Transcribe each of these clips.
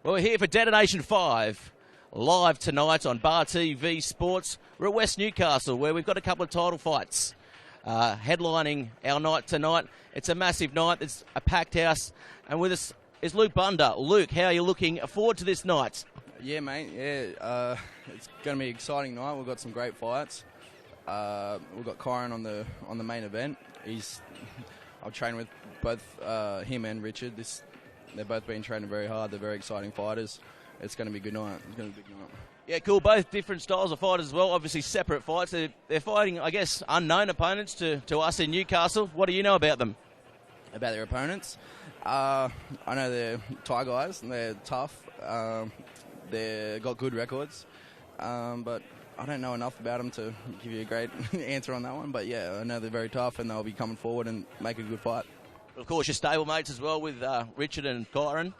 Well, we're here for Detonation 5, live tonight on BarTV Sports. We're at West Newcastle, where we've got a couple of title fights headlining our night tonight. It's a massive night. It's a packed house. And with us is Luke Bunder. Luke, how are you looking forward to this night? Yeah, mate. Yeah, it's going to be an exciting night. We've got some great fights. We've got Kyron on the main event. I've trained with both him and Richard. They've both been training very hard. They're very exciting fighters. It's going to be a good night. It's going to be a big night. Yeah, cool. Both different styles of fighters as well. Obviously separate fights. They're fighting, I guess, unknown opponents to us in Newcastle. What do you know about them? About their opponents? I know they're Thai guys and they're tough. They've got good records. But I don't know enough about them to give you a great answer on that one. But yeah, I know they're very tough and they'll be coming forward and make a good fight. Of course, your stablemates as well with Richard and Kyron.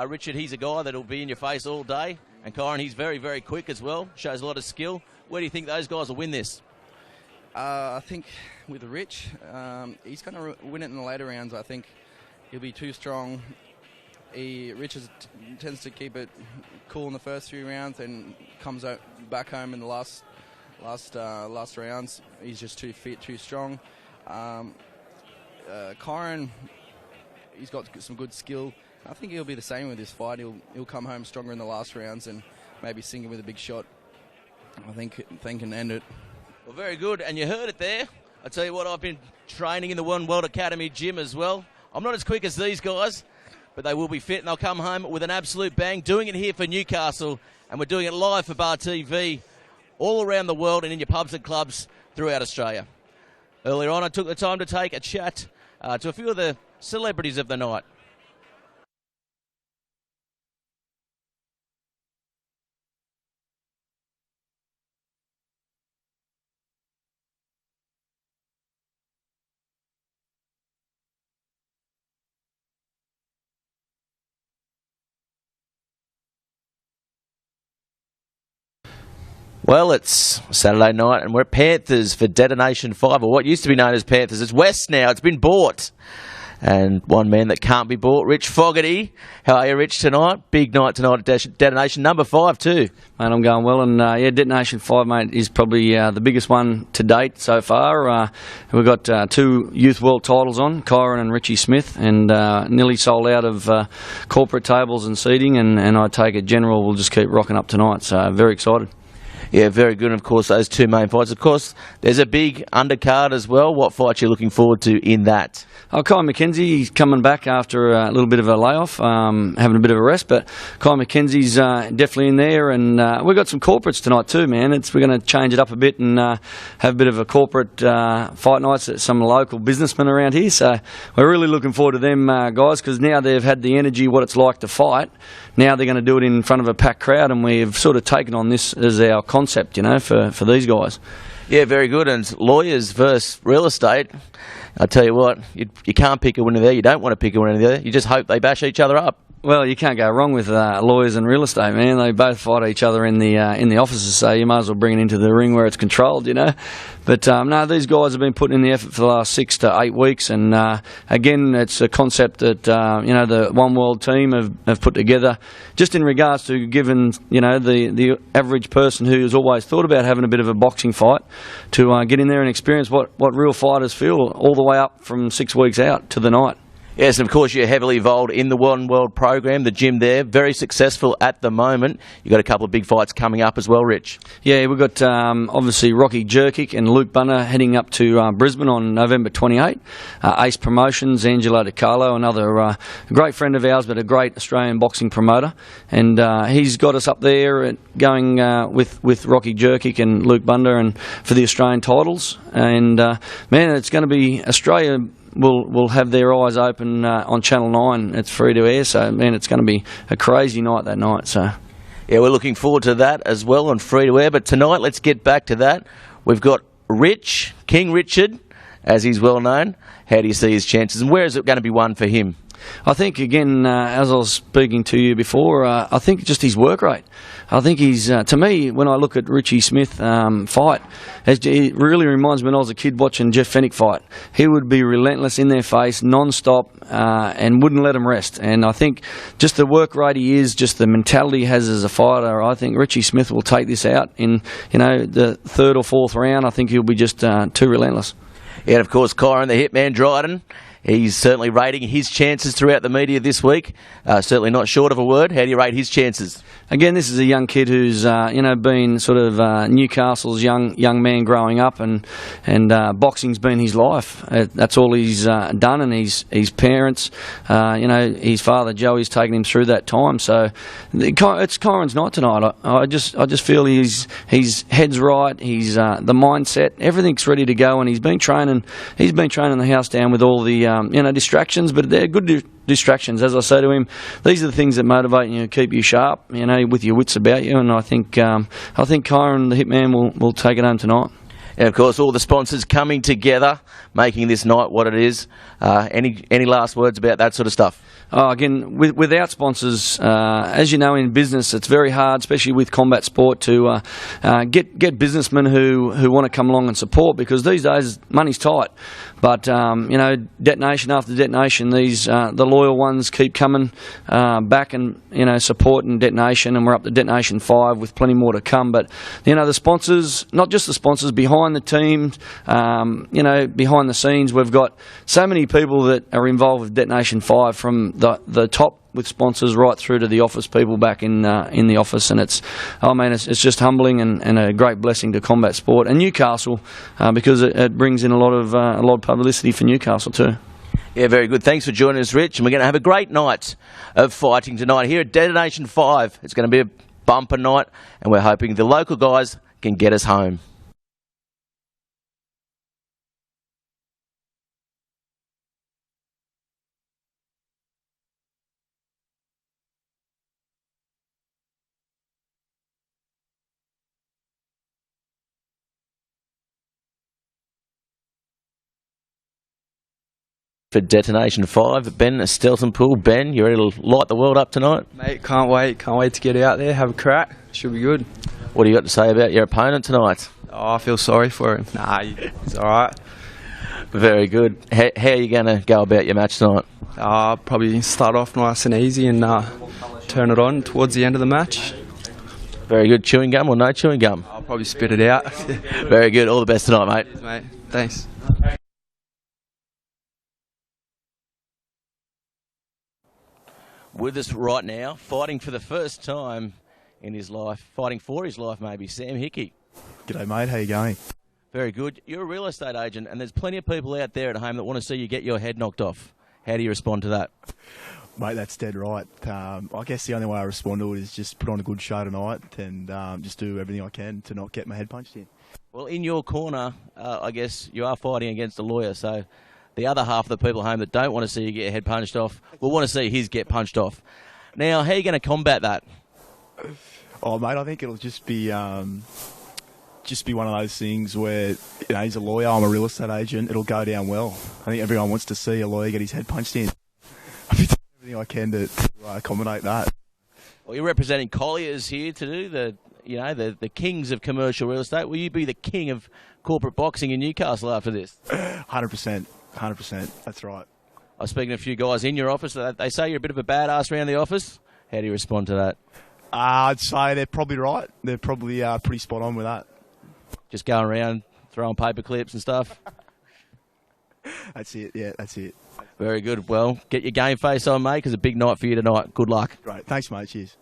Richard, he's a guy that'll be in your face all day. And Kyron, he's very, very quick as well. Shows a lot of skill. Where do you think those guys will win this? I think with Rich, he's going to win it in the later rounds. I think he'll be too strong. Rich tends to keep it cool in the first few rounds and comes out back home in the last rounds. He's just too fit, too strong. Kyron, he's got some good skill. I think he'll be the same with this fight. He'll come home stronger in the last rounds and maybe sink him with a big shot. I think can end it. Well, very good. And you heard it there. I tell you what, I've been training in the One World Academy gym as well. I'm not as quick as these guys, but they will be fit and they'll come home with an absolute bang. Doing it here for Newcastle, and we're doing it live for BarTV all around the world and in your pubs and clubs throughout Australia. Earlier on, I took the time to take a chat to a few of the celebrities of the night. Well, it's Saturday night and we're at Panthers for Detonation 5, or what used to be known as Panthers. It's West now. It's been bought. And one man that can't be bought, Rich Fogarty. How are you, Rich, tonight? Big night tonight at Detonation, number 5 too. Mate, I'm going well, and yeah, Detonation 5, mate, is probably the biggest one to date so far. We've got 2 youth world titles on, Kyron and Richie Smith, and nearly sold out of corporate tables and seating, and I take it general will just keep rocking up tonight, so very excited. Yeah, very good. And, of course, those 2 main fights. Of course, there's a big undercard as well. What fight are you looking forward to in that? Kai McKenzie's coming back after a little bit of a layoff, having a bit of a rest, but Kai McKenzie's definitely in there, and we've got some corporates tonight too, man. We're going to change it up a bit and have a bit of a corporate fight nights at some local businessmen around here, so we're really looking forward to them guys, because now they've had the energy, what it's like to fight. Now they're going to do it in front of a packed crowd, and we've sort of taken on this as our concept, you know, for these guys. Yeah, very good. And lawyers versus real estate, I tell you what, you can't pick a winner there. You don't want to pick a winner there. You just hope they bash each other up. Well, you can't go wrong with lawyers and real estate, man. They both fight each other in the offices, so you might as well bring it into the ring where it's controlled, you know. But no, these guys have been putting in the effort for the last 6 to 8 weeks, and again, it's a concept that you know, the One World team have put together, just in regards to giving, you know, the average person who has always thought about having a bit of a boxing fight to get in there and experience what real fighters feel, all the way up from 6 weeks out to the night. Yes, and of course you're heavily involved in the One World program, the gym there, very successful at the moment. You've got a couple of big fights coming up as well, Rich. Yeah, we've got obviously Rocky Jerkic and Luke Bunner heading up to Brisbane on November 28. Ace Promotions, Angelo DiCarlo, another great friend of ours, but a great Australian boxing promoter. And he's got us up there going with Rocky Jerkic and Luke Bunner and for the Australian titles. And man, it's going to be Australia will have their eyes open on Channel 9. It's free to air, so man, it's going to be a crazy night that night. So yeah, we're looking forward to that as well on free to air. But tonight, let's get back to that. We've got King Richard, as he's well known. How do you see his chances, and where is it going to be won for him? I think, again, as I was speaking to you before, I think just his work rate. I think he's, to me, when I look at Richie Smith fight, it really reminds me when I was a kid watching Jeff Fenech fight. He would be relentless in their face, non-stop, and wouldn't let them rest. And I think just the work rate he is, just the mentality he has as a fighter, I think Richie Smith will take this out in, the third or fourth round. I think he'll be just too relentless. Yeah, and of course, Kyron, the hitman Dryden, he's certainly rating his chances throughout the media this week. Certainly not short of a word. How do you rate his chances? Again, this is a young kid who's been sort of Newcastle's young man growing up, and boxing's been his life. That's all he's done, and his parents, his father Joey's taken him through that time. So it's Kyron's night tonight. I just feel his head's right. He's the mindset, everything's ready to go, and he's been training the house down with all the distractions, but they're good distractions. As I say to him, these are the things that motivate you, keep you sharp, with your wits about you. And I think Kyron, the hitman, will take it home tonight. And of course, all the sponsors coming together, making this night what it is. Any last words about that sort of stuff? Again, without sponsors, as you know, in business, it's very hard, especially with combat sport, to get businessmen who want to come along and support, because these days money's tight. But detonation after detonation, these the loyal ones keep coming back and supporting Detonation, and we're up to Detonation 5 with plenty more to come. But the sponsors, not just the sponsors, behind the teams, behind the scenes, we've got so many people that are involved with Detonation 5, from the top with sponsors right through to the office people back in the office, and it's just humbling and a great blessing to combat sport and Newcastle, because it brings in a lot of publicity for Newcastle too. Yeah, very good. Thanks for joining us, Rich. And we're going to have a great night of fighting tonight here at Detonation 5. It's going to be a bumper night, and we're hoping the local guys can get us home. For Detonation 5, Ben Stelton Pool. Ben, you ready to light the world up tonight? Mate, can't wait to get out there, have a crack. Should be good. What do you got to say about your opponent tonight? Oh, I feel sorry for him. Nah, he's alright. Very good. How are you going to go about your match tonight? Probably start off nice and easy and turn it on towards the end of the match. Very good. Chewing gum or no chewing gum? I'll probably spit it out. Very good. All the best tonight, mate. Cheers, mate. Thanks. With us right now, fighting for the first time in his life, fighting for his life maybe, Sam Hickey. G'day mate, how you going? Very good. You're a real estate agent, and there's plenty of people out there at home that want to see you get your head knocked off. How do you respond to that? Mate, that's dead right. I guess the only way I respond to it is just put on a good show tonight and just do everything I can to not get my head punched in. Well, in your corner, I guess you are fighting against a lawyer, so the other half of the people at home that don't want to see you get your head punched off will want to see his get punched off. Now, how are you going to combat that? Oh, mate, I think it'll just be one of those things where, he's a lawyer, I'm a real estate agent, it'll go down well. I think everyone wants to see a lawyer get his head punched in. I'll be doing everything I can to accommodate that. Well, you're representing Colliers here to do the kings of commercial real estate. Will you be the king of corporate boxing in Newcastle after this? 100%. 100%. That's right. I was speaking to a few guys in your office. They say you're a bit of a badass around the office. How do you respond to that? I'd say they're probably right. They're probably pretty spot on with that. Just going around throwing paper clips and stuff? That's it. Yeah, that's it. Very good. Well, get your game face on, mate, because it's a big night for you tonight. Good luck. Great. Thanks, mate. Cheers.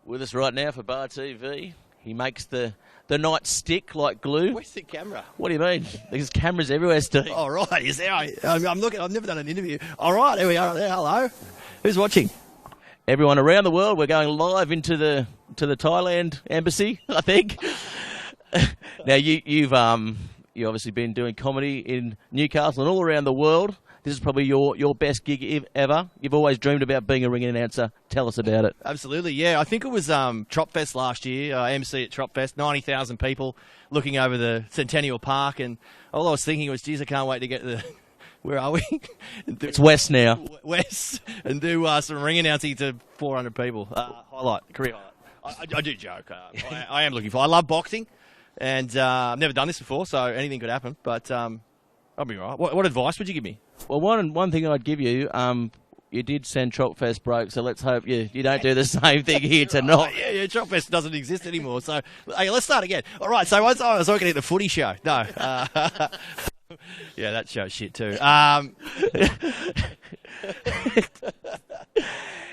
With us right now for BarTV, he makes the night stick like glue. Where's the camera? What do you mean? There's cameras everywhere, Steve. Oh, right. Is there? I'm looking. I've never done an interview. All right, here we are. There. Hello. Who's watching? Everyone around the world. We're going live into the Thailand embassy, I think. Now you've obviously been doing comedy in Newcastle and all around the world. this is probably your best gig ever. You've always dreamed about being a ring announcer. Tell us about it. Absolutely, yeah. I think it was Tropfest last year, MC at Tropfest, 90,000 people looking over the Centennial Park, and all I was thinking was, geez, I can't wait to get to the... Where are we? It's West now. West, and do some ring announcing to 400 people. Career highlight. I do joke. I am looking for... I love boxing, and I've never done this before, so anything could happen, but I'll be all right. What advice would you give me? Well, one thing I'd give you... you did send Tropfest broke, so let's hope you don't do the same thing here tonight. Yeah, Tropfest doesn't exist anymore. So, hey, let's start again. All right, so once I was working at the footy show. No. Yeah, that show's shit too.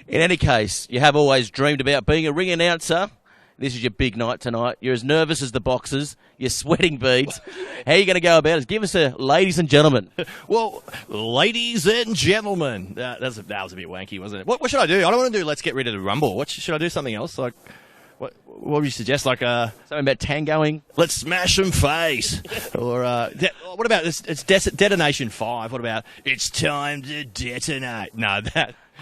In any case, you have always dreamed about being a ring announcer. This is your big night tonight. You're as nervous as the boxers. You're sweating beads. How are you going to go about it? Give us a ladies and gentlemen. Well, ladies and gentlemen. That was a bit wanky, wasn't it? What should I do? I don't want to do Let's Get Rid of the Rumble. Should I do something else? Like, what would you suggest? Like something about tangoing? Let's smash them face. Or what about this? It's Detonation 5. What about It's Time to Detonate? No,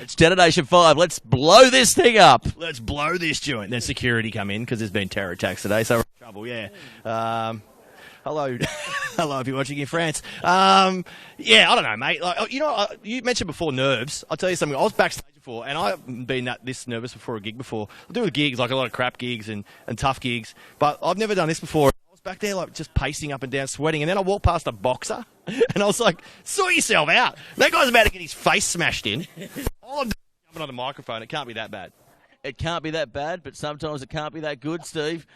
it's Detonation 5. Let's blow this thing up. Let's blow this joint. Then security come in because there's been terror attacks today, so we're in trouble, yeah. Hello. Hello if you're watching in France. Yeah, I don't know, mate. Like, you mentioned before nerves. I'll tell you something. I was backstage before, and I haven't been this nervous before a gig before. I do gigs, like a lot of crap gigs and tough gigs, but I've never done this before. I was back there, like, just pacing up and down, sweating, and then I walked past a boxer, and I was like, sort yourself out. That guy's about to get his face smashed in. All I'm doing is jumping on the microphone. It can't be that bad. It can't be that bad, but sometimes it can't be that good, Steve.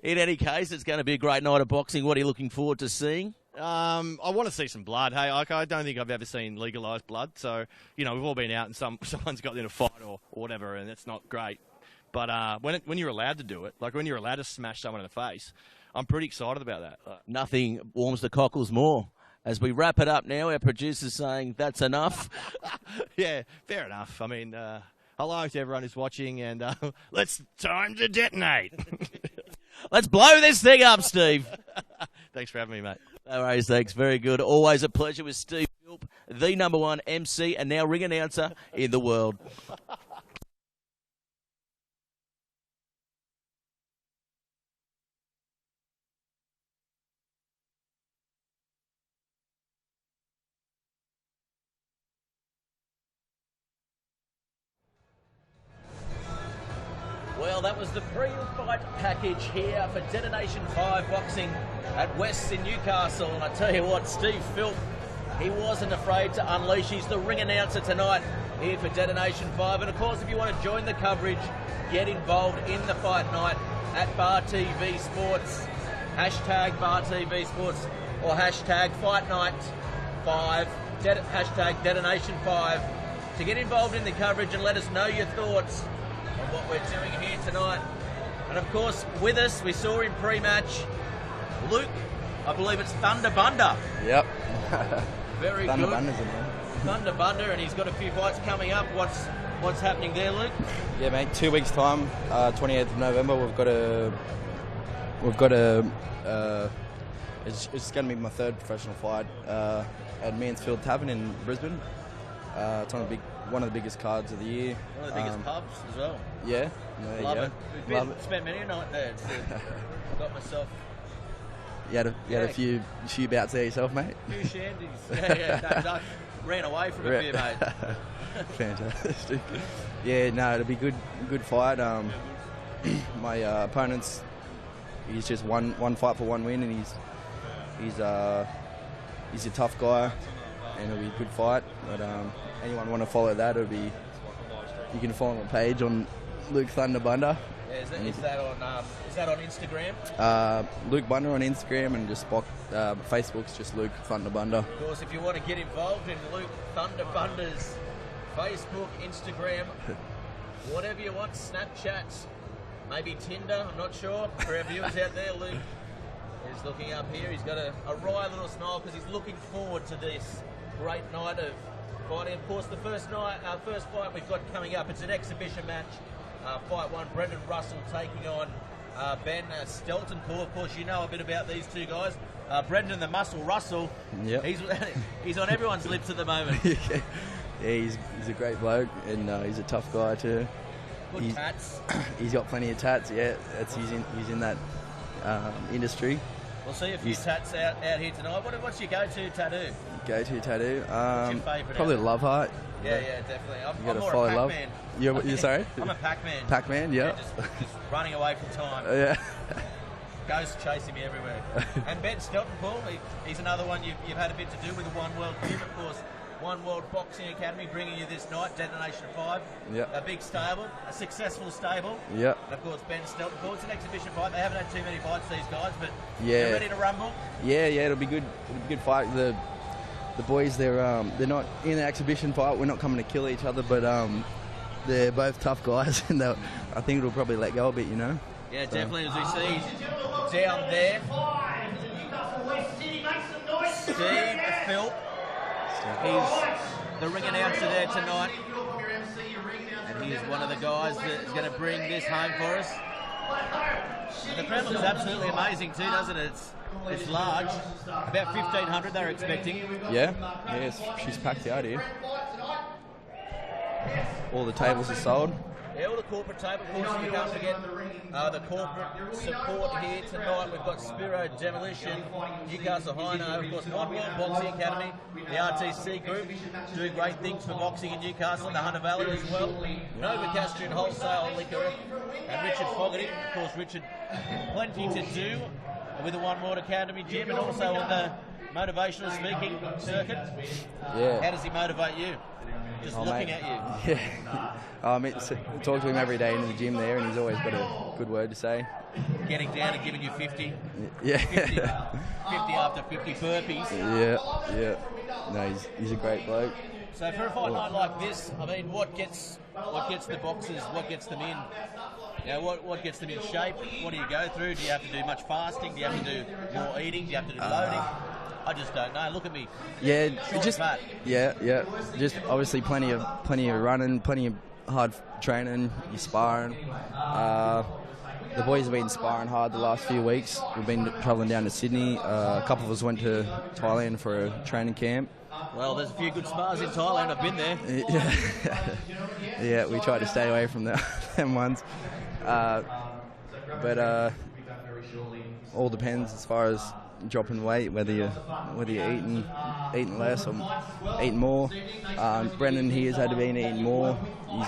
In any case, it's going to be a great night of boxing. What are you looking forward to seeing? I want to see some blood. Hey, I don't think I've ever seen legalised blood. So, we've all been out and someone's got in a fight or whatever, and that's not great. But when you're allowed to do it, like when you're allowed to smash someone in the face, I'm pretty excited about that. Nothing warms the cockles more. As we wrap it up now, our producer's saying that's enough. Yeah, fair enough. I mean, hello to everyone who's watching, and time to detonate. Let's blow this thing up, Steve. Thanks for having me, mate. No worries, thanks. Very good. Always a pleasure with Steve Philp, the #1 MC and now ring announcer in the world. Well, that was the pre-fight package here for Detonation 5 boxing at West's in Newcastle. And I tell you what, Steve Philp, he wasn't afraid to unleash. He's the ring announcer tonight here for Detonation 5. And of course, if you want to join the coverage, get involved in the fight night at BarTV Sports, hashtag BarTV Sports or hashtag Fight Night 5, hashtag Detonation 5 to get involved in the coverage and let us know your thoughts on what we're doing here tonight. And of course, with us, we saw him pre-match, Luke, I believe it's Thunder Bunda. Yep. Very Thunder good. Bunda's in there. Thunder Bunda, and he's got a few fights coming up. What's happening there, Luke? Yeah, mate. 2 weeks' time, 28th of November. It's going to be my third professional fight at Mansfield Tavern in Brisbane. It's on one of the biggest cards of the year. One of the biggest pubs as well. Yeah. Love it. We've spent many a night there. Got myself. You had a few bouts there yourself, mate? A few shandies. Yeah. Ran away from a few, mate. Fantastic. Yeah, no, it'll be good fight. My opponent's he's just one fight for one win, and he's a tough guy, and it'll be a good fight. But anyone want to follow that, you can follow my page on Luke Thunder Bunda. Yeah, is that on Instagram? Luke Bunda on Instagram, and just Facebook's just Luke Thunder Bunda. Of course, if you want to get involved in Luke Thunder Bunda's Facebook, Instagram, whatever you want, Snapchat, maybe Tinder, I'm not sure. For our viewers out there, Luke is looking up here. He's got a wry little smile because he's looking forward to this great night of fighting. Of course, the first fight we've got coming up, it's an exhibition match. Fight 1, Brendan Russell taking on Ben Stelton, of course, you know a bit about these two guys. Brendan the Muscle Russell, Yep. he's on everyone's lips at the moment. Yeah, he's a great bloke, and he's a tough guy too. Good tats. He's got plenty of tats. Yeah, he's in that industry. We'll see a few tats out here tonight. What's your go-to tattoo? Go-to tattoo? What's your favourite? Probably Love Heart. Yeah, definitely. You I'm gotta more follow a love. Pac-Man. You're sorry? I'm a Pac-Man. Pac-Man, yeah. Just running away from time. Yeah. Ghosts chasing me everywhere. And Ben Stelton, Paul, he's another one you've had a bit to do with the One World Gym, of course. One World Boxing Academy bringing you this night, Detonation 5. Yep. A big stable, a successful stable. Yep. And of course, Ben Stelton, Paul. It's an exhibition fight. They haven't had too many fights, these guys, but Yeah. they're ready to rumble. Yeah, it'll be good. It'll be a good fight. The boys, they're not in an exhibition fight. We're not coming to kill each other, but they're both tough guys, and I think it'll probably let go a bit, you know. Yeah, definitely. As we see down there, Steve Phil. He's the ring announcer there tonight, and he's one of the guys that is going to bring this home for us. And the crowd looks absolutely amazing too, doesn't it? It's large. About 1,500 they're expecting. Yeah, she's packed out here. All the tables are sold. Yeah, all the corporate table, of course, you can't forget the corporate support here tonight. We've got Spiro Demolition, Newcastle Hino, of course, One World Boxing Academy, the RTC Group, doing great things for boxing in Newcastle and the Hunter Valley as well. Novocastrian Wholesale Liquor, and Richard Fogarty. Of course, Richard, plenty to do with the One World Academy gym and also on the motivational speaking circuit. Yeah. How does he motivate you? Just looking at you. Yeah. Talk to him every day in the gym there, and he's always got a good word to say. Getting down and giving you 50. Yeah. 50 after 50 burpees. Yeah. No, he's a great bloke. So for a fight night like this, I mean, what gets the boxers, what gets them in? You know, what gets them in shape? What do you go through? Do you have to do much fasting? Do you have to do more eating? Do you have to do loading? I just don't know. Look at me. Yeah, Short just fat. yeah. Just obviously plenty of running, plenty of hard training. You sparring. The boys have been sparring hard the last few weeks. We've been travelling down to Sydney. A couple of us went to Thailand for a training camp. Well, there's a few good spars in Thailand. I've been there. Yeah, we try to stay away from them ones. But all depends as far as dropping weight, whether you're eating less or eating more. Brendan, he has had to be eating more. He's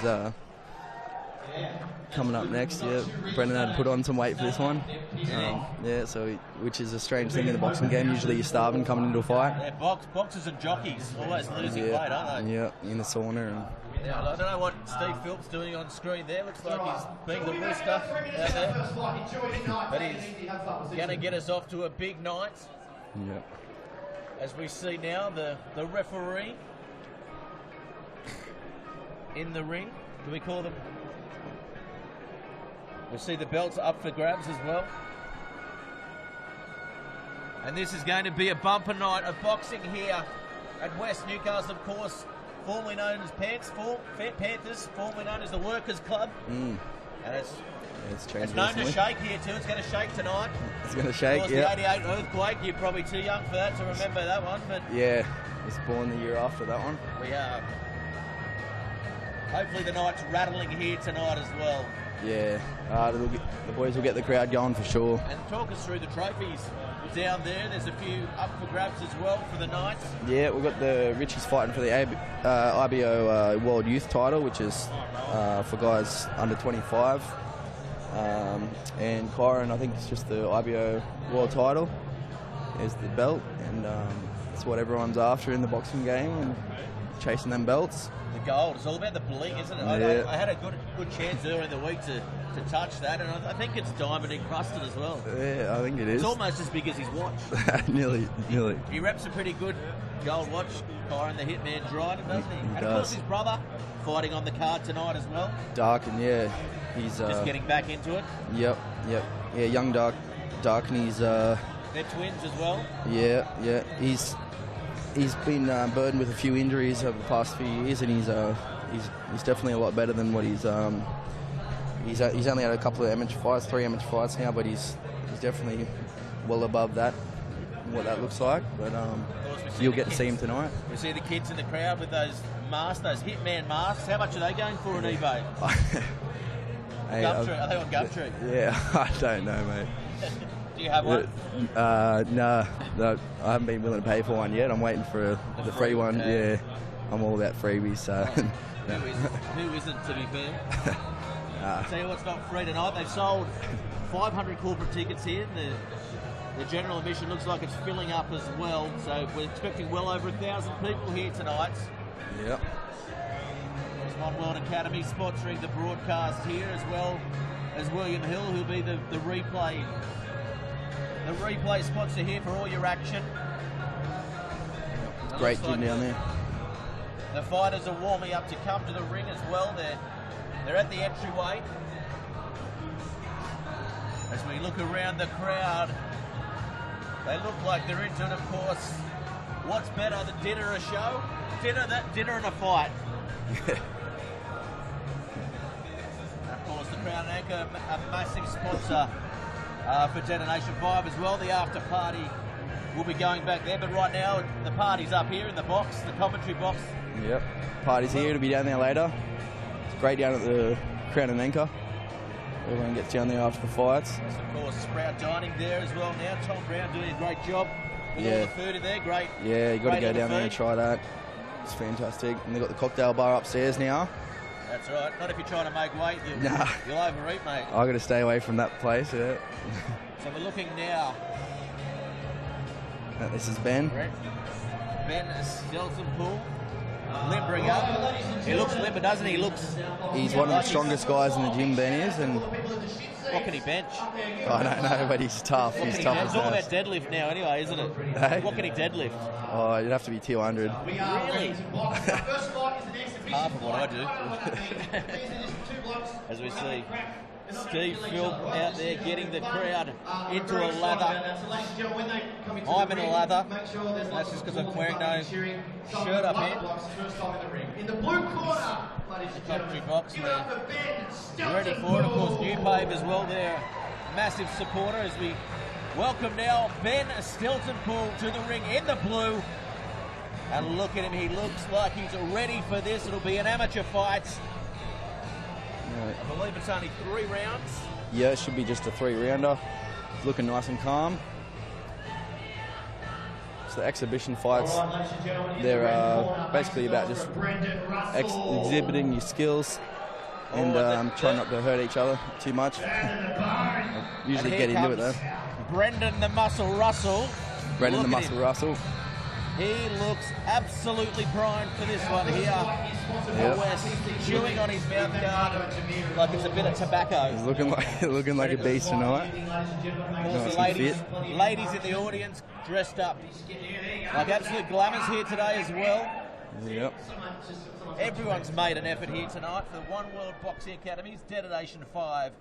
coming up next. Yeah, Brendan had to put on some weight for this one. Which is a strange thing in the boxing game. Usually you're starving coming into a fight. Yeah, boxers and jockeys always losing weight, aren't they? Yeah, in the sauna. Yeah, I don't know what Steve Phillips doing on screen there. Looks like he's being the rooster out there. But he's going to get us off to a big night. Yeah. As we see now, the referee in the ring. Do we call them? We'll see the belts up for grabs as well. And this is going to be a bumper night of boxing here at West Newcastle, of course, formerly known as Panthers, formerly known as the Workers' Club. And It's changed. it's known recently. to shake here too. It's going to shake tonight. It's going to Of shake, course, yeah. the 88 earthquake. You're probably too young for that to remember that one, but Yeah, was born the year after that one. we are. Hopefully the night's rattling here tonight as well. Yeah, the boys will get the crowd going for sure. And talk us through the trophies down there. There's a few up for grabs as well for the night. Yeah, we've got the Richies fighting for the IBO World Youth title, which is for guys under 25. And Kyron, I think it's just the IBO World title is the belt, and it's what everyone's after in the boxing game, and chasing them belts. The gold. It's all about the bling, isn't it? Yeah. I had a good chance earlier in the week to touch that, and I think it's diamond encrusted as well. Yeah, I think it is. It's almost as big as his watch. nearly. He reps a pretty good gold watch, Kyron the Hitman Dryden, doesn't he? And of course his brother fighting on the card tonight as well. Darken, yeah. He's Just getting back into it. Yep. Yeah, young Darken, he's They're twins as well. yeah. He's been burdened with a few injuries over the past few years, and he's definitely a lot better than what he's he's only had a couple of amateur fights, 3 amateur fights now, but he's definitely well above that, what that looks like. But you'll get to see him tonight. We see the kids in the crowd with those masks, those Hitman masks. How much are they going for on eBay? Hey, Gumtree, are they on Gumtree? Yeah, I don't know, mate. Do you have one? No, I haven't been willing to pay for one yet. I'm waiting for the free one. Yeah, I'm all about freebies, so. Who isn't, to be fair? Tell you what's not free tonight. They've sold 500 corporate tickets here. The general admission looks like it's filling up as well. So we're expecting well over 1,000 people here tonight. Yep. There's One World Academy sponsoring the broadcast here, as well as William Hill, who'll be the replay. The replay sponsor here for all your action. Great gym down there. The fighters are warming up to come to the ring as well. They're at the entryway. As we look around the crowd, they look like they're into it, of course. What's better than dinner or a show? Dinner and a fight. Of course, the Crown and Anchor, a massive sponsor for Detonation 5 as well. The after party will be going back there, but right now the party's up here in the box, the commentary box. Yep, party's here. It'll be down there later. It's great down at the Crown and Anchor. Everyone gets down there after the fights. There's, of course, Sprout Dining there as well now. Tom Brown doing a great job with all the food in there. Great. Yeah, you got to go down there and try that. It's fantastic. And they've got the cocktail bar upstairs now. That's right. Not if you're trying to make weight. You'll overeat, mate. I got to stay away from that place. Yeah. So we're looking now. This is Ben. Ben Stelzenpool. Limbering up. He looks limber, doesn't he? He's one of the strongest guys in the gym, Ben is. And what can he bench? I don't know, but he's tough. He's tough as It's all about deadlift now anyway, isn't it? Hey? What can he deadlift? Oh, you'd have to be 200. Really? Half of what I do. As we see Steve Phil out there getting the crowd into a lather. I'm in a lather. That's just because I'm wearing no shirt up here. In the blue corner, ladies and gentlemen, box ready for it. Of course, New Pave as well. They're a massive supporter as we welcome now Ben Stelzenpool to the ring in the blue. And look at him, he looks like he's ready for this. It'll be an amateur fight. I believe it's only 3 rounds. Yeah, it should be just a 3-rounder. It's looking nice and calm. So the exhibition fights, they're basically about just exhibiting your skills and trying not to hurt each other too much. Usually get into it though. Brendan the Muscle Russell. Brendan the Muscle Russell. He looks absolutely primed for this one here. Yep. West chewing on his mouth guard like it's a bit of tobacco. He's looking like a beast tonight. Ladies in the audience dressed up like absolute glamours here today as well. Yep. Everyone's made an effort here tonight for One World Boxing Academy's Detonation 5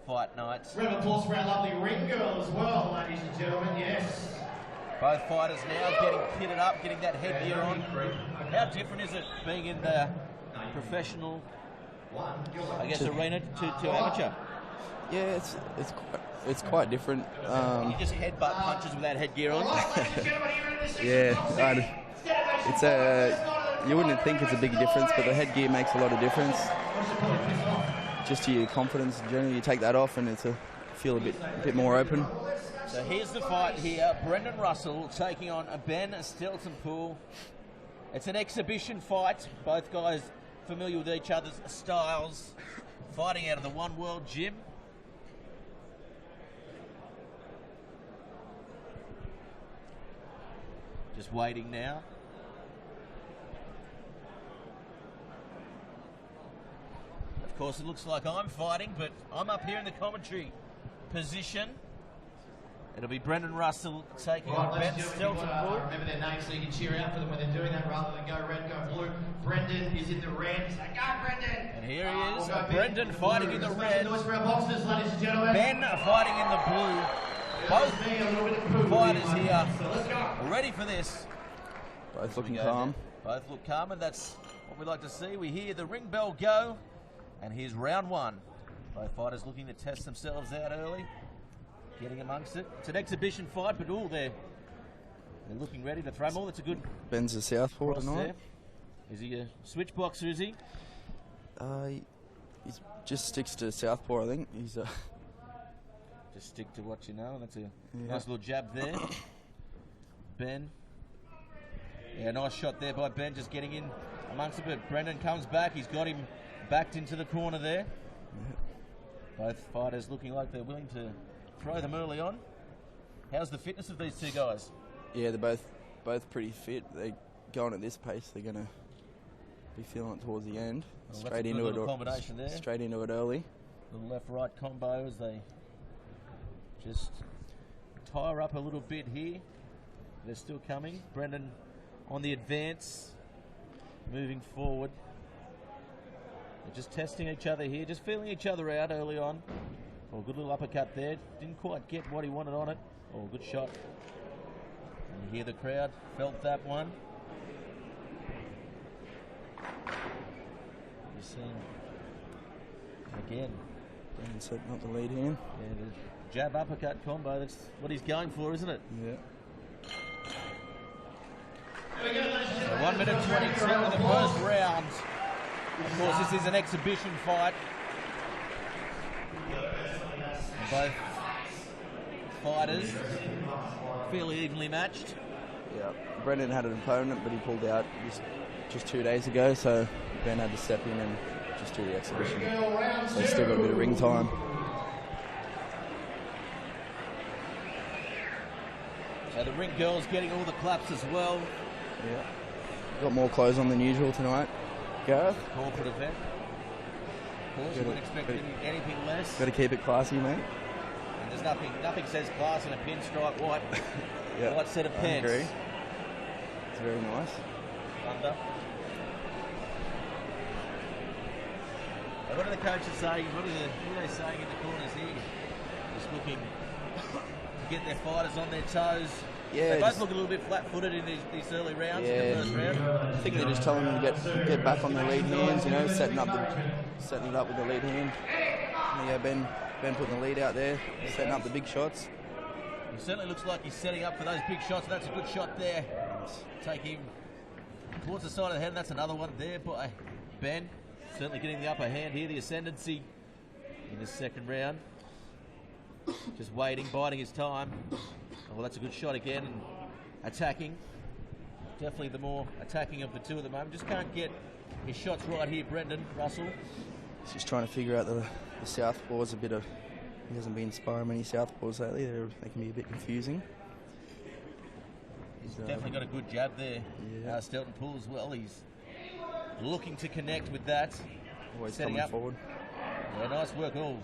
fight nights. Round of applause for our lovely ring girl as well, ladies and gentlemen, yes. Both fighters now getting kitted up, getting that headgear on. How different is it being in the professional, I guess, arena to amateur? Yeah, it's quite different. You just headbutt punches without headgear on. Yeah, you wouldn't think it's a big difference, but the headgear makes a lot of difference. Just to your confidence, generally, you take that off and feel a bit more open. So here's the fight here. Brendan Russell taking on Ben Stelzenpool. It's an exhibition fight. Both guys familiar with each other's styles. Fighting out of the One World Gym. Just waiting now. Of course, it looks like I'm fighting, but I'm up here in the commentary position. It'll be Brendan Russell taking on Ben Stelzenpool. Remember their names so you can cheer out for them when they're doing that rather than go red, go blue. Brendan is in the red. So go, Brendan! And here he is, Brendan fighting in the red. Noise for our boxers, ladies and gentlemen. Ben fighting in the blue. Both fighters here ready for this. Both looking calm. Both look calm, and that's what we like to see. We hear the ring bell go, and here's round 1. Both fighters looking to test themselves out early, getting amongst it. It's an exhibition fight, but they're looking ready to throw more. That's a good Ben's a southpaw cross tonight. there. Is he a switch boxer, is he? He just sticks to southpaw, I think. He's Just stick to what you know. That's a nice little jab there. Ben. Yeah, nice shot there by Ben, just getting in amongst it. But Brendan comes back. He's got him backed into the corner there. Both fighters looking like they're willing to throw them early on. How's the fitness of these two guys? Yeah, they're both pretty fit. They going at this pace, they're going to be feeling it towards the end. Well, straight that's a into good it. combination there. Straight into it early. Little left-right combo as they just tire up a little bit here. They're still coming. Brendan on the advance, moving forward. They're just testing each other here, just feeling each other out early on. Oh, good little uppercut there. Didn't quite get what he wanted on it. Oh, good shot. And you hear the crowd felt that one. You're seeing again. Ben setting up the lead hand. Yeah, the jab uppercut combo, that's what he's going for, isn't it? Yeah. So 1 minute 22 in the first round. Of course, this is an exhibition fight. Both fighters fairly evenly matched. Yeah. Brendan had an opponent, but he pulled out just 2 days ago, so Ben had to step in and just do the exhibition. So he's still got a bit of ring time. So the ring girl's getting all the claps as well. Yeah. Got more clothes on than usual tonight, Gareth. Corporate event. Of course, you wouldn't expect anything less. Got to keep it classy, mate. And there's nothing says class in a pinstripe white, Yeah. white set of I pants. agree. It's very nice. Thunder. What are the coaches saying? What are they saying in the corners here? Just looking to get their fighters on their toes. Yeah, They both just- look a little bit flat-footed in these early rounds, in Yeah. the first round. I think they're just telling them to get back on their lead hands, you know, setting it up with the lead hand. Yeah, Ben putting the lead out there, setting up the big shots. He certainly looks like he's setting up for those big shots. That's a good shot there. Take him towards the side of the head. And that's another one there by Ben. Certainly getting the upper hand here, the ascendancy in this second round. Just waiting, biding his time. Oh, well, that's a good shot again. And attacking. Definitely the more attacking of the two at the moment. Just can't get his shots right here, Brendan Russell. He's just trying to figure out the southpaws a bit of. He hasn't been sparring many southpaws lately. They can be a bit confusing. He's definitely got a good jab there. Yeah. Stelton Poole as well. He's looking to connect with that. Always Setting coming up. forward. Yeah, nice work all.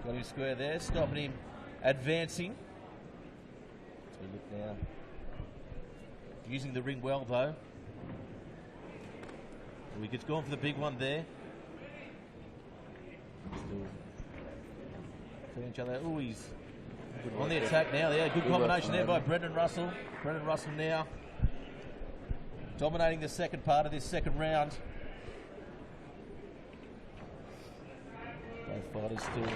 Got him square there, stopping him advancing. So we look now. Using the ring well though. We gets gone for the big one there. Still feeling each other. Oh, he's on the attack now. Yeah, good combination there by Brendan Russell. Brendan Russell now dominating the second part of this second round. Both fighters still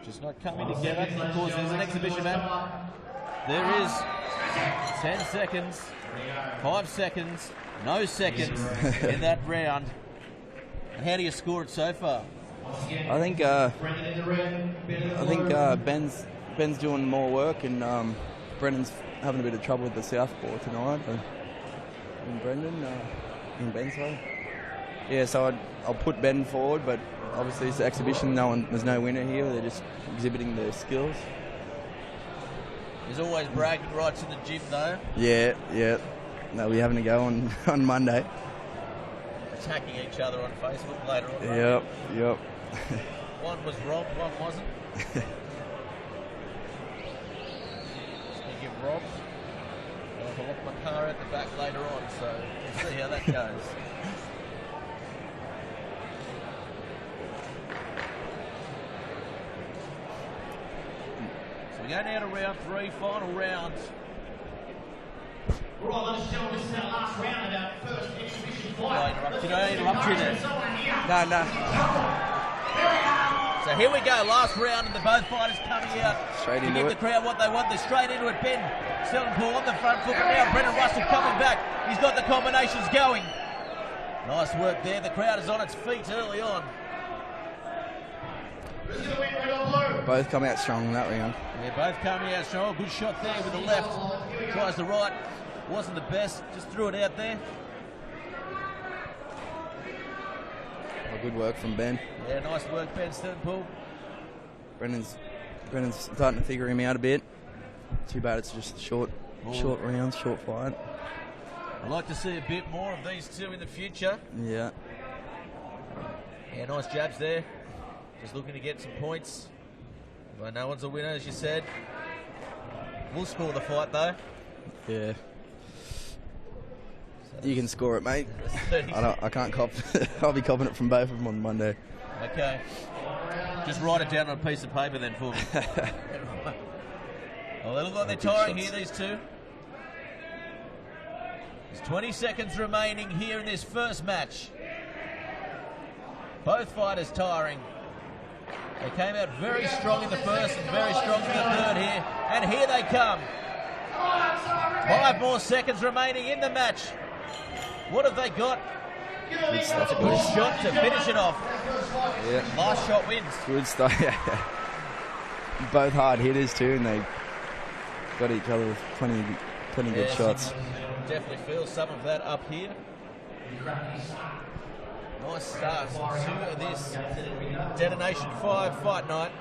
just not coming together. Of course, there's an exhibition match. There is 10 seconds, 5 seconds, no seconds in that round. And how do you score it so far? I think Ben's doing more work, and Brendan's having a bit of trouble with the southpaw tonight. And Brendan, in Ben's side. Yeah, so I'll put Ben forward, but obviously it's an exhibition. There's no winner here. They're just exhibiting their skills. There's always bragging rights in the gym, though. Yeah. They'll be having a go on Monday. Attacking each other on Facebook later on. Yep. One was robbed, one wasn't. Speaking of robbed, I'll lock my car at the back later on, so we'll see how that goes. So we go now to round 3, final round. All right, ladies and gentlemen, this is our last round of our first exhibition fight. Did I interrupt you there? No. So here we go, last round, and both fighters coming out Straight to into give it. the crowd what they want. They're straight into it. Ben Steltenpool on the front foot, but now Brendan Russell coming back. He's got the combinations going. Nice work there. The crowd is on its feet early on. Who's going to win, red or blue? Both come out strong in that round. Yeah, both coming out strong. Good shot there with the left. Tries the right. Wasn't the best. Just threw it out there. Good work from Ben. Yeah, nice work, Ben Steltenpool. Brendan's starting to figure him out a bit. Too bad it's just short rounds, short fight. I'd like to see a bit more of these two in the future. Yeah. Yeah, nice jabs there. Just looking to get some points. But no one's a winner, as you said. We'll score the fight, though. Yeah. You can score it, mate. I can't cop. I'll be copping it from both of them on Monday. Okay. Just write it down on a piece of paper then for me. Well, they look like they're tiring here, these two. There's 20 seconds remaining here in this first match. Both fighters tiring. They came out very strong in the first and very strong in the third here. And here they come. 5 more seconds remaining in the match. What have they got? Good stuff. That's a good shot to finish it off. Yeah. Last shot wins. Good stuff. Both hard hitters too, and they got each other with plenty good shots. Definitely feel some of that up here. Nice start to this Detonation 5 fight night.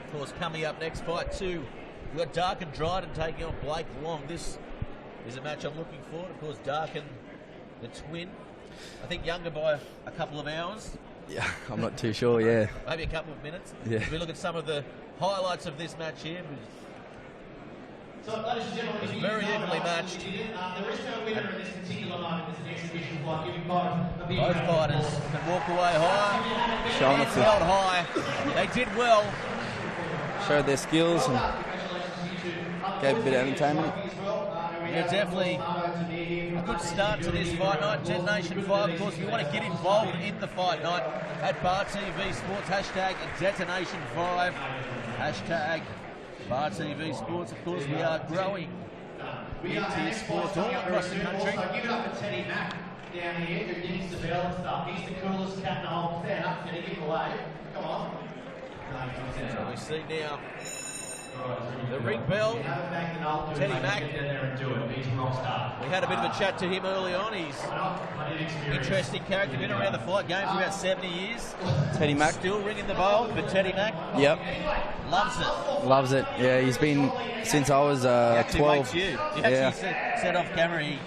Of course, coming up next, fight 2. We've got Darkin Dryden taking on Blake Long. This is a match I'm looking forward to. Of course, Darkin, the twin. I think younger by a couple of hours. Yeah, I'm not too sure, yeah. Maybe a couple of minutes. Yeah. If we look at some of the highlights of this match here, So, ladies and gentlemen, it's very evenly matched. there is no winner in this particular night. It's an exhibition fight. Giving both a big both round. fighters can walk away high. Showing Hands off the- held high. They did well. Showed their skills and gave a bit of entertainment. Yeah, definitely a good start to this fight night. Detonation 5, of course, if you want to get involved in the fight night at BarTV Sports, hashtag Detonation 5, hashtag BarTV Sports. Of course, we are growing into sports all across the country. Also, give it up for Teddy Mack down here, who needs the bell and stuff. He's the coolest cat in the whole. Stand up, Teddy, give him away. Come on. So we see now the ring bell. Teddy Mack. We had a bit of a chat to him early on. He's an interesting character, been around the fight game for about 70 years. Teddy Mack. Still ringing the bell, but Teddy Mack Yep. loves it. Loves it. Yeah, he's been since I was He actually 12. likes you. He Yeah. actually said off camera he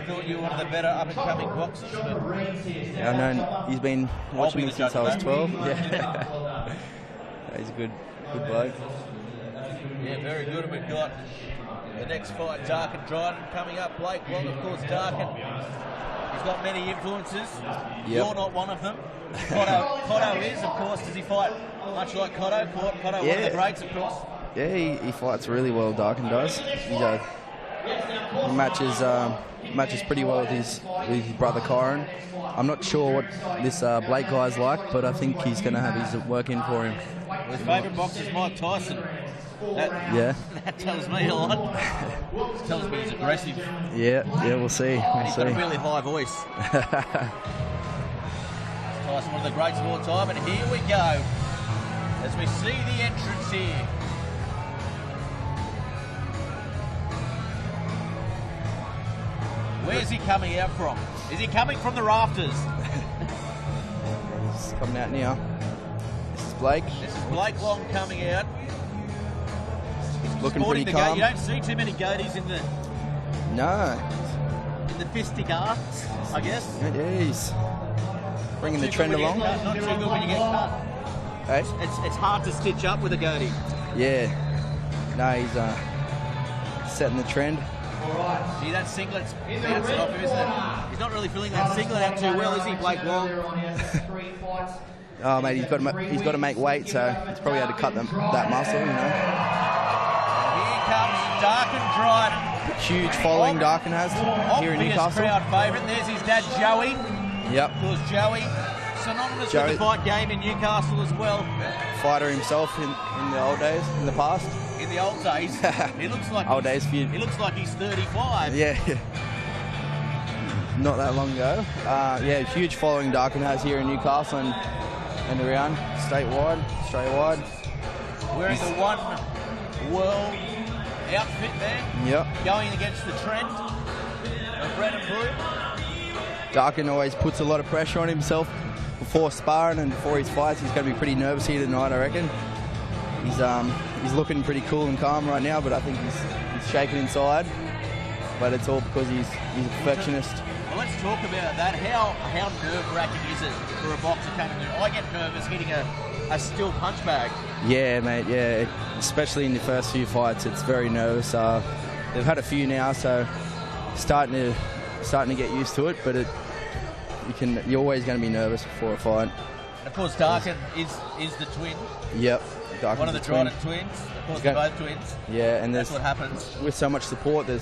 thought you were one of the better up-and-coming boxers. But Yeah, I've known he's been watching me since I was 12. Yeah. He's a good bloke. yeah, very good. And we've got the next fight, Darkin Dryden, coming up. Blake Long, of course, Darkin. He's got many influences. Yep. You're not one of them. Cotto is, of course. Does he fight much like Cotto? Cotto, one of the greats, of course. Yeah, he fights really well, Darkin does. He matches pretty well with his brother Kyron. I'm not sure what this Blake guy's like, but I think he's going to have his work in for him. His favourite boxer is Mike Tyson. Yeah. That tells me a lot. It tells me he's aggressive. Yeah, we'll see. He's got a really high voice. Tyson, one of the greats of all time, and here we go as we see the entrance here. Where's he coming out from? Is he coming from the rafters? He's coming out now. This is Blake. This is Blake Long coming out. Looking Sporting pretty the goat. calm. You don't see too many goatees in the fisticuffs, I guess. Yeah, he's bringing the Too trend good when along. you get cut, not too good when you get cut. Hey? It's hard to stitch up with a goatee. Yeah. No, he's setting the trend. See, that singlet's bouncing off him, isn't it? He's not really filling that singlet out too well, is he, Blake Long? Oh, mate, he's got to make weight, so he's probably had to cut that muscle, you know. Here Darkin Dryden. Huge following Darkin has here in Obvious Newcastle. crowd favourite. There's his dad, Joey. Yep. Of course, Joey, synonymous Joey. with the fight game in Newcastle as well. Fighter himself in the old days, in the past. In the old days, he looks like Old days feud. He looks like he's 35. Yeah. Not that long ago. Yeah, huge following Darkin has here in Newcastle and around, statewide, Australia-wide. Wearing the One World outfit there. Yep. Going against the trend of red and blue. Darkin always puts a lot of pressure on himself before sparring and before his fights. He's going to be pretty nervous here tonight, I reckon. He's looking pretty cool and calm right now, but I think he's shaking inside. But it's all because he's a perfectionist. Well, let's talk about that. How nerve-wracking is it for a boxer coming in? I get nervous hitting a steel punch bag. Yeah, mate, yeah. Especially in the first few fights, it's very nervous. They've had a few now, so starting to get used to it, but you're always going to be nervous before a fight. And of course, Darkin is the twin. Yep. Darkin's One of the Dryden twins. Of course, they're both twins. Yeah, and that's what happens. With so much support, I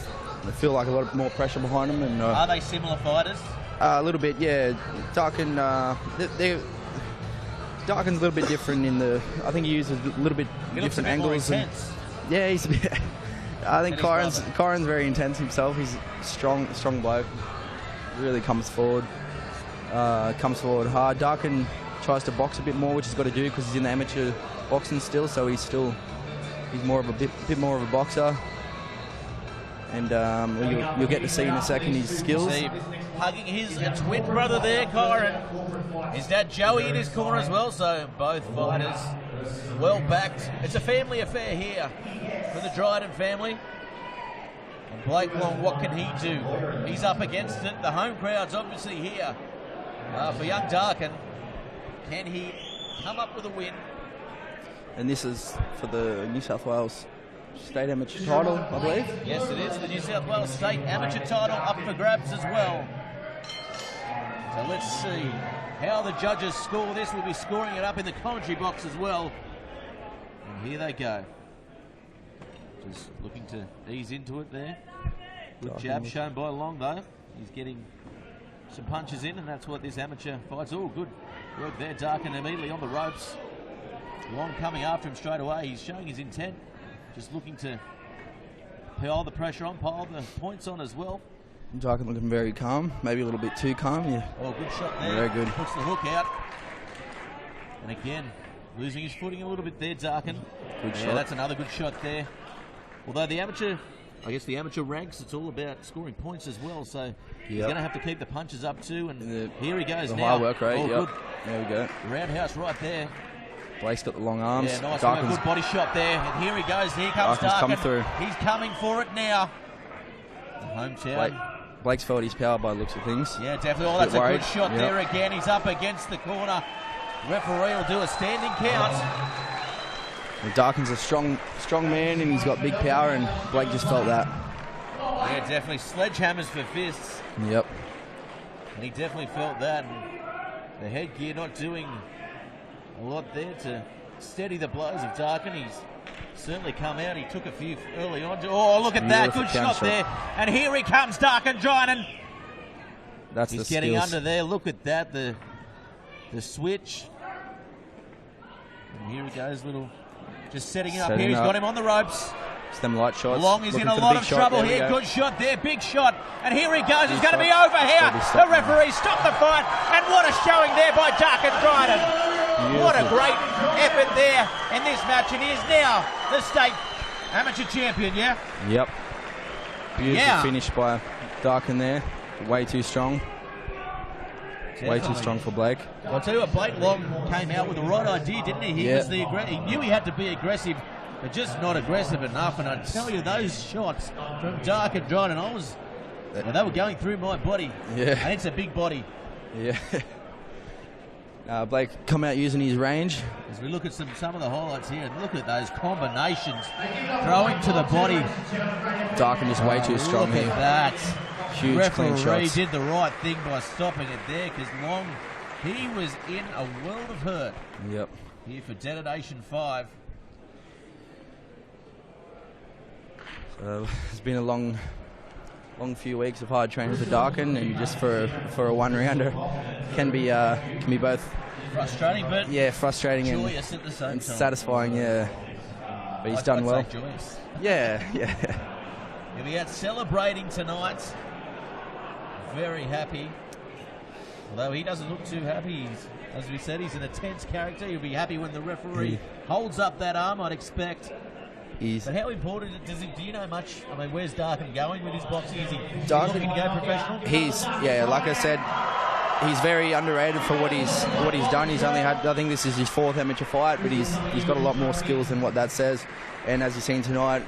feel like a lot more pressure behind them. And are they similar fighters? A little bit, yeah. Darkin's a little bit different in the. I think he uses a little bit different angles. More intense. Yeah, he's a bit. I think Kyron's very intense himself. He's strong bloke. Really comes forward hard. Darkin tries to box a bit more, which he's got to do because he's in the amateur boxing still. So he's more of a bit more of a boxer. And you'll get to see in a second his skills. Hugging his twin brother there, Kyron. His dad Joey in his corner as well. So both fighters well backed. It's a family affair here for the Dryden family. And Blake Long, what can he do? He's up against it. The home crowd's obviously here for young Darkin. Can he come up with a win? And this is for the New South Wales State Amateur title, I believe. Yes, it is. The New South Wales State Amateur title up for grabs as well. So let's see how the judges score this. We'll be scoring it up in the commentary box as well. And here they go. Just looking to ease into it there. Good jab shown by Long, though. He's getting some punches in, and that's what this amateur fight's all good. Work there, Darkin immediately on the ropes. Long coming after him straight away. He's showing his intent. Just looking to pile the pressure on, pile the points on as well. Darkin looking very calm, maybe a little bit too calm. Yeah. Oh, good shot there. Very good. Puts the hook out. And again, losing his footing a little bit there, Darkin. Good shot. Yeah, that's another good shot there. Although the amateur ranks, it's all about scoring points as well. So he's going to have to keep the punches up too. And here he goes the now. high work rate. Oh, Yep. good. There we go. Roundhouse right there. Blake's got the long arms. Yeah, nice work. Good body shot there. And here he goes. Here comes Darkin. Through. He's coming for it now. The hometown. Blake's felt his power by the looks of things. Yeah, definitely. Oh, that's a good shot there again. He's up against the corner. Referee will do a standing count. And Darkin's a strong man, and he's got big power, and Blake just felt that. Yeah, definitely. Sledgehammers for fists. Yep. And he definitely felt that. And the headgear not doing a lot there to steady the blows of Darkin. He's certainly come out. He took a few early on. Oh, look at that. Good shot there. And here he comes, Darkin Dryden. He's getting under there. Look at that. The switch. And here he goes, just setting up here. He's got him on the ropes. It's them light shots. Long is in a lot of trouble here. Good shot there, big shot. And here he goes. He's going to be over here. The referee stopped the fight. And what a showing there by Darkin Dryden. What a great effort there in this match. And he is now the state amateur champion, yeah? Yep. Beautiful finish by Darkin there. Way too strong. Definitely. Way too strong for Blake. I'll tell you what, Blake Long came out with the right idea, didn't he? He knew he had to be aggressive, but just not aggressive enough. And I tell you, those shots from Darkin Dryden, they were going through my body. Yeah. And it's a big body. Yeah. Blake come out using his range. As we look at some of the highlights here, and look at those combinations. Throwing to the body. Darkin is way too strong here. Look at that. Huge clean shots. Referee did the right thing by stopping it there, because Long, he was in a world of hurt. Yep. Here for Detonation 5. It's been a long few weeks of hard training for Darkin, and just for a one-rounder can be both Frustrating, but frustrating joyous at the same and time. satisfying. Yeah, but he's done well. Say joyous. Yeah. He'll be out celebrating tonight. Very happy. Although he doesn't look too happy. As we said, he's an intense character. He'll be happy when the referee holds up that arm, I'd expect. But how important do you know much? I mean, where's Darkin going with his boxing? Is he looking to go professional? Like I said, he's very underrated for what he's done. He's only had, I think this is his 4th amateur fight, but he's got a lot more skills than what that says. And as you've seen tonight,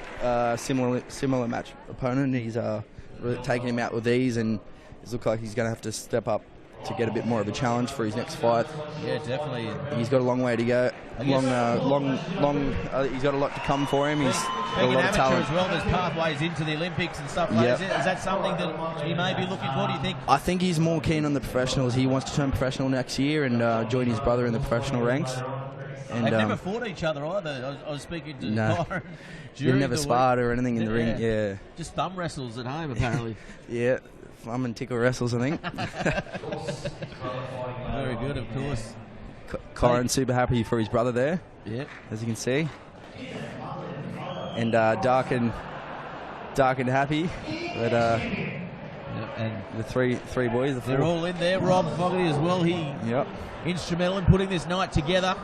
similar match opponent. He's really taking him out with ease, and it looks like he's going to have to step up to get a bit more of a challenge for his next fight. Yeah, definitely. He's got a long way to go. He's got a lot to come for him. He's got a lot of talent as well. There's pathways into the Olympics and stuff like that. Is that something that he may be looking for, do you think? I think he's more keen on the professionals. He wants to turn professional next year and join his brother in the professional ranks. And, they've never fought each other either. I was speaking to Byron. They've never sparred or anything in the ring. Yeah, just thumb wrestles at home apparently. Yeah, thumb and tickle wrestles, I think. Very good, of course. Kyron's super happy for his brother there. Yeah, as you can see. And Darkin happy. But and the three boys. They're all in there. Rob Fogarty as well. He instrumental in putting this night together.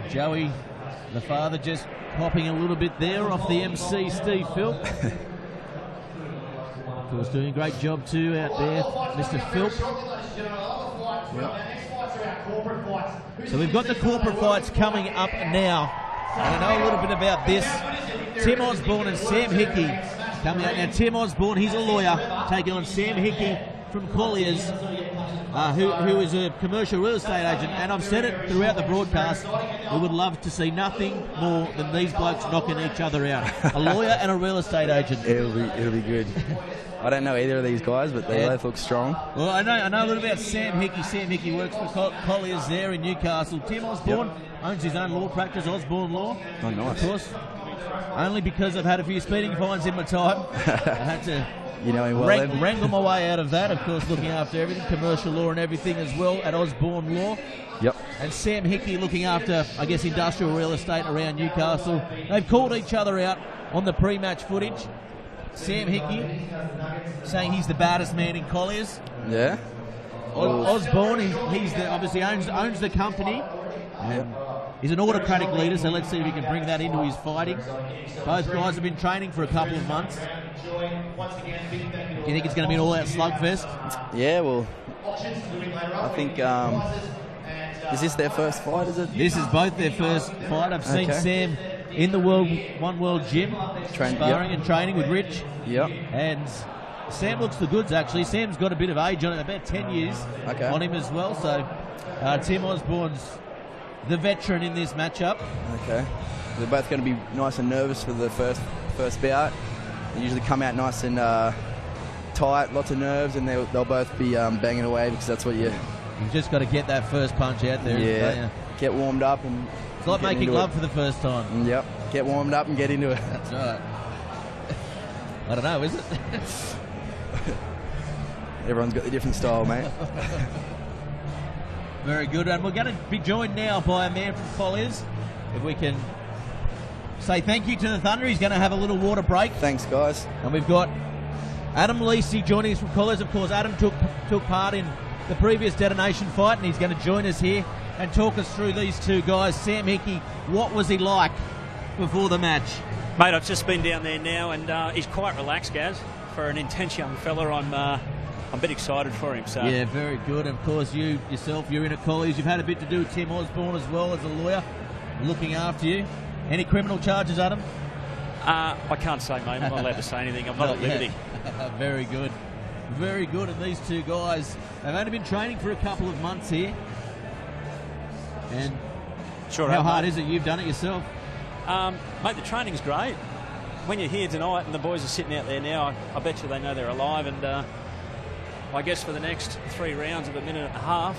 Joey, the father, just popping a little bit there off the MC, Steve Philp. Of course, doing a great job too out there, Mr. Philp. So we've got the corporate fights coming up now. And I know a little bit about this. Tim Osborne and Sam Hickey coming out now. Tim Osborne, he's a lawyer, taking on Sam Hickey from Colliers, who is a commercial real estate agent. And I've said it throughout the broadcast, we would love to see nothing more than these blokes knocking each other out. A lawyer and a real estate agent. It'll be good. I don't know either of these guys, but they both look strong. Well, I know a little about Sam Hickey. Sam Hickey works for Colliers there in Newcastle. Tim Osborne owns his own law practice, Osborne Law. Oh, nice. Of course. Only because I've had a few speeding fines in my time. I had to wrangle my way out of that. Of course, looking after everything, commercial law and everything as well at Osborne Law. Yep. And Sam Hickey looking after, I guess, industrial real estate around Newcastle. They've called each other out on the pre-match footage. Sam Hickey saying he's the baddest man in Colliers. Yeah. Osborne, he's obviously owns the company. He's an autocratic leader, so let's see if he can bring that into his fighting. Both guys have been training for a couple of months. Do you think it's going to be an all-out slugfest? Yeah, well, I think... is this their first fight, is it? This is both their first fight. I've seen Sam in the One World Gym, sparring and training with Rich. Yep. And Sam looks the goods, actually. Sam's got a bit of age on it, about 10 years on him as well. So Tim Osborne's the veteran in this matchup. Okay. They're both going to be nice and nervous for the first bout. They usually come out nice and tight, lots of nerves, and they'll both be banging away because that's what you've just got to get that first punch out there. Yeah. Get warmed up and... It's like making love for the first time. Yep. Get warmed up and get into it. That's right. I don't know, is it? Everyone's got a different style, mate. Very good. And we're going to be joined now by a man from Colliers. If we can say thank you to the Thunder. He's going to have a little water break. Thanks, guys. And we've got Adam Lacey joining us from Colliers. Of course, Adam took part in the previous Detonation fight, and he's going to join us here and talk us through these two guys. Sam Hickey, what was he like before the match? Mate, I've just been down there now, and he's quite relaxed, Gaz. For an intense young fella, I'm a bit excited for him. So yeah, very good. And of course, you're in at Colliers. You've had a bit to do with Tim Osborne as well as a lawyer, looking after you. Any criminal charges, Adam? I can't say, mate. I'm not allowed to say anything. I'm not at liberty. Very good. Very good. And these two guys, they've only been training for a couple of months here. And how hard is it? You've done it yourself. Mate, the training's great. When you're here tonight and the boys are sitting out there now, I bet you they know they're alive. And I guess for the next 3 rounds of a minute and a half,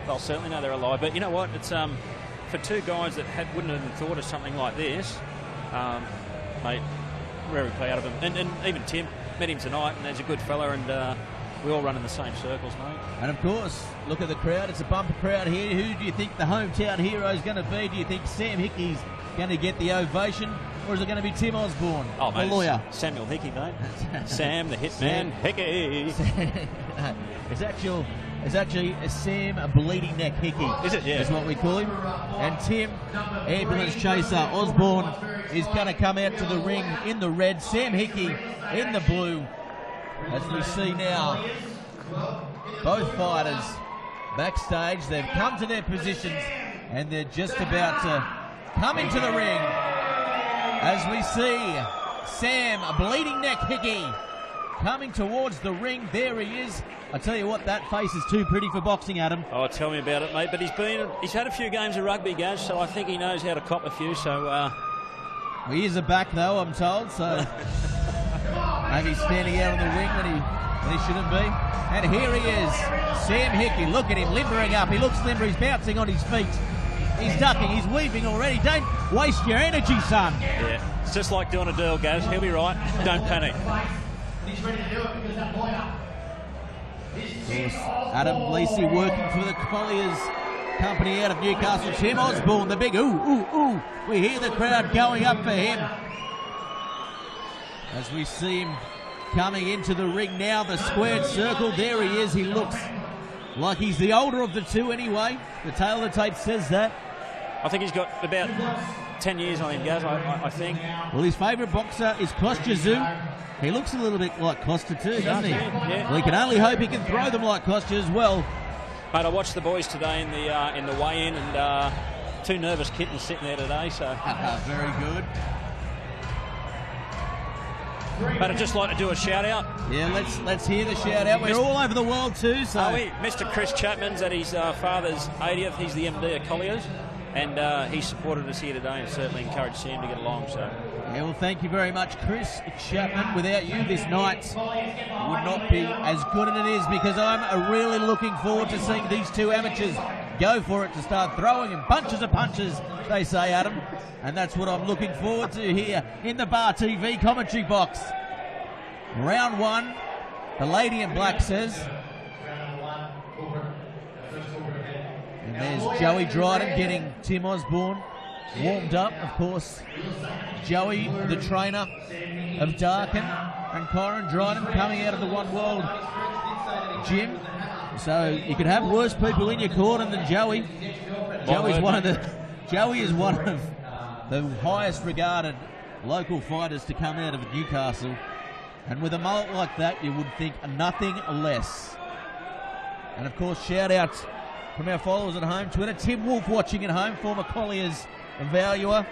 they'll certainly know they're alive. But you know what? It's for two guys that wouldn't have thought of something like this. Mate, very proud of him. And even Tim, met him tonight, and he's a good fella, and we all run in the same circles, mate. And of course, look at the crowd. It's a bumper crowd here. Who do you think the hometown hero is going to be? Do you think Sam Hickey's going to get the ovation, or is it going to be Tim Osborne, mate, the lawyer? Samuel Hickey, mate. Sam, the hitman, Hickey. It's actually a Sam Bleeding Neck Hickey. Is it? Yeah. That's what we call him. And Tim, ambulance chaser. Osborne is going to come out to the ring in the red. Sam Hickey in the blue. As we see now, both fighters backstage. They've come to their positions and they're just about to come into the ring. As we see Sam Bleeding Neck Hickey coming towards the ring. There he is. I tell you what, that face is too pretty for boxing, Adam. Oh, tell me about it, mate. But he's had a few games of rugby, Gaz, so I think he knows how to cop a few. So well, he is a back, though, I'm told. So maybe he's standing out on the wing when he shouldn't be. And here he is, Sam Hickey. Look at him limbering up. He looks limber. He's bouncing on his feet. He's ducking. He's weaving already. Don't waste your energy, son. Yeah, it's just like doing a deal, Gaz. He'll be right. Don't panic. He's ready to do it because that lawyer. Of course, Adam Lacey working for the Colliers company out of Newcastle. Tim Osborne, the big ooh, ooh, ooh. We hear the crowd going up for him. As we see him coming into the ring now, the squared circle. There he is. He looks like he's the older of the two anyway. The tail of the tape says that. I think he's got about 10 years on him, Gaz, I think. Well, his favourite boxer is Kostya Tszyu. He looks a little bit like Costa too, doesn't he? Yeah. Well, he can only hope he can throw them like Costa as well. Mate, I watched the boys today in the weigh-in, and two nervous kittens sitting there today. So very good. But I'd just like to do a shout out. Yeah, let's hear the shout out. We're all over the world too. So Mr. Chris Chapman's at his father's 80th. He's the MD of Colliers, and he supported us here today and certainly encouraged Sam to get along. So. Yeah, well, thank you very much, Chris Chapman. Without you, this night would not be as good as it is, because I'm really looking forward to seeing these two amateurs go for it, to start throwing and bunches of punches, they say, Adam. And that's what I'm looking forward to here in the BarTV commentary box. Round one, the lady in black says. And there's Joey Dryden getting Tim Osborne warmed up, of course. Joey, the trainer of Darkin, and Corin Dryden coming out of the One World gym. So you could have worse people in your corner than Joey. Joey is one of the highest regarded local fighters to come out of Newcastle. And with a mullet like that, you would think nothing less. And of course, shout out from our followers at home, Twitter. Tim Wolf watching at home, former Colliers valuer.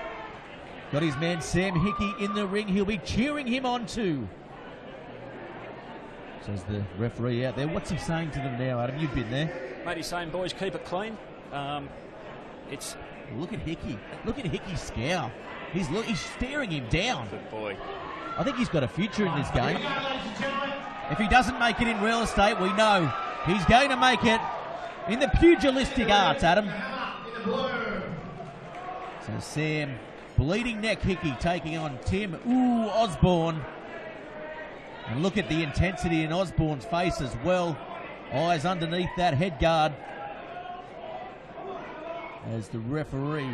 Got his man Sam Hickey in the ring. He'll be cheering him on too. Says the referee out there. What's he saying to them now, Adam? You've been there. Mate, he's saying, boys, keep it clean. Look at Hickey. Look at Hickey's scowl. He's staring him down. Good boy. I think he's got a future in this game. If he doesn't make it in real estate, we know he's going to make it in the pugilistic arts, Adam. So Sam Bleeding Neck Hickey taking on Tim Osborne. And look at the intensity in Osborne's face as well. Eyes underneath that head guard. As the referee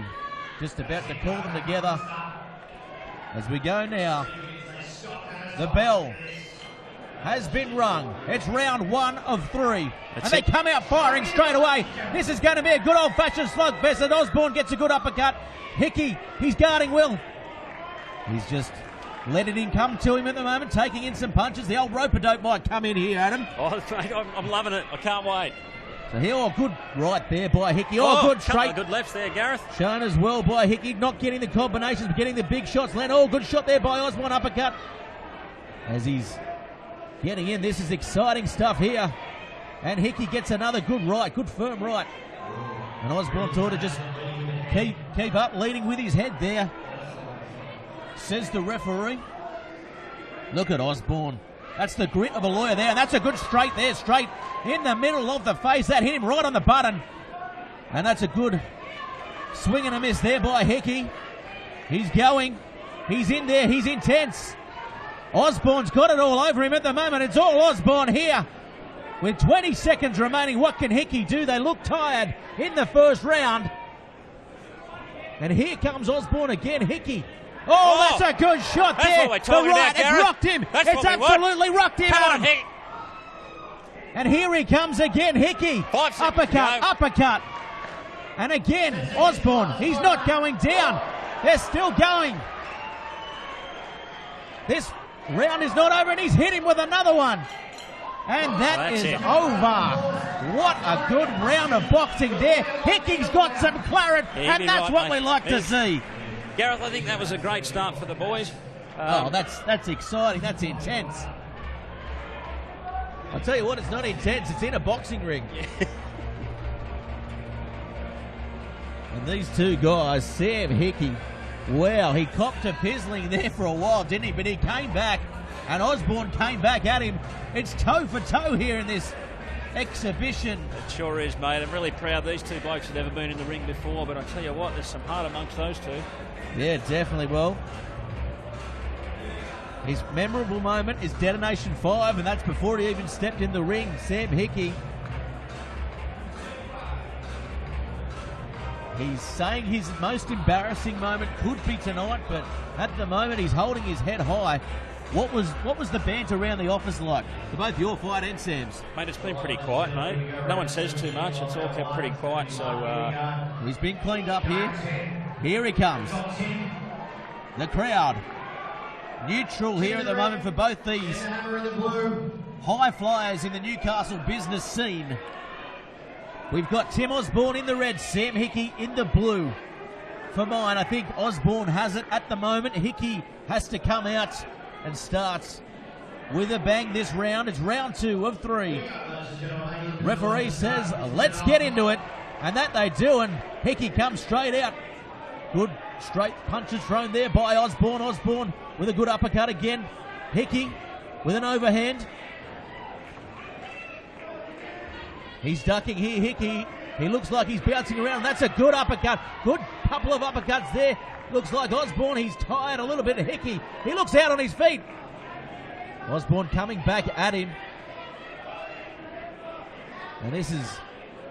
just about to call them together. As we go now, the bell has been rung. It's round one of three. And they come out firing straight away. This is going to be a good old-fashioned slugfest. And Osborne gets a good uppercut. Hickey, he's guarding well. He's just letting him come to him at the moment, taking in some punches. The old rope-a-dope might come in here, Adam. Oh, I'm loving it. I can't wait. So here, good right there by Hickey. Good straight. Good lefts there, Gareth. Shown as well by Hickey. Not getting the combinations, but getting the big shots. Good shot there by Osborne, uppercut. As he's getting in, this is exciting stuff here. And Hickey gets another good right, good firm right. And Osborne thought to just keep up, leading with his head there. Says the referee. Look at Osborne. That's the grit of a lawyer there, and that's a good straight there, straight in the middle of the face. That hit him right on the button. And that's a good swing and a miss there by Hickey. He's going. He's in there. He's intense. Osborne's got it all over him at the moment. It's all Osborne here. With 20 seconds remaining, what can Hickey do? They look tired in the first round. And here comes Osborne again. Hickey. Oh, that's a good shot there. That's what we're talking about, It's rocked him. It's absolutely rocked him. Come on, Hickey. And here he comes again, Hickey. 5 seconds Uppercut, to go. uppercut. And again, Osborne. He's not going down. They're still going. This round is not over, and he's hit him with another one. And that is over. What a good round of boxing there. Hickey's got some claret, and that's what we like to see. Gareth, I think that was a great start for the boys. That's exciting. That's intense. I'll tell you what, it's not intense. It's in a boxing ring. Yeah. And these two guys, Sam Hickey, wow, he copped a pizzling there for a while, didn't he? But he came back, and Osborne came back at him. It's toe for toe here in this exhibition. It sure is, mate. I'm really proud these two blokes have never been in the ring before, but I tell you what, there's some heart amongst those two. Yeah, definitely. Well, his memorable moment is Detonation 5, and that's before he even stepped in the ring. Sam Hickey, he's saying his most embarrassing moment could be tonight, but at the moment he's holding his head high. What was the banter around the office like for both your fight and Sam's? Mate, it's been pretty quiet, mate. No one says too much. It's all kept pretty quiet, so... He's been cleaned up here. Here he comes. The crowd neutral here at the moment for both these high flyers in the Newcastle business scene. We've got Tim Osborne in the red, Sam Hickey in the blue. For mine, I think Osborne has it at the moment. Hickey has to come out and starts with a bang this round. It's round 2 of 3. Referee says, let's get into it. And that they do, and Hickey comes straight out. Good straight punches thrown there by Osborne. Osborne with a good uppercut again. Hickey with an overhand. He's ducking here, Hickey. He looks like he's bouncing around. That's a good uppercut. Good couple of uppercuts there. Looks like Osborne, he's tired a little bit. Hickey, he looks out on his feet. Osborne coming back at him. And this is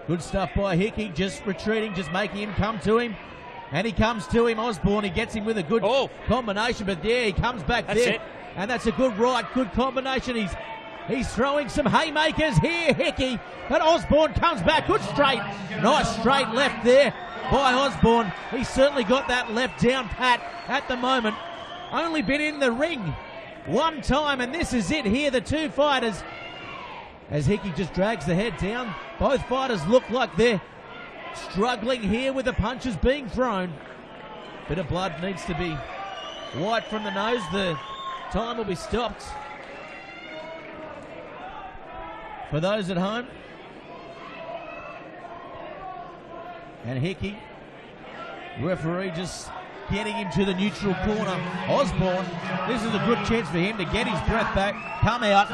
good stuff by Hickey, just retreating, just making him come to him. And he comes to him, Osborne, he gets him with a good combination, but there he comes back there. And that's a good right, good combination. He's throwing some haymakers here, Hickey, but Osborne comes back, good straight. Nice straight left there by Osborne. He's certainly got that left down pat at the moment. Only been in the ring one time, and this is it here, the two fighters. As Hickey just drags the head down, both fighters look like they're struggling here with the punches being thrown. Bit of blood needs to be wiped from the nose. The time will be stopped. For those at home. And Hickey, referee just getting him to the neutral corner. Osborne, this is a good chance for him to get his breath back, come out,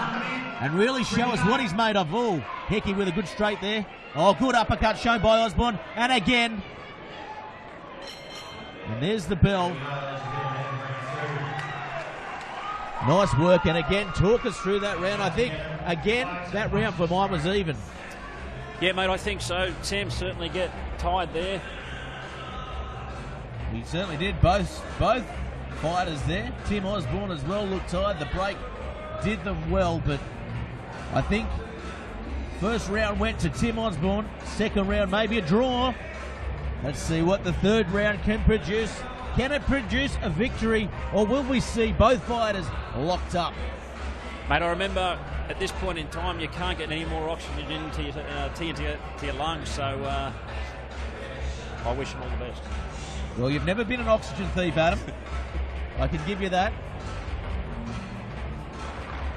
and really show us what he's made of. Oh, Hickey with a good straight there. Oh, good uppercut shown by Osborne. And again. And there's the bell. Nice work, and again, talk us through that round. I think, again, that round for mine was even. Yeah, mate, I think so. Sam certainly get tired there. He certainly did. Both fighters there. Tim Osborne as well looked tired. The break did them well, but I think first round went to Tim Osborne. Second round maybe a draw. Let's see what the third round can produce. Can it produce a victory, or will we see both fighters locked up? Mate, I remember at this point in time you can't get any more oxygen into your lungs, so I wish them all the best. Well, you've never been an oxygen thief, Adam. I can give you that.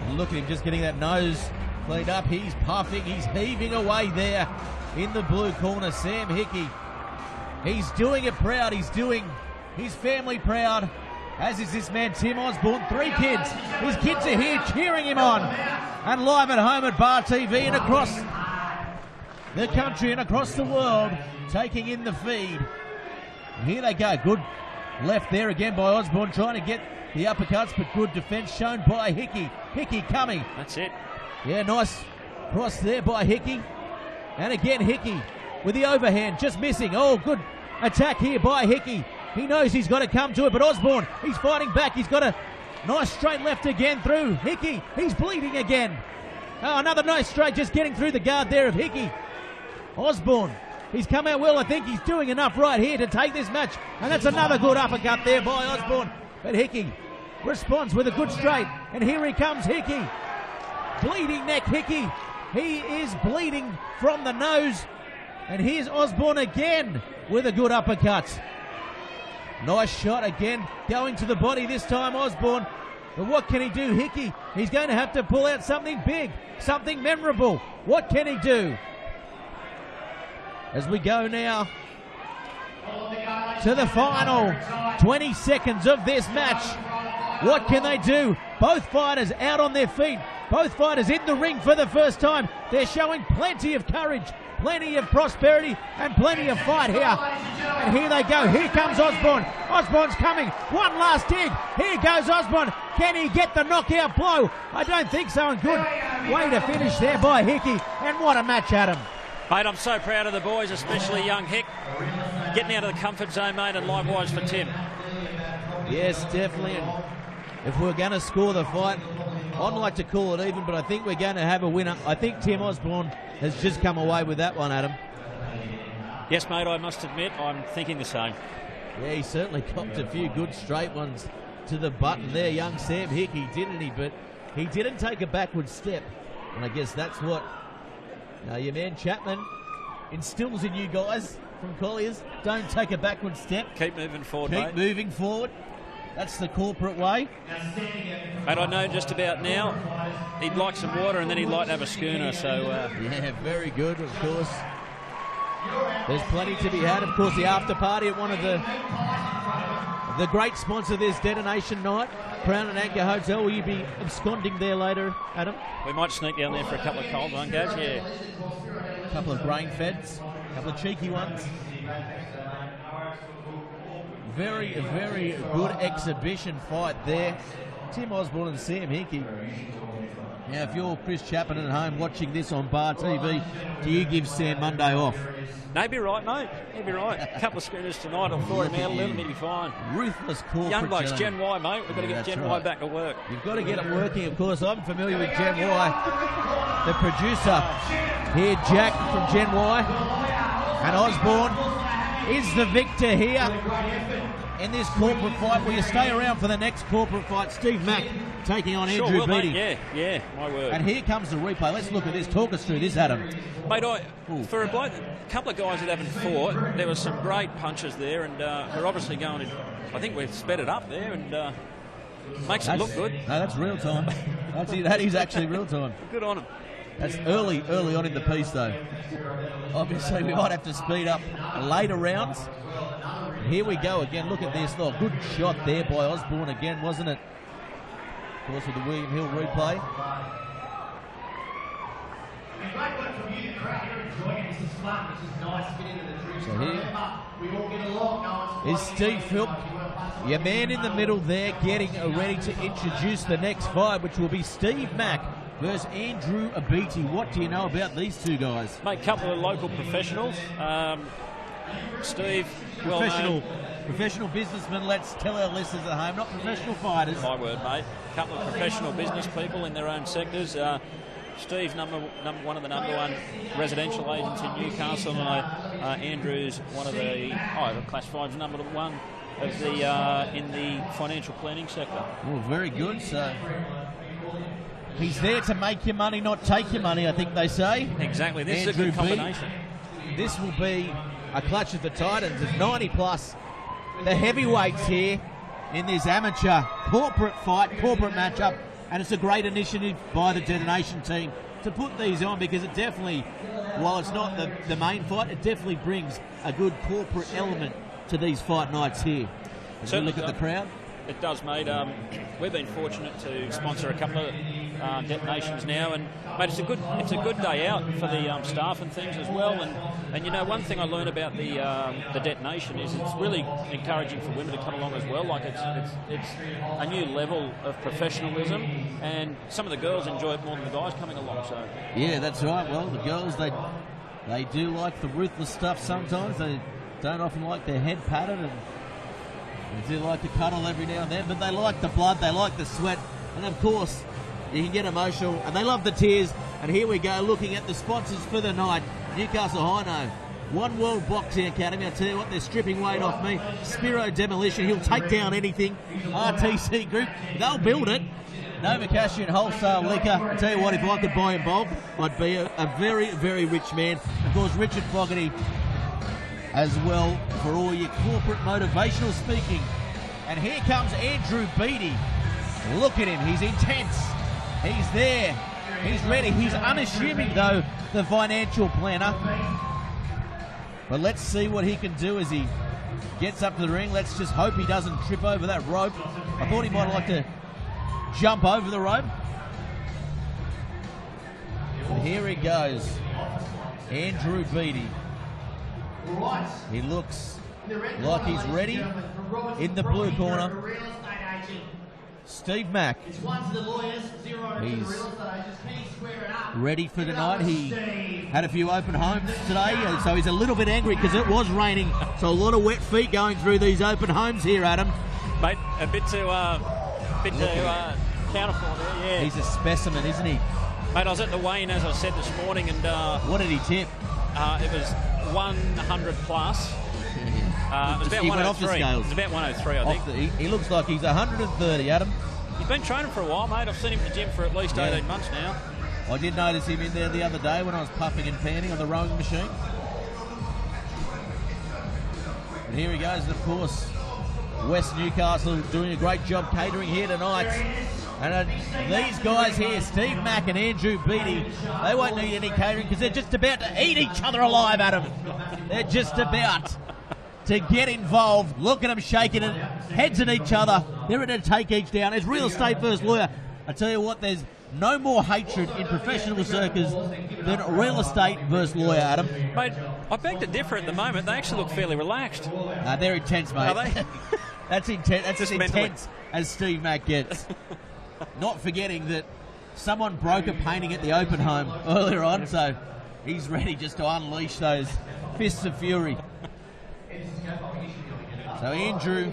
And look at him just getting that nose cleaned up. He's puffing, he's heaving away there in the blue corner. Sam Hickey, he's doing it proud. He's doing his family proud, as is this man, Tim Osborne. 3 kids. His kids are here cheering him on. And live at home at BarTV and across the country and across the world, taking in the feed. And here they go. Good Left there again by Osborne, trying to get the uppercuts, but good defence shown by Hickey. Hickey coming. That's it. Yeah, nice cross there by Hickey. And again, Hickey with the overhand, just missing. Oh, good attack here by Hickey. He knows he's got to come to it, but Osborne, he's fighting back. He's got a nice straight left again through Hickey. He's bleeding again. Oh, another nice straight, just getting through the guard there of Hickey. Osborne, he's come out well. I think he's doing enough right here to take this match. And that's another good uppercut there by Osborne. But Hickey responds with a good straight. And here he comes, Hickey. Bleeding neck, Hickey. He is bleeding from the nose. And here's Osborne again with a good uppercut. Nice shot again, going to the body this time, Osborne. But what can he do, Hickey? He's going to have to pull out something big, something memorable. What can he do? As we go now to the final 20 seconds of this match. What can they do? Both fighters out on their feet. Both fighters in the ring for the first time. They're showing plenty of courage, plenty of prosperity, and plenty of fight here. And here they go. Here comes Osborne. Osborne's coming. One last dig. Here goes Osborne. Can he get the knockout blow? I don't think so. And good way to finish there by Hickey. And what a match, Adam. Mate, I'm so proud of the boys, especially young Hick, getting out of the comfort zone, mate, and likewise for Tim. Yes, definitely. And if we're going to score the fight, I'd like to call it even, but I think we're going to have a winner. I think Tim Osborne has just come away with that one, Adam. Yes, mate, I must admit, I'm thinking the same. Yeah, he certainly copped a few good straight ones to the button there, young Sam Hickey, didn't he? But he didn't take a backward step. And I guess that's what your man Chapman instills in you guys from Colliers. Don't take a backward step. Keep moving forward, Keep moving forward. That's the corporate way. And I know just about now he'd like some water and then he'd like to have a schooner. So yeah, very good, of course. There's plenty to be had. Of course, the after party at one of the great sponsor this Detonation night, Crown and Anchor Hotel. Will you be absconding there later, Adam? We might sneak down there for a couple of cold one, Gaz, yeah. A couple of grain feds, a couple of cheeky ones. Very, very good exhibition fight there. Tim Osborne and Sam Hickey. Now, if you're Chris Chapman at home watching this on BarTV, do you give Sam Monday off? No, he'd be right, mate. He'd be right. A couple of schooners tonight will thaw him out a little, he'll be fine. Ruthless corporate. Young blokes, Gen Y, mate. We've got to get Gen Y back to work. You've got to get it working, of course. I'm familiar with Gen Y. The producer here, Jack from Gen Y. And Osborne is the victor here in this corporate fight. Will you stay around for the next corporate fight? Steve Mack taking on Andrew will, Beattie. Mate. Yeah, my word. And here comes the replay. Let's look at this. Talk us through this, Adam. Mate, for a couple of guys that haven't fought, there were some great punches there, and we're obviously going to, I think we've sped it up there, and makes it look good. No, that's real time. That is actually real time. Good on him. That's early on in the piece, though. Obviously, we might have to speed up later rounds. Here we go again. Look at this. Oh, good shot there by Osborne again, wasn't it? Of course, with the William Hill replay. So here is Steve Philp, your man in the middle there, getting ready to introduce the next fight, which will be Steve Mack versus Andrew Beattie. What do you know about these two guys? Mate, a couple of local professionals. Steve, professional businessmen, let's tell our listeners at home, not professional fighters. My word, mate. A couple of professional business people in their own sectors. Steve's one of the number one residential agents in Newcastle, and Andrew's one of the Class 5's number one of the in the financial planning sector. Oh, very good. So he's there to make your money, not take your money, I think they say. Exactly. This is a good combination. This will be a clutch of the Titans of 90 plus. The heavyweights here in this amateur corporate fight, corporate matchup, and it's a great initiative by the Detonation team to put these on, because it definitely, while it's not the main fight, it definitely brings a good corporate element to these fight nights here. As we look at the crowd. It does, mate. We've been fortunate to sponsor a couple of Detonations now, and mate, it's a good day out for the staff and things as well. And you know, one thing I learned about the Detonation is it's really encouraging for women to come along as well. Like it's a new level of professionalism, and some of the girls enjoy it more than the guys coming along. So yeah, that's right. Well, the girls they do like the ruthless stuff sometimes. They don't often like their head patted, and they do like to cuddle every now and then, but they like the blood, they like the sweat, and of course you can get emotional, and they love the tears. And here we go, looking at the sponsors for the night. Newcastle Hino, One World Boxing Academy. I tell you what, they're stripping weight off me. Spiro Demolition, he'll take down anything. RTC Group, they'll build it. Nova Cashion Wholesale Liquor. I tell you what, if I could buy in bulk, I'd be a very, very rich man. Of course, Richard Fogarty as well for all your corporate motivational speaking. And here comes Andrew Beattie. Look at him, he's intense. He's there. He's ready. He's unassuming, though, the financial planner. But let's see what he can do as he gets up to the ring. Let's just hope he doesn't trip over that rope. I thought he might like to jump over the rope. But here he goes. Andrew Beattie. He looks like he's ready. In the blue corner, Steve Mack. He's ready for tonight. He had a few open homes today, so he's a little bit angry because it was raining. So a lot of wet feet going through these open homes here, Adam. Mate, a bit to counter for there, yeah. He's a specimen, isn't he? Mate, I was at the weigh-in, as I said this morning, and... what did he tip? It was 100 plus. It was about he 103. went off the scales. It was about 103, I think. He looks like he's 130, Adam. He's been training for a while, mate. I've seen him in the gym for at least 18 months now. I did notice him in there the other day when I was puffing and panting on the rowing machine. And here he goes, and of course, West Newcastle doing a great job catering here tonight. And these guys here, Steve Mack and Andrew Beattie, they won't need any catering because they're just about to eat each other alive, Adam. They're just about to get involved. Look at them shaking it, heads at each other. They're ready to take each down. As real estate first lawyer, I tell you what, there's no more hatred in professional circles than real estate versus lawyer, Adam. Mate, I beg to differ at the moment. They actually look fairly relaxed. They're intense, mate. Are they? That's intense. That's as mentally intense as Steve Mack gets. Not forgetting that someone broke a painting at the open home earlier on, so he's ready just to unleash those fists of fury. So Andrew,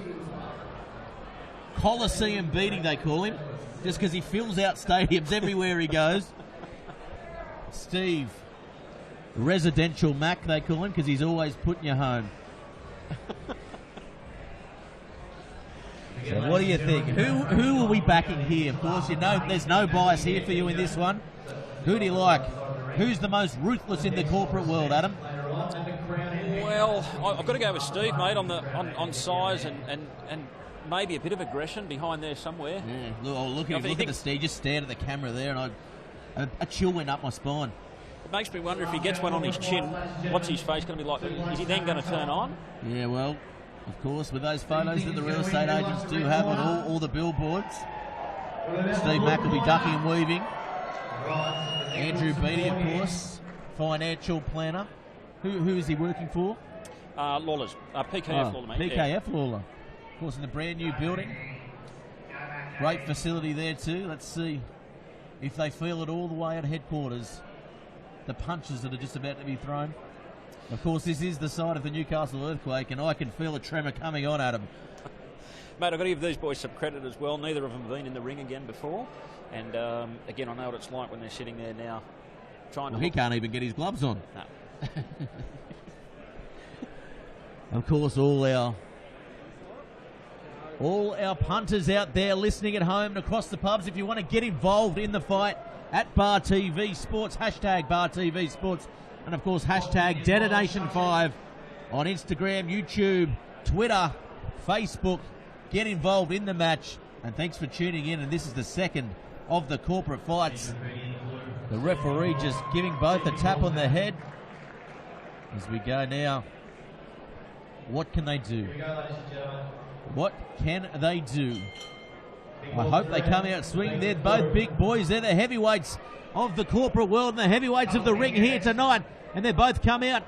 Coliseum Beating, they call him, just because he fills out stadiums everywhere he goes. Steve, Residential Mac, they call him, because he's always putting you home. So what do you think? Who are we backing here? Of course, you know there's no bias here for you in this one. Who do you like? Who's the most ruthless in the corporate world, Adam? Well, I've got to go with Steve, mate, on size and maybe a bit of aggression behind there somewhere. Yeah, look at the Steve, just stared at the camera there, and a chill went up my spine. It makes me wonder if he gets one on his chin, what's his face going to be like? Is he then going to turn on? Yeah, well, of course, with those photos that the real estate agents do have on all the billboards, Steve Mack will be ducking and weaving. Andrew Beattie, of course, financial planner. Who is he working for? Lawler's. PKF Lawler, mate. PKF Lawler. Of course, in the brand new building. Great facility there too. Let's see if they feel it all the way at headquarters. The punches that are just about to be thrown. Of course, this is the site of the Newcastle earthquake, and I can feel a tremor coming on, Adam. Mate, I've got to give these boys some credit as well. Neither of them have been in the ring again before. And, again, I know what it's like when they're sitting there now trying to... He can't even get his gloves on. No. Of course, all our punters out there listening at home and across the pubs, if you want to get involved in the fight, at BarTV Sports, hashtag BarTV Sports, and of course hashtag Detonation5 on Instagram, YouTube, Twitter, Facebook. Get involved in the match, and thanks for tuning in. And this is the second of the corporate fights. The referee just giving both a tap on the head as we go now. What can they do? What can they do? I hope they come out swinging. They're both big boys. They're the heavyweights of the corporate world and the heavyweights of the ring here tonight. And they both come out.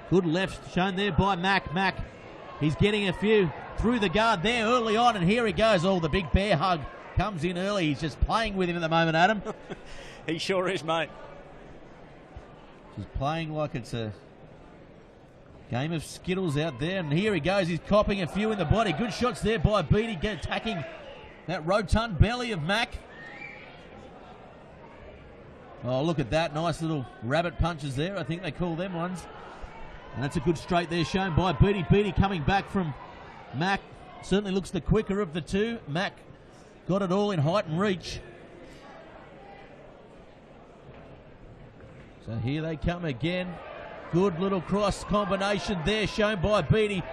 Good left shown there by Mac. Mac, he's getting a few through the guard there early on. And here he goes. Oh, the big bear hug comes in early. He's just playing with him at the moment, Adam. He sure is, mate. He's playing like it's a game of Skittles out there. And here he goes. He's copping a few in the body. Good shots there by Beatty, attacking that rotund belly of Mac. Oh, look at that. Nice little rabbit punches there. I think they call them ones. And that's a good straight there shown by Beatty. Beatty coming back from Mac. Certainly looks the quicker of the two. Mac got it all in height and reach. So here they come again. Good little cross combination there shown by Beatty.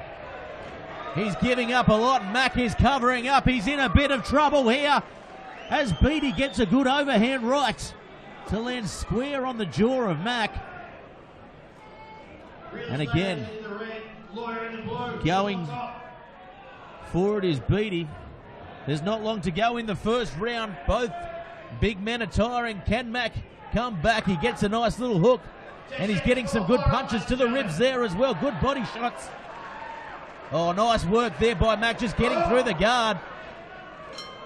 He's giving up a lot. Mac is covering up. He's in a bit of trouble here as Beatty gets a good overhand right to land square on the jaw of Mac. And again, going forward is Beatty. There's not long to go in the first round. Both big men are tiring. Can Mac come back? He gets a nice little hook, and he's getting some good punches to the ribs there as well. Good body shots. Oh, nice work there by Mac, just getting through the guard.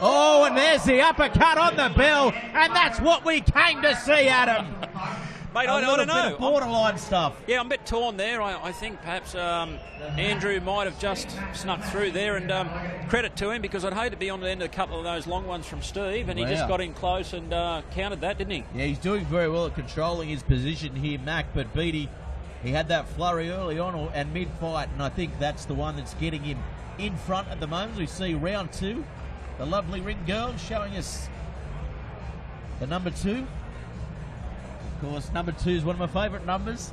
Oh, and there's the uppercut on the bell, and that's what we came to see, Adam. Mate, I don't know. Borderline stuff. Yeah, I'm a bit torn there. I think perhaps Andrew might have just snuck through there, and credit to him, because I'd hate to be on the end of a couple of those long ones from Steve, and he just got in close and countered that, didn't he? Yeah, he's doing very well at controlling his position here, Mac, but Beatty, he had that flurry early on and mid-fight, and I think that's the one that's getting him in front at the moment. We see round two. The lovely ring girl showing us the number 2. Of course, number 2 is one of my favourite numbers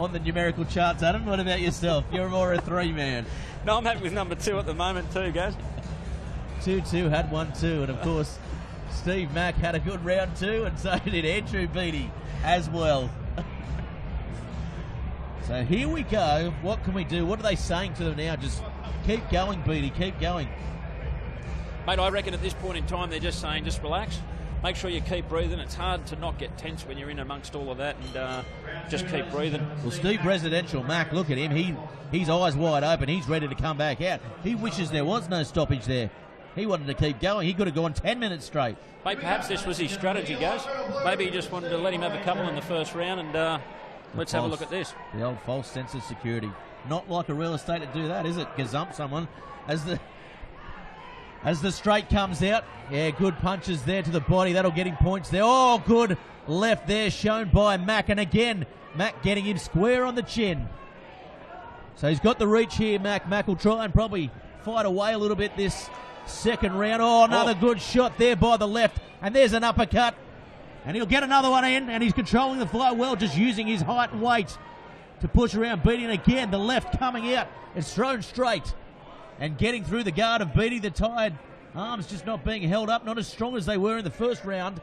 on the numerical charts, Adam. What about yourself? You're more a 3 man. No, I'm happy with number 2 at the moment too, guys. 2-2 had 1-2, and of course, Steve Mack had a good round 2, and so did Andrew Beatty as well. So here we go. What can we do? What are they saying to them now? Just keep going, Beatty, keep going. Mate, I reckon at this point in time they're just saying, just relax. Make sure you keep breathing. It's hard to not get tense when you're in amongst all of that, and just keep breathing. Well, Steve Residential, Mac, look at him. He's eyes wide open. He's ready to come back out. He wishes there was no stoppage there. He wanted to keep going. He could have gone 10 minutes straight. Mate, perhaps this was his strategy, guys. Maybe he just wanted to let him have a couple in the first round, and let's have a look at this. The old false sense of security. Not like a real estate to do that, is it? Gazump someone as the straight comes out. Yeah, good punches there to the body. That'll get him points there. Oh, good left there shown by Mac. And again, Mac getting him square on the chin. So he's got the reach here, Mac. Mac will try and probably fight away a little bit this second round. Oh, another good shot there by the left. And there's an uppercut. And he'll get another one in. And he's controlling the flow well, just using his height and weight to push around Beatty. And again, the left coming out. It's thrown straight. And getting through the guard of Beatty, the tired arms just not being held up, not as strong as they were in the first round.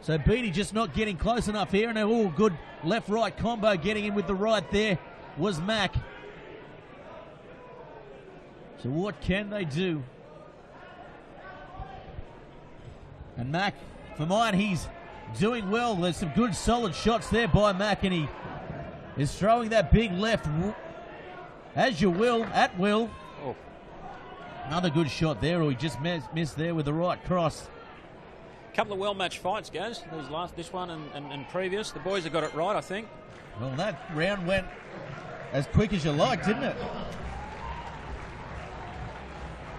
So Beatty just not getting close enough here, and a good left-right combo getting in with the right there was Mac. So what can they do? And Mac, for mine, he's doing well. There's some good solid shots there by Mac, and he is throwing that big left as you will, at will. Oh. Another good shot there, or he just missed there with the right cross. A couple of well-matched fights, guys. This one and previous. The boys have got it right, I think. Well, that round went as quick as you like, didn't it?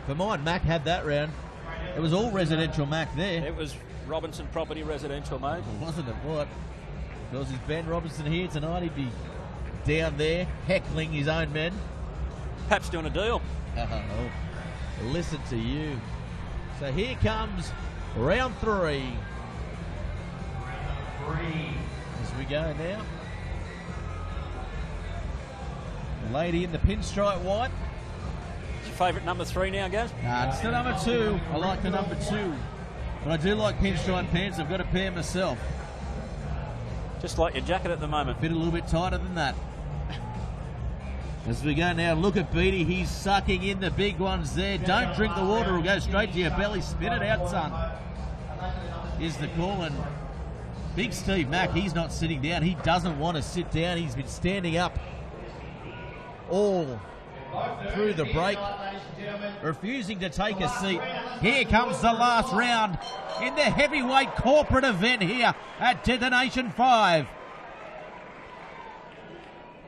For mine, Mac had that round. It was all residential Mac there. It was Robinson Property Residential, mate. Wasn't it what? Because it's Ben Robinson here tonight, he'd be down there heckling his own men. Perhaps doing a deal. Oh, listen to you. So here comes round 3. As we go now. The lady in the pinstripe white. It's your favourite number 3 now, guys? It's the number 2. I like the number 2. But I do like pinstripe pants. I've got a pair myself. Just like your jacket at the moment. Fit a little bit tighter than that. As we go now, look at Beattie. He's sucking in the big ones there. Don't drink the water, it'll go straight to your belly. Spit it out, son. Is the call. And big Steve Mack, he's not sitting down. He doesn't want to sit down. He's been standing up all through the break, refusing to take a seat. Here comes the last round in the heavyweight corporate event here at Detonation 5.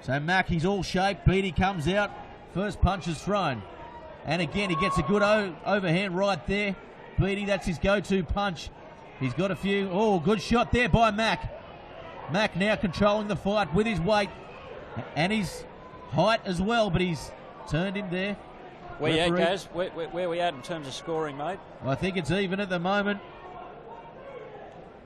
So Mack, he's all shaped. Beattie comes out. First punch is thrown. And again, he gets a good overhand right there. Beattie, that's his go-to punch. He's got a few. Oh, good shot there by Mack. Mack now controlling the fight with his weight and his height as well, but he's turned him there. Where you at, Gaz? Where we at in terms of scoring, mate? I think it's even at the moment.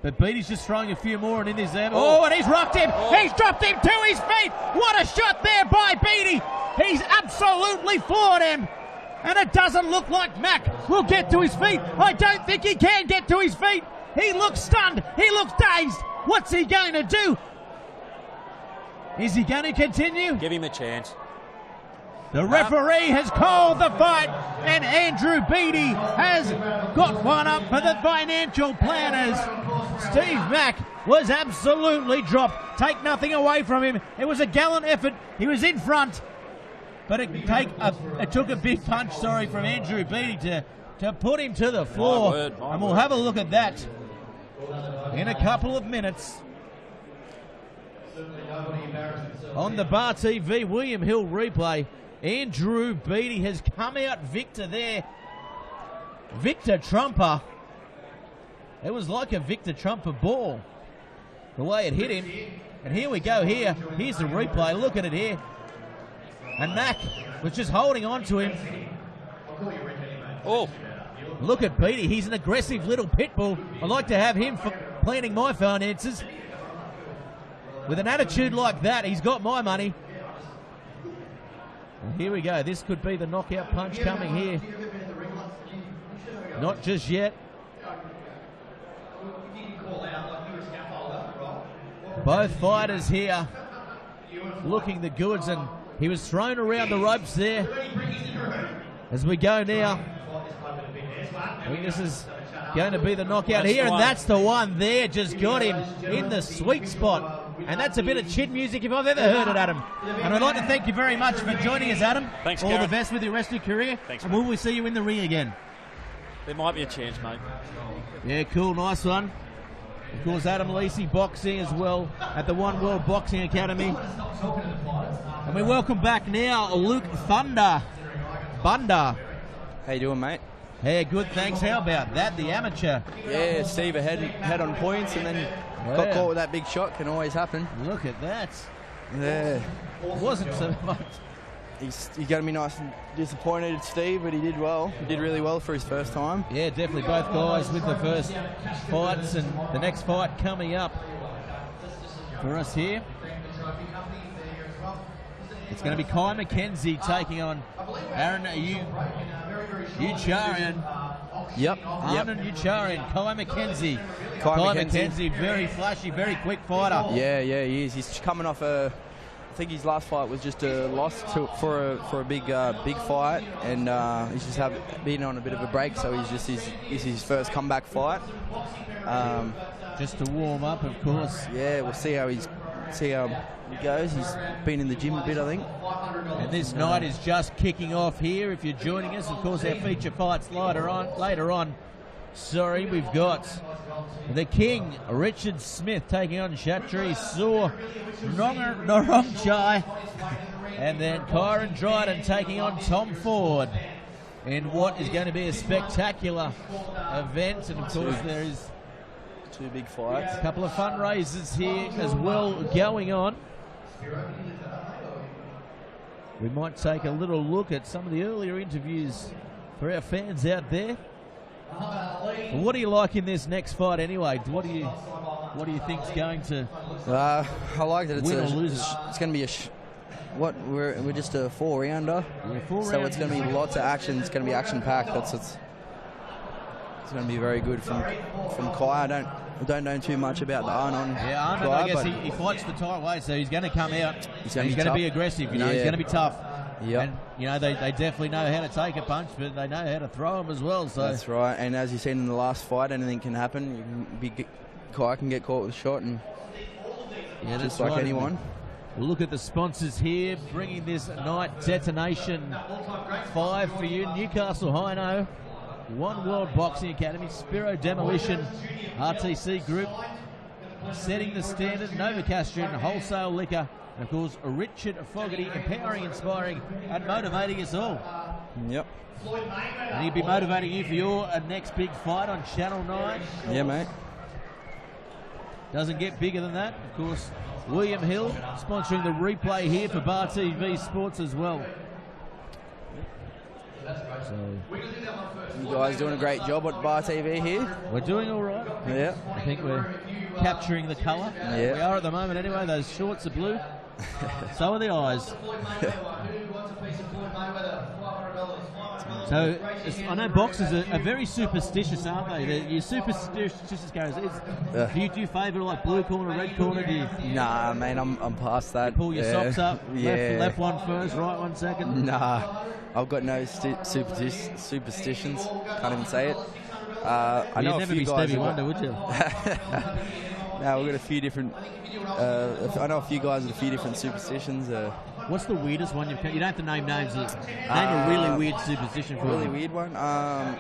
But Beattie's just throwing a few more and in his hand. Oh, and he's rocked him. Oh. He's dropped him to his feet. What a shot there by Beattie. He's absolutely floored him. And it doesn't look like Mack will get to his feet. I don't think he can get to his feet. He looks stunned. He looks dazed. What's he going to do? Is he going to continue? Give him a chance. The referee has called the fight, and Andrew Beattie has got one up for the financial planners. Steve Mack was absolutely dropped. Take nothing away from him. It was a gallant effort. He was in front, but it took a big punch, from Andrew Beattie to put him to the floor. My word. And we'll have a look at that in a couple of minutes. On the BarTV William Hill replay, Andrew Beattie has come out victor there. Victor Trumper. It was like a Victor Trumper ball, the way it hit him. And here we go here. Here's the replay. Look at it here. And Mack was just holding on to him. Oh, look at Beattie. He's an aggressive little pit bull. I'd like to have him for planning my finances. With an attitude like that, he's got my money. And here we go. This could be the knockout punch coming here. Not just yet. Both fighters here looking the goods, and he was thrown around the ropes there. As we go now, I think this is going to be the knockout here, and that's the one there. Just got him in the sweet spot. And that's a bit of chin music if I've ever heard it, Adam. And I'd like to thank you very much for joining us, Adam. Thanks, All Gareth. the best with your rest of your career. Thanks, and will we see you in the ring again? There might be a chance, mate. Yeah, cool, nice one. Of course, Adam Lacey boxing as well at the One World Boxing Academy. And we welcome back now Luke Bunda. How you doing, mate? Hey, good, thanks. How about that, the amateur? Yeah, Steve ahead on points, and then got caught with that big shot. Can always happen. Look at that. Yeah. It wasn't so much. He's going to be nice and disappointed, Steve, but he did well. He did really well for his first time. Yeah, definitely both guys with the first fights, and the next fight coming up for us here. It's going to be Kai McKenzie taking on Aaron Ucharian. Yep. Arnon Ucharian, Kai McKenzie. Kai McKenzie, very flashy, very quick fighter. Yeah, he is. He's coming off I think his last fight was just a loss for a big fight, and he's just been on a bit of a break. So this is his first comeback fight. Just to warm up, of course. Yeah, we'll see how he goes. He's been in the gym a bit, I think. And this night is just kicking off here. If you're joining us, of course, our feature fights later on. We've got the King, Richard Smith, taking on Chatri Saw Norongchai. And then Kyron Dryden taking on Tom Ford in what is going to be a spectacular event. And, of course, there is two big fights. A couple of fundraisers here as well going on. We might take a little look at some of the earlier interviews for our fans out there. What do you like in this next fight anyway? What do you think's going to I like that win or lose? It's going to be we're just a 4-rounder. So it's going to be lots of action. It's going to be action packed. It's going to be very good from Kai. don't know too much about the Arnon. Yeah, Arnon, guy, I guess but he fights the tight way, so he's going to come out. He's He's going to be aggressive, you know. He's Yeah. going to be tough. Yep. And, you know, they definitely know how to take a punch, but they know how to throw them as well. So That's right. And as you've seen in the last fight, anything can happen. Guy can get caught with a shot, and yeah, just that's like right. anyone. We'll look at the sponsors here, bringing this night. Detonation 5 for you. Newcastle Hino, One World Boxing Academy, Spiro Demolition, RTC Group, Setting the Standard, Novocastrian, Wholesale Liquor, and of course Richard Fogarty, empowering, inspiring, and motivating us all. Yep. And he'll be motivating you for your next big fight on Channel 9. Yeah, mate. Doesn't get bigger than that. Of course, William Hill sponsoring the replay here for BarTV Sports as well. So You guys doing a great job at BarTV here. we're doing all right. Yeah. I think we're capturing the colour. Yeah. We are at the moment anyway. Those shorts are blue. So are the eyes. So I know boxers are very superstitious, aren't they? You're superstitious guys. Do you favour like blue corner, red corner? Do you Nah, man, I'm past that. pull your socks up? Yeah. Left one first, right one second? Nah, I've got no superstitions. Can't even say it. I You'd know a never few be guys. Stevie have got- Wonder, would you? No, we've got a few different. I know a few guys with a few different superstitions. What's the weirdest one you've? You don't have to name names. Name a really weird superstition for Really me. weird one. I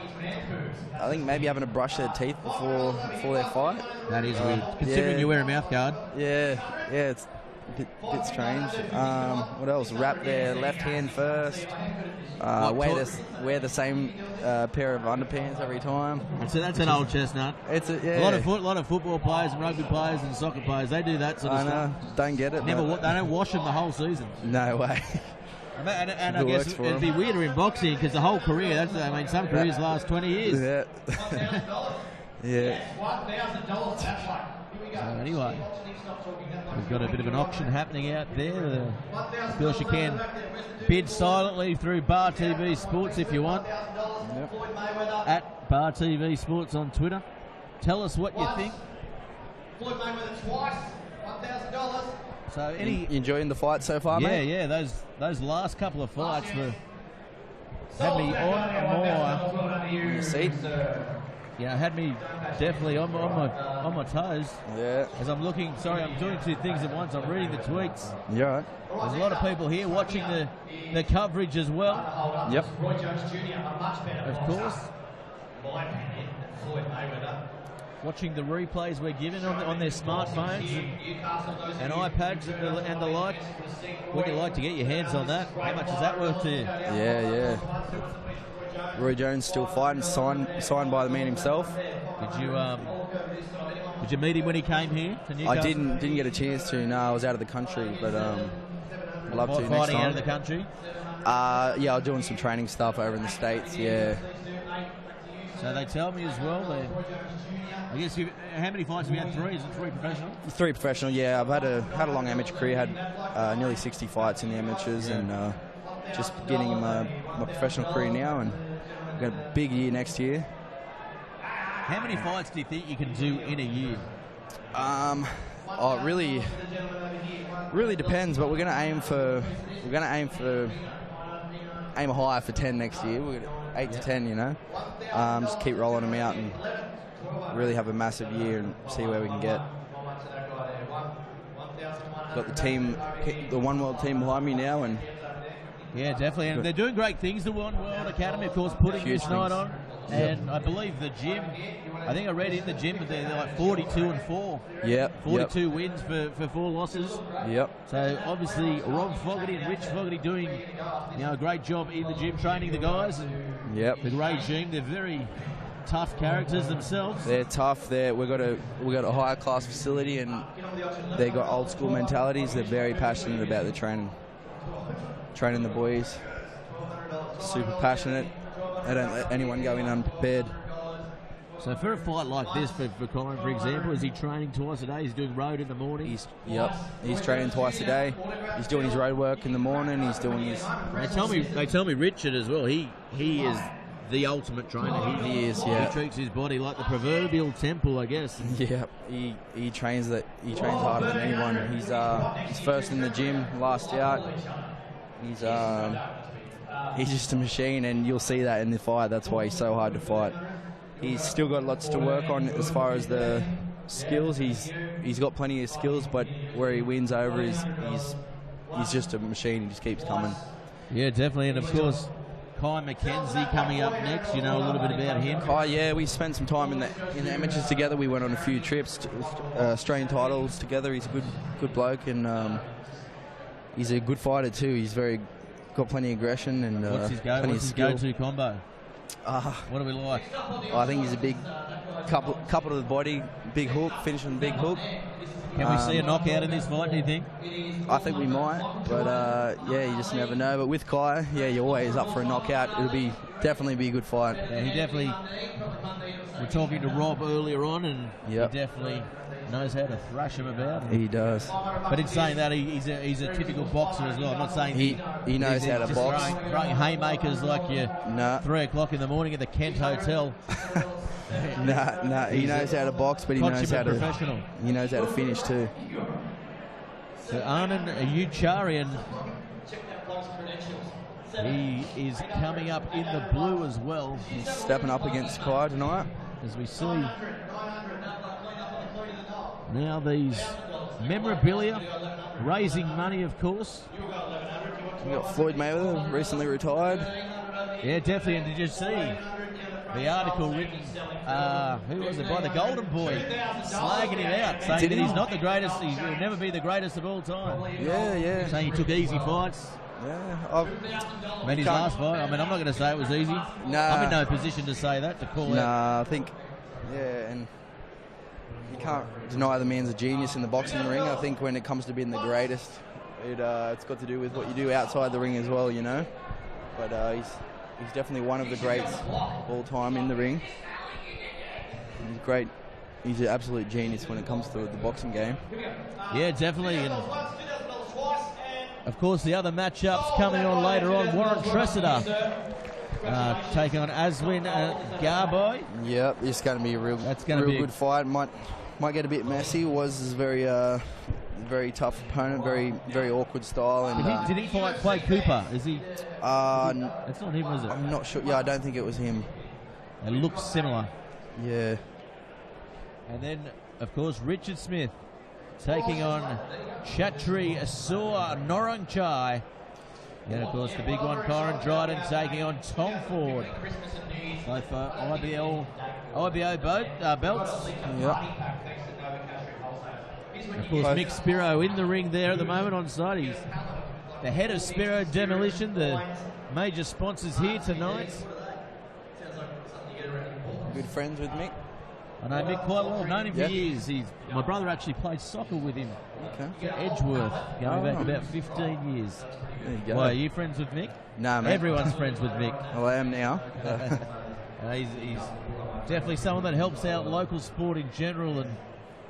think maybe having to brush their teeth before their fight. That is weird. Considering Yeah. you wear a mouth guard. Yeah, it's a bit strange. What else? Wrap their left hand first. Wear the same pair of underpants every time. So that's an old chestnut. It's A lot of football players and rugby players and soccer players, they do that sort of I know. stuff. Don't get it. They but don't wash them the whole season. no way. And I It guess works for it'd be 'em. weirder in boxing because the whole career. Some careers last 20 years. Yeah. Yeah. So anyway, we've got a bit of an auction happening out there. Of course, you can bid silently through BarTV Sports if you want. At BarTV Sports on Twitter. Tell us what you think. So You enjoying the fight so far, mate? yeah, those last couple of fights had me on See? had me definitely on my toes. Yeah. As I'm looking, I'm doing two things at once. I'm reading the tweets. You're right. There's a lot of people here watching the coverage as well. Yep. Of course. Watching the replays we're given on their smartphones and iPads and the like. Would you like to get your hands on that? How much is that worth to you? Yeah. Roy Jones still fighting, signed by the man himself. Did you meet him when he came here to Newcastle? I didn't get a chance to. No, I was out of the country, but I'd love to next Fighting time. out of the country. Yeah, I was doing some training stuff over in the States. Yeah. So they tell me as well that I guess how many fights have you had? 3? Is it 3 professional? 3 professional. Yeah, I've had a long amateur career. Had nearly 60 fights in the amateurs, and just beginning my professional career now, and I've got a big year next year. How many fights do you think you can do in a year? It really depends, but we're going to aim high for 10 next year. We're gonna 8 to 10, you know. Just keep rolling them out and really have a massive year and see where we can get. Got the team, the One World team behind me now, and yeah, definitely, and they're doing great things. The One World Academy, of course, putting Huge this night things. on, and I believe the gym. I think I read in the gym that they're like 42-4. Yep. 42 wins for 4 losses. Yep. So obviously Rob Fogarty and Rich Fogarty doing a great job in the gym training the guys, and Yep. the regime. They're very tough characters themselves. They're tough. We've got a higher class facility, and they've got old school mentalities. They're very passionate about the training the boys. Super passionate. They don't let anyone go in unprepared. So for a fight like this, for Colin, for example, is he training twice a day? He's doing road in the morning. He's training twice a day. He's doing his road work in the morning. He's doing his. They tell me Richard as well. He is the ultimate trainer. He is, yeah. He treats his body like the proverbial temple, I guess. Yeah, he trains harder than anyone. He's first in the gym, last out. He's just a machine, and you'll see that in the fight. That's why he's so hard to fight. He's still got lots to work on as far as the skills. He's got plenty of skills, but where he wins over is he's just a machine. He just keeps coming. Yeah, definitely, and of course, Kai McKenzie coming up next. You know a little bit about him. Kai, yeah, we spent some time in the amateurs together. We went on a few trips, Australian titles together. He's a good bloke, and he's a good fighter too. He's got plenty of aggression and What's his go-to combo? What do we like? I think he's a big couple to the body, big hook, finishing big hook. Can we see a knockout in this fight, do you think? I think we might, but yeah, you just never know. But with Kai, yeah, you're always up for a knockout. It'll definitely be a good fight. Yeah, he definitely. We're talking to Rob earlier on, and yep. He definitely knows how to thrash him about. He does. But in saying that, he's a typical boxer as well. I'm not saying he knows how to box. Throwing haymakers like you 3 o'clock in the morning at the Kent Hotel. Nah, he knows how to box, but he knows how to finish too. So Anand Ucharian, he is coming up in the blue as well. He's stepping up against Kai tonight. As we see now these memorabilia, raising money, of course. We got Floyd Mayweather, recently retired. Yeah, definitely. And did you see the article written, who was it, by the Golden Boy, slagging him out, saying that he's not the greatest, he will never be the greatest of all time. Yeah. Saying he took easy fights. Yeah. His last fight, I mean, I'm not going to say it was easy. Nah. I'm in no position to say that, to call it. Nah, I think, yeah, and you can't deny the man's a genius in the boxing ring. I think when it comes to being the greatest, it's got to do with what you do outside the ring as well, you know. But he's definitely one of the greats of all time in the ring. He's great. He's an absolute genius when it comes to the boxing game. Yeah, definitely. And of course, the other matchups coming on later on. Warren Tressida taking on Aswin Garboy. Yep, it's going to be a real good fight. Might get a bit messy. Was very tough opponent, very awkward style. And did he fight Clay Cooper? Is he? It's not him, was it? I'm not sure. Yeah, I don't think it was him. It looks similar. Yeah. And then, of course, Richard Smith taking on Chatri Asur Norangchai. And, of course, the big one, Corin Dryden, taking on Tom Ford. Both IBO belts. Yeah. Of course, Mick Spiro in the ring there at the moment on side. He's the head of Spiro Demolition, the major sponsors here tonight. Good friends with Mick. I know Mick quite well. I've known him for years. My brother actually played soccer with him. Okay. For Edgeworth, going back about 15 years. There you go. Why, are you friends with Mick? No, mate. Everyone's friends with Mick. Well, I am now. He's definitely someone that helps out local sport in general, and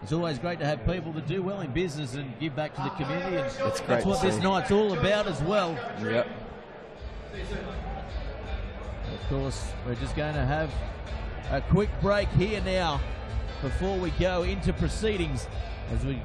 it's always great to have people that do well in business and give back to the community. And that's what this night's all about as well. Yep. Of course, we're just going to have a quick break here now before we go into proceedings as we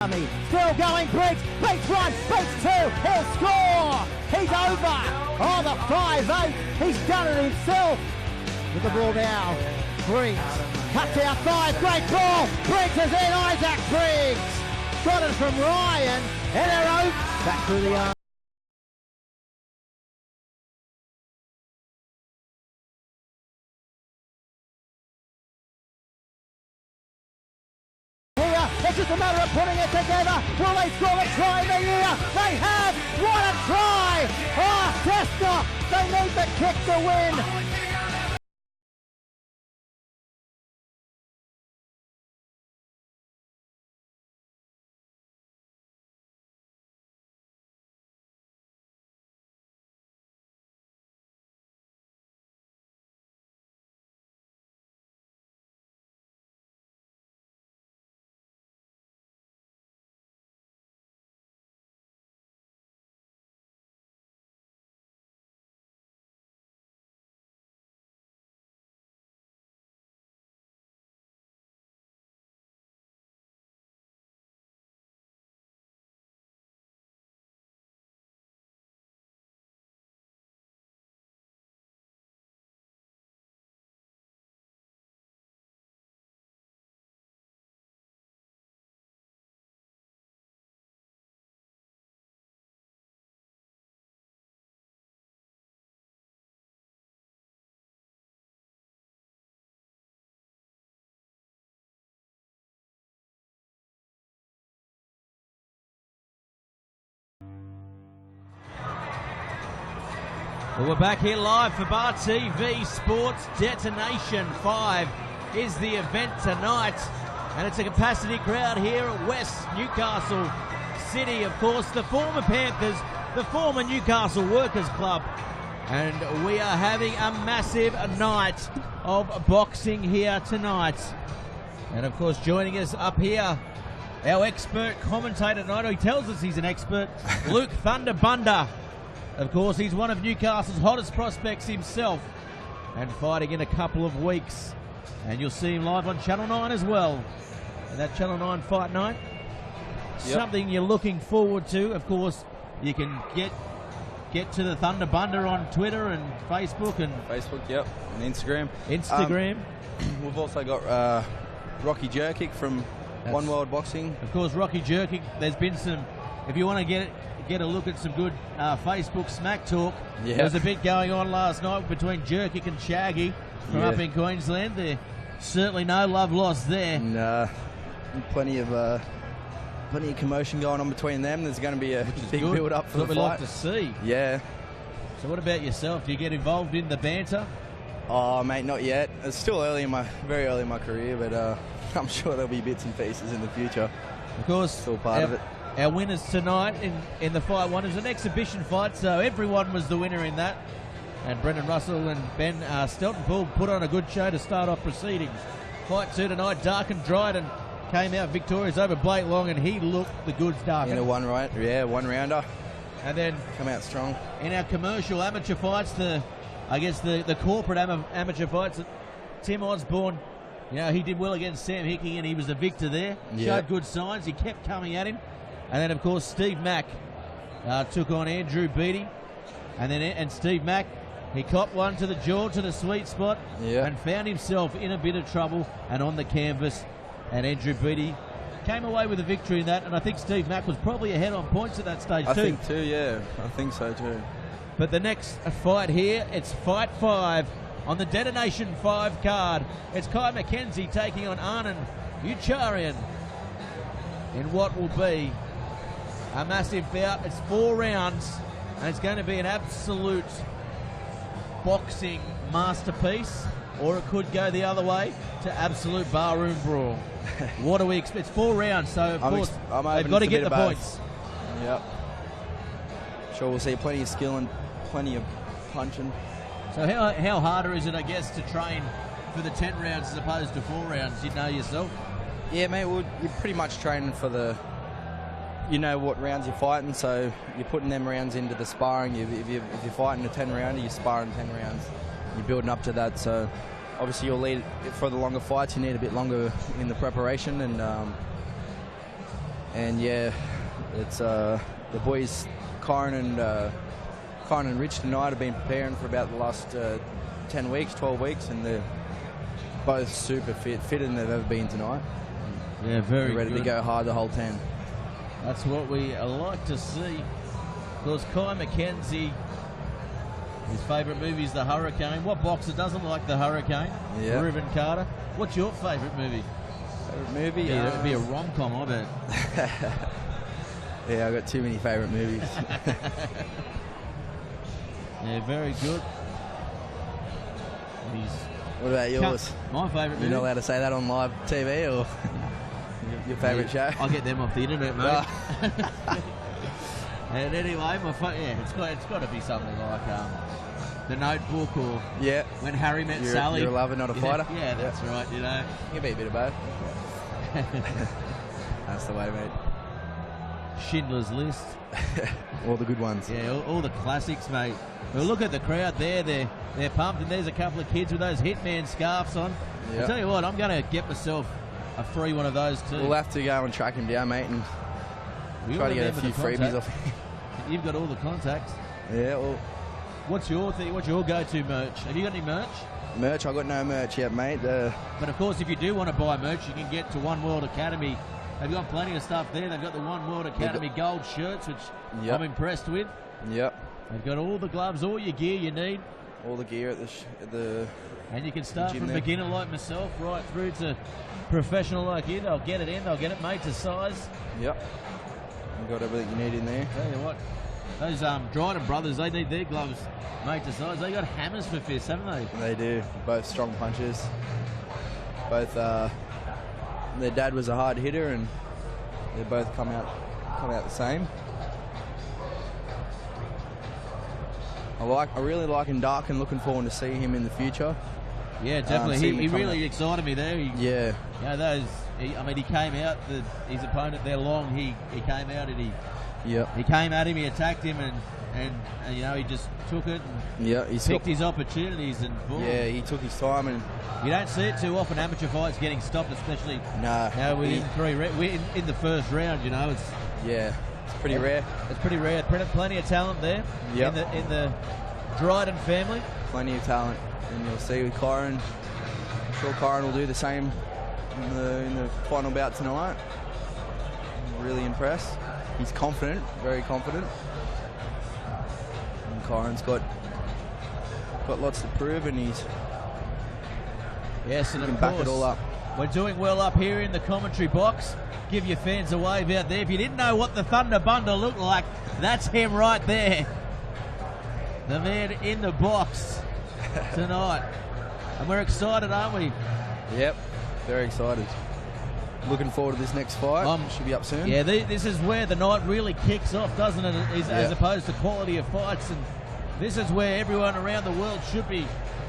Still going, Briggs, beats one, beats two, he'll score! He's over! Oh, the 5-8, he's done it himself! With the ball now, Briggs, cuts out 5, great ball! Briggs is in, Isaac Briggs! Got it from Ryan, and they're out, back through the arm. It's just a matter of putting it together. Will they score a try in the year? They have! What a try! Oh, Tesca! They need the kick to win. Well, we're back here live for BarTV Sports. Detonation 5 is the event tonight, and it's a capacity crowd here at West Newcastle City. Of course, the former Panthers, the former Newcastle Workers Club, and we are having a massive night of boxing here tonight. And of course, joining us up here, our expert commentator tonight. He tells us he's an expert, Luke Thunderbunda. Of course, he's one of Newcastle's hottest prospects himself, and fighting in a couple of weeks. And you'll see him live on Channel 9 as well. And that Channel 9 Fight Night, something you're looking forward to. Of course, you can get to the Thunderbunda on Twitter and Facebook. And Instagram. We've also got Rocky Jerkic from One World Boxing. Of course, Rocky Jerkic. There's been some, if you want to get a look at some good Facebook smack talk. There was a bit going on last night between Jerkic and Shaggy from up in Queensland. There's certainly no love lost there. Nah, plenty of commotion going on between them. There's going to be a big build-up for the fight. What we like to see. Yeah. So what about yourself? Do you get involved in the banter? Oh, mate, not yet. It's still very early in my career, but I'm sure there'll be bits and pieces in the future. Of course, still part of it. Our winners tonight in the fight one is an exhibition fight, so everyone was the winner in that. And Brendan Russell and Ben Stelton put on a good show to start off proceedings. Fight 2 tonight, Darkin Dryden came out victorious over Blake Long, and he looked the goods, Darkin. In a one-rounder. And then come out strong. In our commercial amateur fights, the corporate amateur fights, Tim Osborne, he did well against Sam Hickey, and he was the victor there. Showed good signs. He kept coming at him. And then, of course, Steve Mack took on Andrew Beattie. And Steve Mack, he copped one to the jaw, to the sweet spot, and found himself in a bit of trouble and on the canvas. And Andrew Beattie came away with a victory in that. And I think Steve Mack was probably ahead on points at that stage, I think so, too. But the next fight here, it's Fight 5 on the Detonation 5 card. It's Kai McKenzie taking on Anand Ucharian in what will be a massive bout. It's 4 rounds, and it's going to be an absolute boxing masterpiece, or it could go the other way to absolute barroom brawl. What do we expect? It's 4 rounds, so of course they've got to get the points. Yep. Sure, we'll see plenty of skill and plenty of punching. So how harder is it, I guess, to train for the 10 rounds as opposed to 4 rounds? You know yourself? Yeah, mate, well, you're pretty much training for you know what rounds you're fighting, so you're putting them rounds into the sparring. If you're fighting a 10-rounder, you're sparring 10 rounds. You're building up to that, so obviously you'll lead for the longer fights. You need a bit longer in the preparation, and And yeah, it's the boys, Corin and Rich tonight have been preparing for about the last 10 weeks, 12 weeks, and they're both super fitter than they've ever been tonight. Yeah, very They're ready good. to go hard the whole 10. That's what we like to see. Of course, Kai McKenzie, his favourite movie is The Hurricane. What boxer doesn't like The Hurricane? Yeah. Reuben Carter. What's your favourite movie? Favourite movie? Yeah, it would be a rom-com, I bet. Yeah, I've got too many favourite movies. Yeah, very good. What about yours? My favourite movie? You're not allowed to say that on live TV or your favourite show? I'll get them off the internet, mate. And anyway, it's got to be something like The Notebook or When Harry Met Sally. You're a lover, not a fighter? Yeah, that's right, you know. You can be a bit of both. That's the way, mate. Schindler's List. All the good ones. Yeah, all the classics, mate. Well, look at the crowd there. They're pumped, and there's a couple of kids with those Hitman scarves on. Yep. I tell you what, I'm going to get myself a free one of those too. We'll have to go and track him down, mate, and try to get a few freebies off him. You've got all the contacts. Yeah, well... What's your go-to merch? Have you got any merch? Merch? I've got no merch yet, mate. But of course, if you do want to buy merch, you can get to One World Academy. They've got plenty of stuff there. They've got the One World Academy gold shirts, which I'm impressed with. Yep. They've got all the gloves, all your gear you need. All the gear at the and you can start from there. beginner like myself right through to professional like you. They'll get it in. They'll get it made to size. Yep. You've got everything you need in there. Tell you what, those Dryden brothers, they need their gloves made to size. They got hammers for fists, haven't they? They do. Both strong punchers. Both. Their dad was a hard hitter, and they both come out the same. I really like him dark and looking forward to see him in the future. Yeah, definitely. He really excited me there. He came out. His opponent there, Long. He came out and he came at him. He attacked him and he just took it. And he picked his opportunities and boom. Yeah, he took his time, and you don't see it too often. Amateur fights getting stopped, especially within in the first round. You know, it's pretty rare. It's pretty rare. Plenty of talent there in the Dryden family. Plenty of talent, and you'll see with Corin. I'm sure Corin will do the same in the final bout tonight. I'm really impressed. He's confident, very confident. And Corin's got lots to prove, and he's and can back it all up. We're doing well up here in the commentary box. Give your fans a wave out there. If you didn't know what the Thunder Bundle looked like, that's him right there. The man in the box tonight. And we're excited, aren't we? Yep, very excited. Looking forward to this next fight. Should be up soon. Yeah, this is where the night really kicks off, doesn't it? As opposed to quality of fights. And this is where everyone around the world should be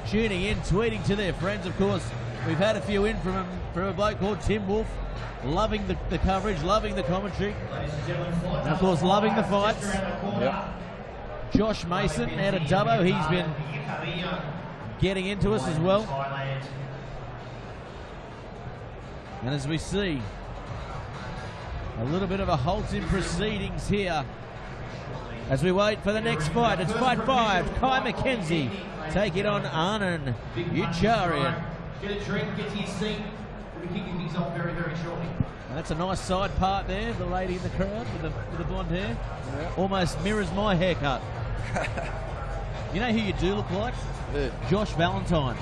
tuning in, tweeting to their friends. Of course, we've had a few in from a bloke called Tim Wolf. Loving the coverage, loving the commentary, and of course loving the fights. Yep. Josh Mason out of Dubbo, he's been getting into us as well. And as we see, a little bit of a halt in proceedings here as we wait for the next fight. It's fight 5, Kai McKenzie taking on Anand Ucharian. Get a drink, get to your seat. We'll be kicking things off very, very shortly. And that's a nice side part there, the lady in the crowd with the blonde hair. Almost mirrors my haircut. You know who you do look like? Josh Valentine.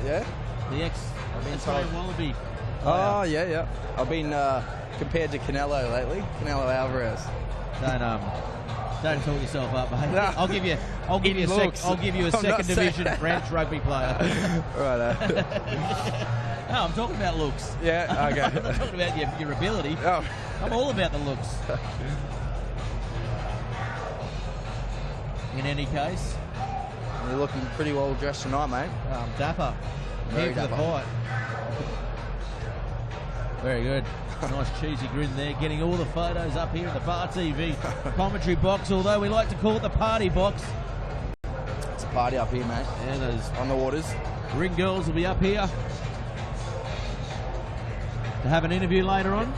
Yeah? The ex-Australian Wallaby. Oh, yeah. I've been compared to Canelo lately. Canelo Alvarez. Don't talk yourself up, mate. No. I'll give you a second division French rugby player. Right. No, I'm talking about looks. Yeah, okay. I'm not talking about your ability. Oh. I'm all about the looks. In any case, you're looking pretty well dressed tonight, mate. Dapper. Very Here for the fight. Very good. Nice cheesy grin there, getting all the photos up here in the BarTV commentary box, although we like to call it the party box. It's a party up here, mate. Yeah, those on the waters. Ring girls will be up here to have an interview later on.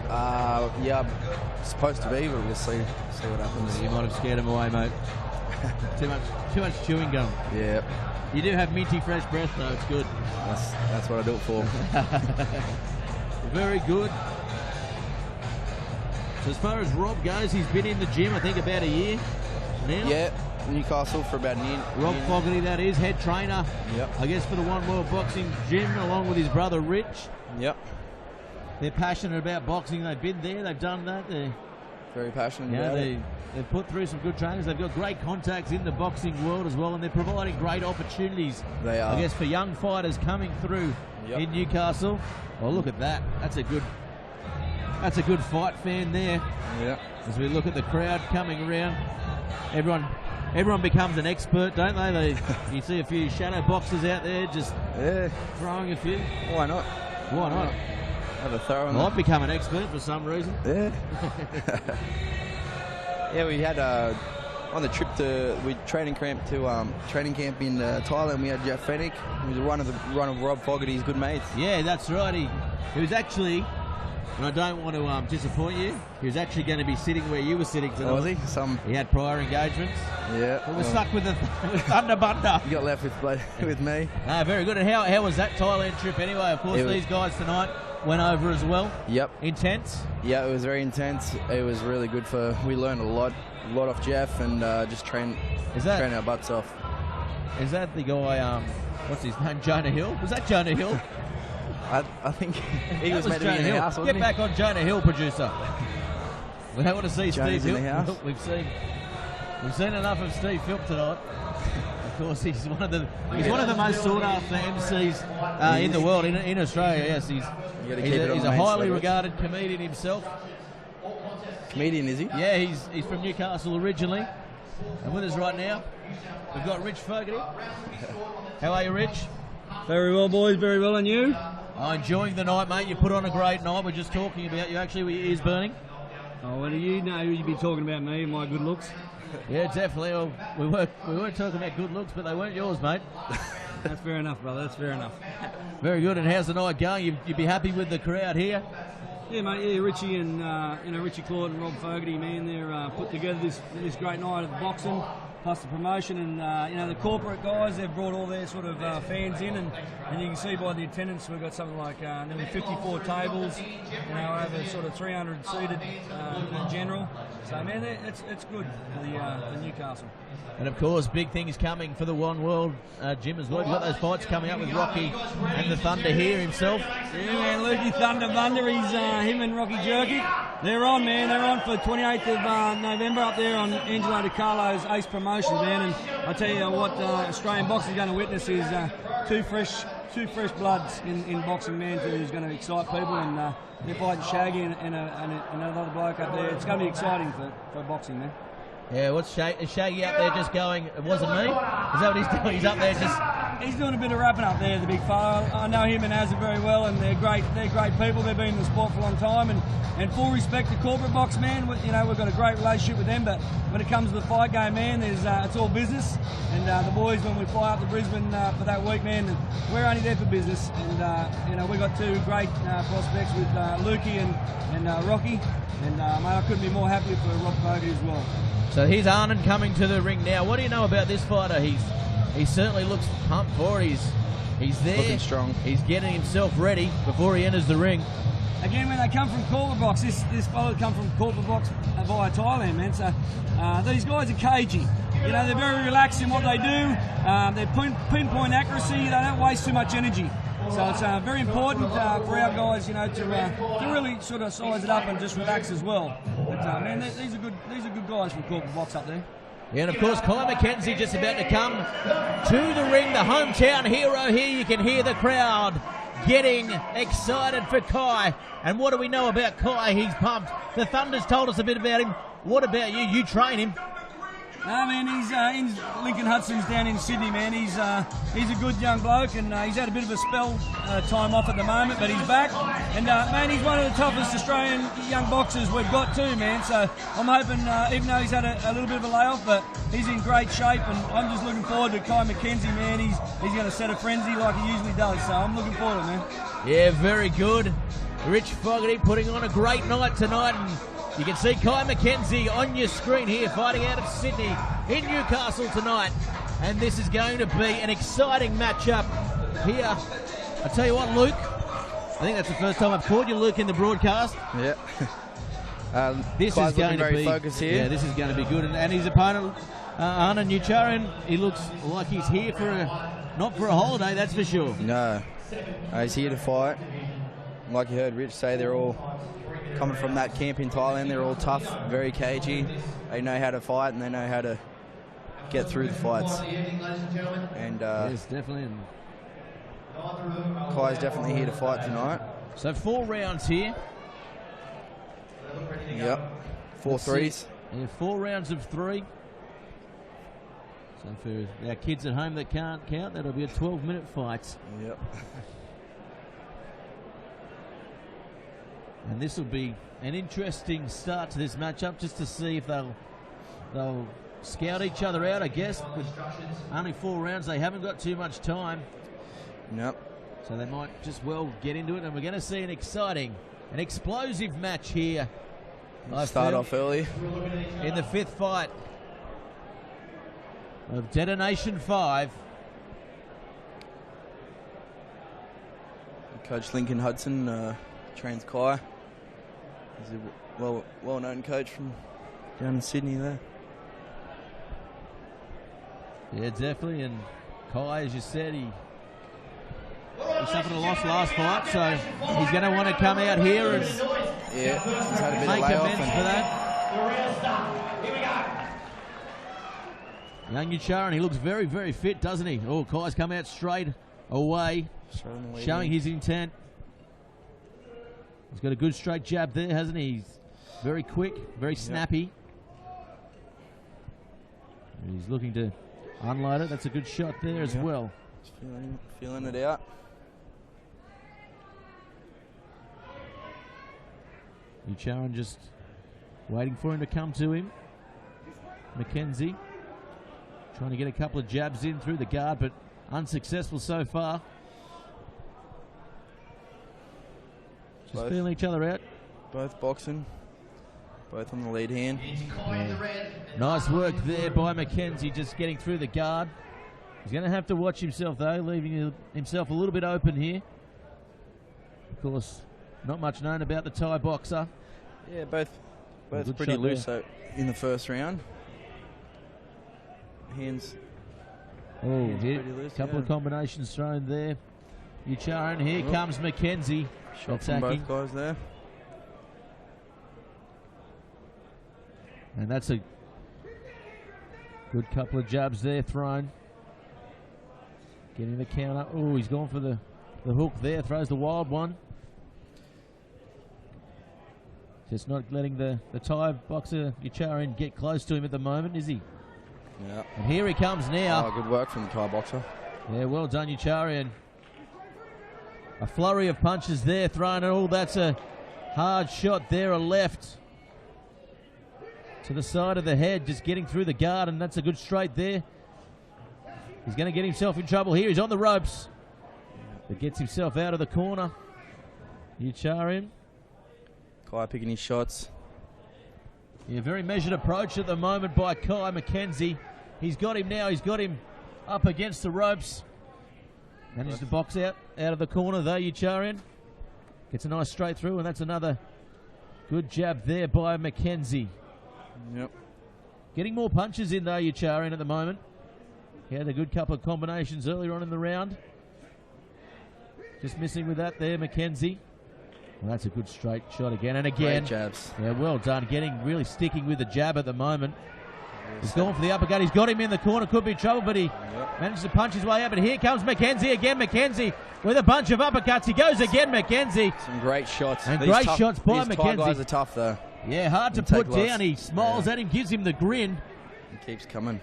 Yeah, I'm supposed to be, but we'll see what happens. You might have scared him away, mate. Too much chewing gum. Yeah. You do have minty fresh breath, though. It's good. That's what I do it for. Very good. So as far as Rob goes, he's been in the gym, I think, about a year now. Yeah, Newcastle for about a year. Rob Fogarty, that is, head trainer. Yep. I guess for the One World Boxing Gym, along with his brother Rich. Yep. They're passionate about boxing. They've been there. They've done that. They're very passionate about it. They've put through some good trainers. They've got great contacts in the boxing world as well, and they're providing great opportunities. They are. I guess for young fighters coming through in Newcastle. Well, look at that. That's a good fight fan there. Yeah. As we look at the crowd coming around, everyone becomes an expert, don't they? You see a few shadow boxers out there just throwing a few. Why not? Why not? Have a throw on I've become an expert for some reason. Yeah. Yeah, we had on the trip to training camp in Thailand. We had Jeff Fenech, who was one of Rob Fogarty's good mates. Yeah, that's right. He was actually, and I don't want to disappoint you, he was actually going to be sitting where you were sitting tonight. Oh, was he? He had prior engagements. Yeah. But we're stuck with Thunder Bunda. You got left with me. Very good. And how was that Thailand trip anyway? Of course, these guys tonight went over as well. Yep. Intense? Yeah, it was very intense. It was really good we learned a lot off Jeff and just train our butts off. Is that the guy, what's his name, Jonah Hill? Was that Jonah Hill? I think he was meant to be in the house, wasn't he? Get back on Jonah Hill, producer. We don't want to see Jonah's Steve in the Hill. house. We've seen enough of Steve Philp tonight. Of course, he's one of the most sought after MCs in the world, in Australia. Yes, he's a highly regarded comedian himself. Comedian, is he? Yeah, he's from Newcastle originally, and with us right now, we've got Rich Fogarty. How are you, Rich? Very well, boys. Very well, and you? Enjoying the night, mate. You put on a great night. We're just talking about you. Actually, were your ears burning? Oh, well, you know you'd be talking about me and my good looks. Yeah, definitely. Well, we weren't talking about good looks, but they weren't yours, mate. That's fair enough, brother. That's fair enough. Very good. And how's the night going? You'd be happy with the crowd here? Yeah, mate. Yeah, Richie and Richie Claude and Rob Fogarty, man, they're put together this great night of boxing, plus the promotion, and the corporate guys. They've brought all their sort of fans in, and you can see by the attendance we've got something like nearly 54 tables, over sort of 300 seated in general. So man, it's good for Newcastle. And of course, big things coming for the One World Gym as well. You've got those fights coming up with Rocky and the Thunder here himself. Yeah, man, Lukey Thunder, he's him and Rocky Jerky. They're on, man. They're on for 28th of November up there on Angelo DiCarlo's Ace Promotions, man. And I tell you what, Australian boxing is going to witness is two fresh bloods in boxing, man, who's going to excite people. And they're fighting Shaggy and another bloke up there. It's going to be exciting for boxing, man. Yeah, what's Shaggy up there just going, it wasn't me? Is that what he's doing? He's up there just... He's doing a bit of rapping up there, the big fella. I know him and Azza very well, and they're great people. They've been in the sport for a long time, and full respect to corporate box, man. We've got a great relationship with them, but when it comes to the fight game, man, it's all business. And the boys, when we fly up to Brisbane for that week, man, we're only there for business. And we've got two great prospects with Lukey and Rocky, and mate, I couldn't be more happy for Rob Fogarty as well. So here's Arnon coming to the ring now. What do you know about this fighter? He certainly looks pumped for it. He's there. Looking strong. He's getting himself ready before he enters the ring. Again, when they come from corporate box, this fellow come from corporate box via Thailand, man. So these guys are cagey. They're very relaxed in what they do. They're pinpoint accuracy. They don't waste too much energy. So it's very important for our guys, to really sort of size it up and just relax as well. But man, these are good guys from corporate box up there. Yeah, and of course, Kai McKenzie just about to come to the ring, the hometown hero here. You can hear the crowd getting excited for Kai. And what do we know about Kai? He's pumped. The Thunder's told us a bit about him. What about you? You train him. No, man, he's in Lincoln Hudson's down in Sydney, man. He's a good young bloke, and he's had a bit of a spell time off at the moment, but he's back. And, man, he's one of the toughest Australian young boxers we've got too, man. So I'm hoping, even though he's had a little bit of a layoff, but he's in great shape, and I'm just looking forward to Kai McKenzie, man. He's going to set a frenzy like he usually does, so I'm looking forward to it, man. Yeah, very good. Rich Fogarty putting on a great night tonight, and you can see Kai McKenzie on your screen here fighting out of Sydney in Newcastle tonight. And this is going to be an exciting matchup here. I tell you what, Luke, I think that's the first time I've called you Luke in the broadcast. Yeah. This Kai's is going to very be focused here. Yeah, this is going to be good. And his opponent, Anna Nucharin, he looks like he's here for not for a holiday, that's for sure. No, he's here to fight. Like you heard Rich say, they're all coming from that camp in Thailand. They're all tough, very cagey. They know how to fight and they know how to get through the fights. And yes, definitely. Kai's definitely here to fight tonight. So 4 rounds here. Yep, 4 threes. Yeah, 4 rounds of 3. So for our kids at home that can't count, that'll be a 12-minute fight. Yep. And this will be an interesting start to this matchup, just to see if they'll scout each other out, I guess. With only 4 rounds, they haven't got too much time. Yep. So they might just well get into it, and we're going to see an exciting, an explosive match here. Start off early. In the 5th fight of Detonation 5. Coach Lincoln Hudson trains Kai. He's a well-known coach from down in Sydney there. Yeah, definitely. And Kai, as you said, he suffered a loss last fight, so he's going to want to come out here and he's had a bit make of layoff amends for that. Young Nucharin, he looks very, very fit, doesn't he? Oh, Kai's come out straight away, showing his intent. He's got a good straight jab there, hasn't he? He's very quick, very snappy. He's looking to unload it. That's a good shot there as well. Just feeling it out. Nucharin just waiting for him to come to him. McKenzie trying to get a couple of jabs in through the guard, but unsuccessful so far. Just feeling each other out. Both boxing. Both on the lead hand. Nice work there by McKenzie, just getting through the guard. He's going to have to watch himself, though, leaving himself a little bit open here. Of course, not much known about the Thai boxer. Yeah, both pretty loose in the first round. Hands. Oh, hit. A couple of combinations thrown there. Nucharin, here comes McKenzie. Shot from both guys there. And that's a good couple of jabs there thrown. Getting the counter. Oh, he's gone for the hook there. Throws the wild one. Just not letting the Thai boxer Nucharin get close to him at the moment, is he? Yeah. And here he comes now. Oh, good work from the Thai boxer. Yeah, well done, Nucharin. A flurry of punches there thrown. And that's a hard shot there, a left to the side of the head, just getting through the guard, and that's a good straight there. He's going to get himself in trouble here. He's on the ropes, but gets himself out of the corner. Nucharin. Kai picking his shots. Yeah, very measured approach at the moment by Kai McKenzie. He's got him now. He's got him up against the ropes. Managed to box out of the corner though, Nucharin. Gets a nice straight through, and that's another good jab there by McKenzie. Yep. Getting more punches in though, Nucharin, at the moment. He had a good couple of combinations earlier on in the round. Just missing with that there, McKenzie. Well, that's a good straight shot again and again. Great jabs. Yeah, well done. Really sticking with the jab at the moment. He's going for the uppercut. He's got him in the corner. Could be trouble, but he managed to punch his way out. But here comes McKenzie again. McKenzie with a bunch of uppercuts. He goes again, McKenzie. Some great shots. And great shots by these McKenzie. Thai guys are tough, though. Yeah, hard to put down. He smiles at him, gives him the grin. He keeps coming.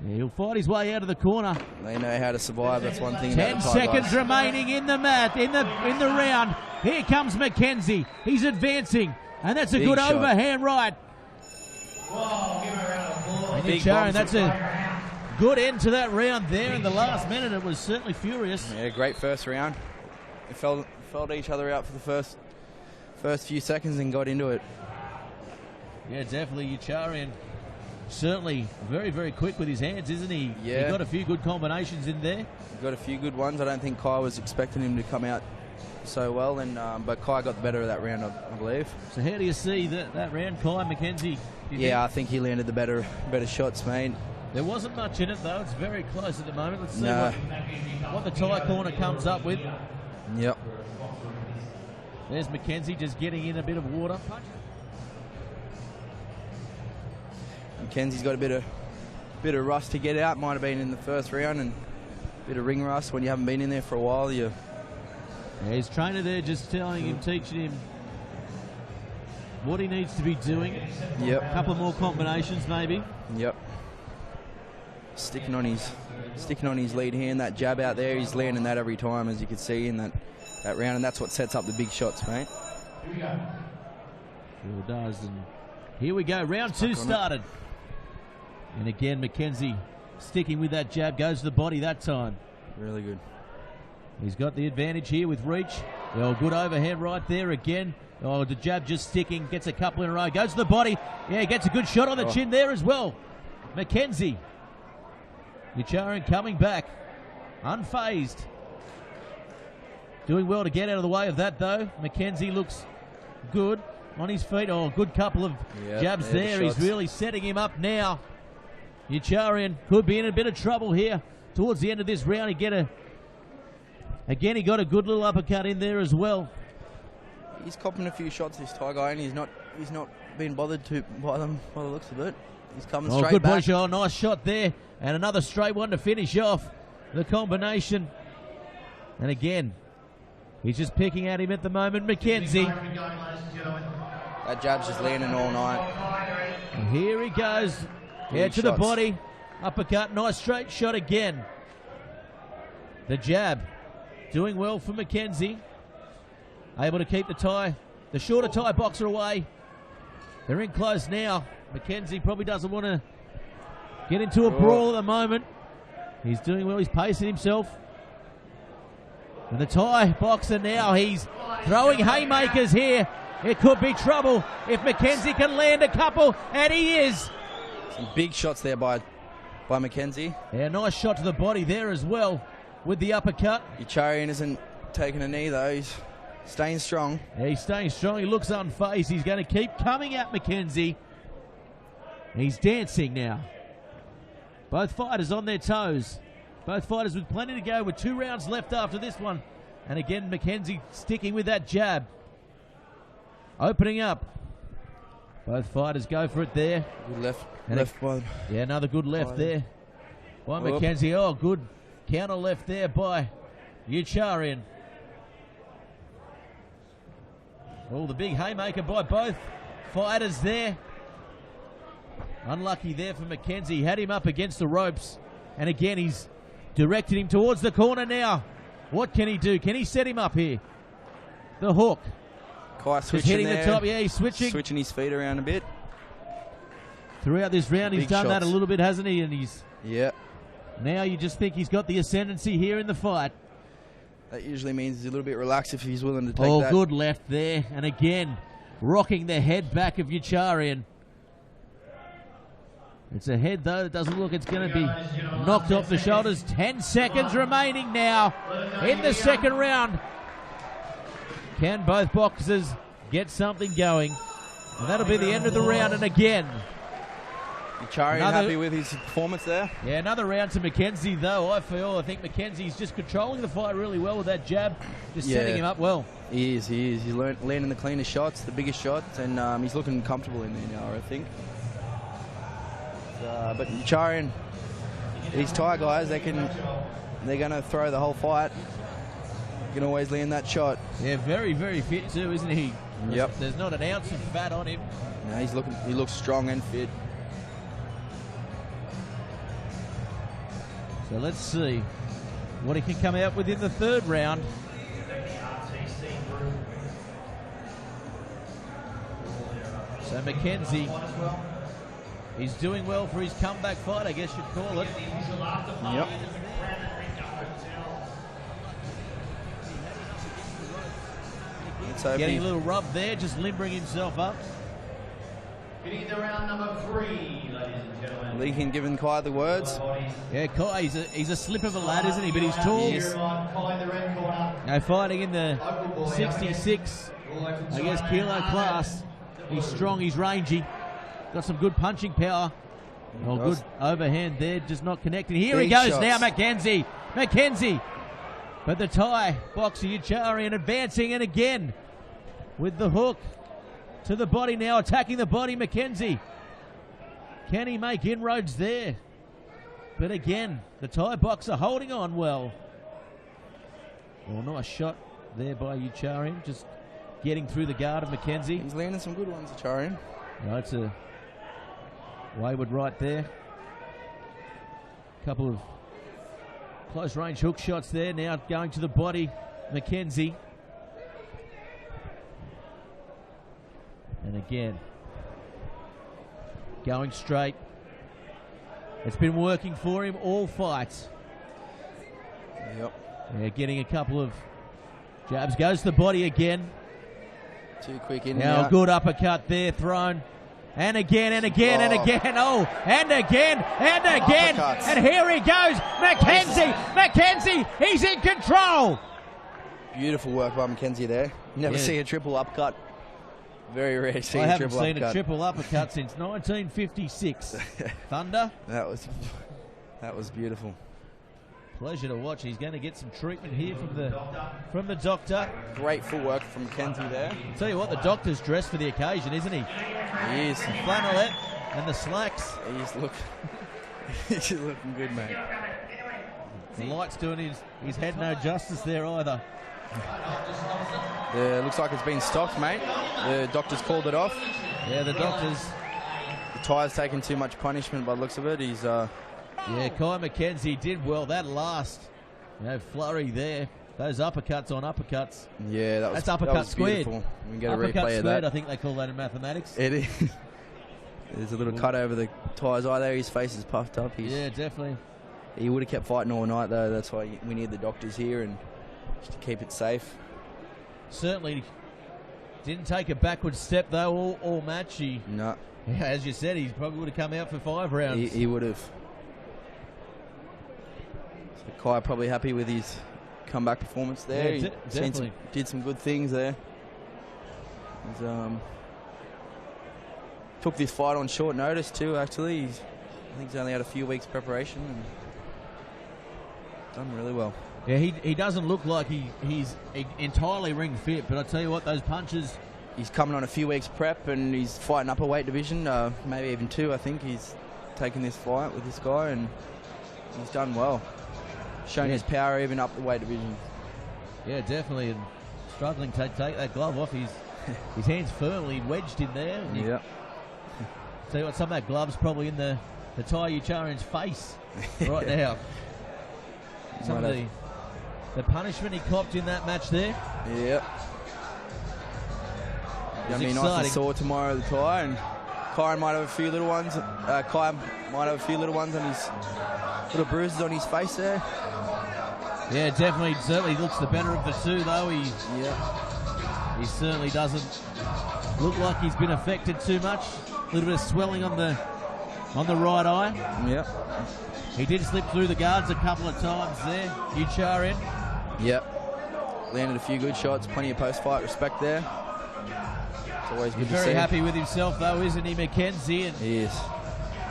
Yeah, he'll fight his way out of the corner. They know how to survive. That's one thing. 10 seconds remaining in the round. Here comes McKenzie. He's advancing, and that's a good overhand right. And that's a good end to that round there. In the last minute, it was certainly furious. Yeah, great first round. It felt felt each other out for the first few seconds and got into it. Yeah, definitely. Ucharian certainly very, very quick with his hands, isn't he? Yeah. He got a few good combinations in there. Got a few good ones. I don't think Kai was expecting him to come out so well, and but Kai got the better of that round, I believe. So how do you see that round, Kai McKenzie? Yeah, I think he landed the better shots, mate. There wasn't much in it, though. It's very close at the moment. Let's see what the tie corner comes up with. Yep. There's McKenzie just getting in a bit of water. McKenzie's got a bit of rust to get out. Might have been in the first round, and a bit of ring rust when you haven't been in there for a while. Yeah, his trainer there just telling him, teaching him what he needs to be doing. Yep. A couple more combinations, maybe. Yep. Sticking on his lead hand, that jab out there, he's landing that every time, as you can see in that round, and that's what sets up the big shots, mate. Sure does. And here we go. Round 2 started. And again, McKenzie sticking with that jab, goes to the body that time. Really good. He's got the advantage here with reach. Oh, good overhead right there again. Oh, the jab just sticking, gets a couple in a row, goes to the body. Yeah, gets a good shot on the chin there as well. McKenzie. Ucharian coming back, unfazed. Doing well to get out of the way of that, though. McKenzie looks good on his feet. Oh, good couple of jabs there. He's really setting him up now. Ucharian could be in a bit of trouble here towards the end of this round. Again, he got a good little uppercut in there as well. He's copping a few shots, this Thai guy, and he's not being bothered by them by the looks of it. He's coming straight good back. body shot. Nice shot there. And another straight one to finish off the combination. And again, he's just picking at him at the moment. McKenzie. That jab's just landing all night. And here he goes. Yeah, to the body. Uppercut. Nice straight shot again. The jab. Doing well for McKenzie. Able to keep the shorter tie boxer away. They're in close now. McKenzie probably doesn't want to get into a brawl at the moment. He's doing well. He's pacing himself. And the tie boxer now, he's throwing haymakers here. It could be trouble if McKenzie can land a couple, and he is. Some big shots there by McKenzie. Yeah, nice shot to the body there as well with the uppercut. Ucharian isn't taking a knee, though. He's staying strong. Yeah, he's staying strong. He looks unfazed. He's going to keep coming at McKenzie. He's dancing now. Both fighters on their toes. Both fighters with plenty to go with 2 rounds left after this one. And again, McKenzie sticking with that jab. Opening up. Both fighters go for it there. Good left by. Yeah, another good left there by McKenzie. Oh, good counter left there by Ucharian. Oh, the big haymaker by both fighters there. Unlucky there for McKenzie. He had him up against the ropes. And again, he's directed him towards the corner now. What can he do? Can he set him up here? The hook. Kai switching hitting there. the top. Yeah, he's switching. Switching his feet around a bit. Throughout this round, he's done that a little bit, hasn't he? And he's now you just think he's got the ascendancy here in the fight. That usually means he's a little bit relaxed if he's willing to take that. Oh, good left there. And again, rocking the head back of Ucharian. It's a head, though. It doesn't look it's going to be knocked off the shoulders. 10 seconds remaining now in the second round. Can both boxers get something going? And that'll be the end of the round. And again, Ucharian happy with his performance there. Yeah, another round to McKenzie, though. I think McKenzie's just controlling the fight really well with that jab. Just setting him up well. He is. He's landing the cleanest shots, the biggest shots, and he's looking comfortable in there now, I think. But Ucharian, these Thai guys, they're going to throw the whole fight. You can always land that shot. Yeah, very, very fit too, isn't he? Yep. There's not an ounce of fat on him. No, he looks strong and fit. So let's see what he can come out with in the third round. So McKenzie, he's doing well for his comeback fight, I guess you'd call it. Yep. Let's hope Getting a little rub there, just limbering himself up. Getting into round number 3, ladies and gentlemen. Lincoln giving Kai the words. Yeah, Kai, he's a slip of a lad, isn't he? But he's tall. Fighting in the 66, I guess, kilo class. He's strong, he's rangy. Got some good punching power. Oh, good overhand there, just not connecting. Here he goes now, Mackenzie. But the Thai boxer Ucharian advancing, and again with the hook to the body now, attacking the body, Mackenzie. Can he make inroads there? But again, the Thai boxer holding on well. Well, nice shot there by Ucharian, just getting through the guard of Mackenzie. He's landing some good ones, Ucharian. That's a wayward right there. Couple of close range hook shots there. Now going to the body, Mackenzie. And again, going straight. It's been working for him all fights. Yep. Yeah, getting a couple of jabs. Goes to the body again. Too quick in now. Now Good uppercut there thrown. And again, and again, and again. Oh, and again, and again. Uppercuts. And here he goes. Mackenzie, he's in control. Beautiful work by Mackenzie there. Never see a triple uppercut. Very rare to see I a haven't triple seen uppercut. a triple uppercut since 1956. Thunder. That was beautiful. Pleasure to watch. He's going to get some treatment here from the doctor. Great footwork from Mackenzie there. I'll tell you what, the doctor's dressed for the occasion, isn't he? He is. The flannelette and the slacks. He's looking good, mate. The light's doing his head no justice there either. Looks like it's been stopped, mate. The doctor's called it off. Yeah, the doctor's. The Ty's taking too much punishment by the looks of it. He's. Yeah, Kai Mackenzie did well. That last, flurry there. Those uppercuts on uppercuts. Yeah, that's uppercut squared. Beautiful. We can get uppercut a replay squared, of that. I think they call that in mathematics. It is. There's a little cut over the Ty's eye there. His face is puffed up. Yeah, definitely. He would have kept fighting all night, though. That's why we need the doctors here and just to keep it safe. Certainly didn't take a backward step, though, all match. No. Yeah, as you said, he probably would have come out for 5 rounds. He would have. So Kai probably happy with his comeback performance there. Yeah, definitely. Did some good things there. He's, took this fight on short notice too, actually. I think he's only had a few weeks preparation and done really well. Yeah, he doesn't look like he's entirely ring fit, but I tell you what, those punches. He's coming on a few weeks prep and he's fighting upper weight division, maybe even 2. I think he's taken this fight with this guy and he's done well. Shown his power even up the weight division. Yeah, definitely, and struggling to take that glove off. His hands firmly wedged in there. Yeah. Tell you what, some of that glove's probably in the Thai Ucharian's face right now. Some of the punishment he copped in that match there. Yeah. Gonna be nice and sore tomorrow, the Thai, and Kai might have a few little ones. Kai might have a few little ones on his little bruises on his face there. Yeah, definitely. Certainly looks the better of the two, though. He certainly doesn't look like he's been affected too much. A little bit of swelling on the right eye. Yep. He did slip through the guards a couple of times there, Ucharian. Yep. Landed a few good shots, plenty of post-fight respect there. It's always good He's to see. very happy with himself, though, isn't he, Mackenzie? And he is.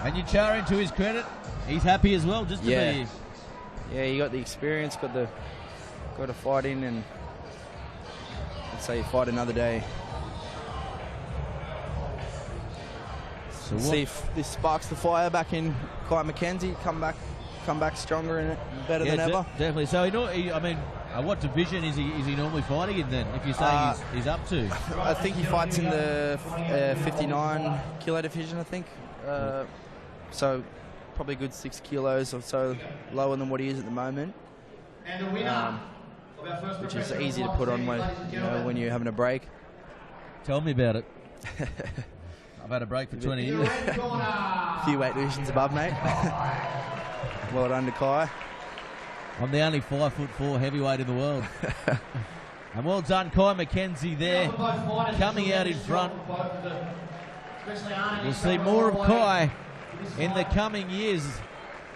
And Ucharian, to his credit, he's happy as well just to be here. Yeah, you got the experience, got to fight in, and let's say you fight another day. So see if this sparks the fire back in Kai Mackenzie. Come back stronger and better than ever. Definitely. So what division is he normally fighting in then? If you're saying he's up to, I think he fights in the 59 kilo division. I think. So probably a good 6 kilos or so lower than what he is at the moment. And the winner, which is easy to put on when you're having a break. Tell me about it. I've had a break for 20 years. A few weight divisions above, mate. Well done to Kai. I'm the only 5'4" heavyweight in the world. And well done, Kai McKenzie there, coming out in front. We'll see more of Kai in the coming years.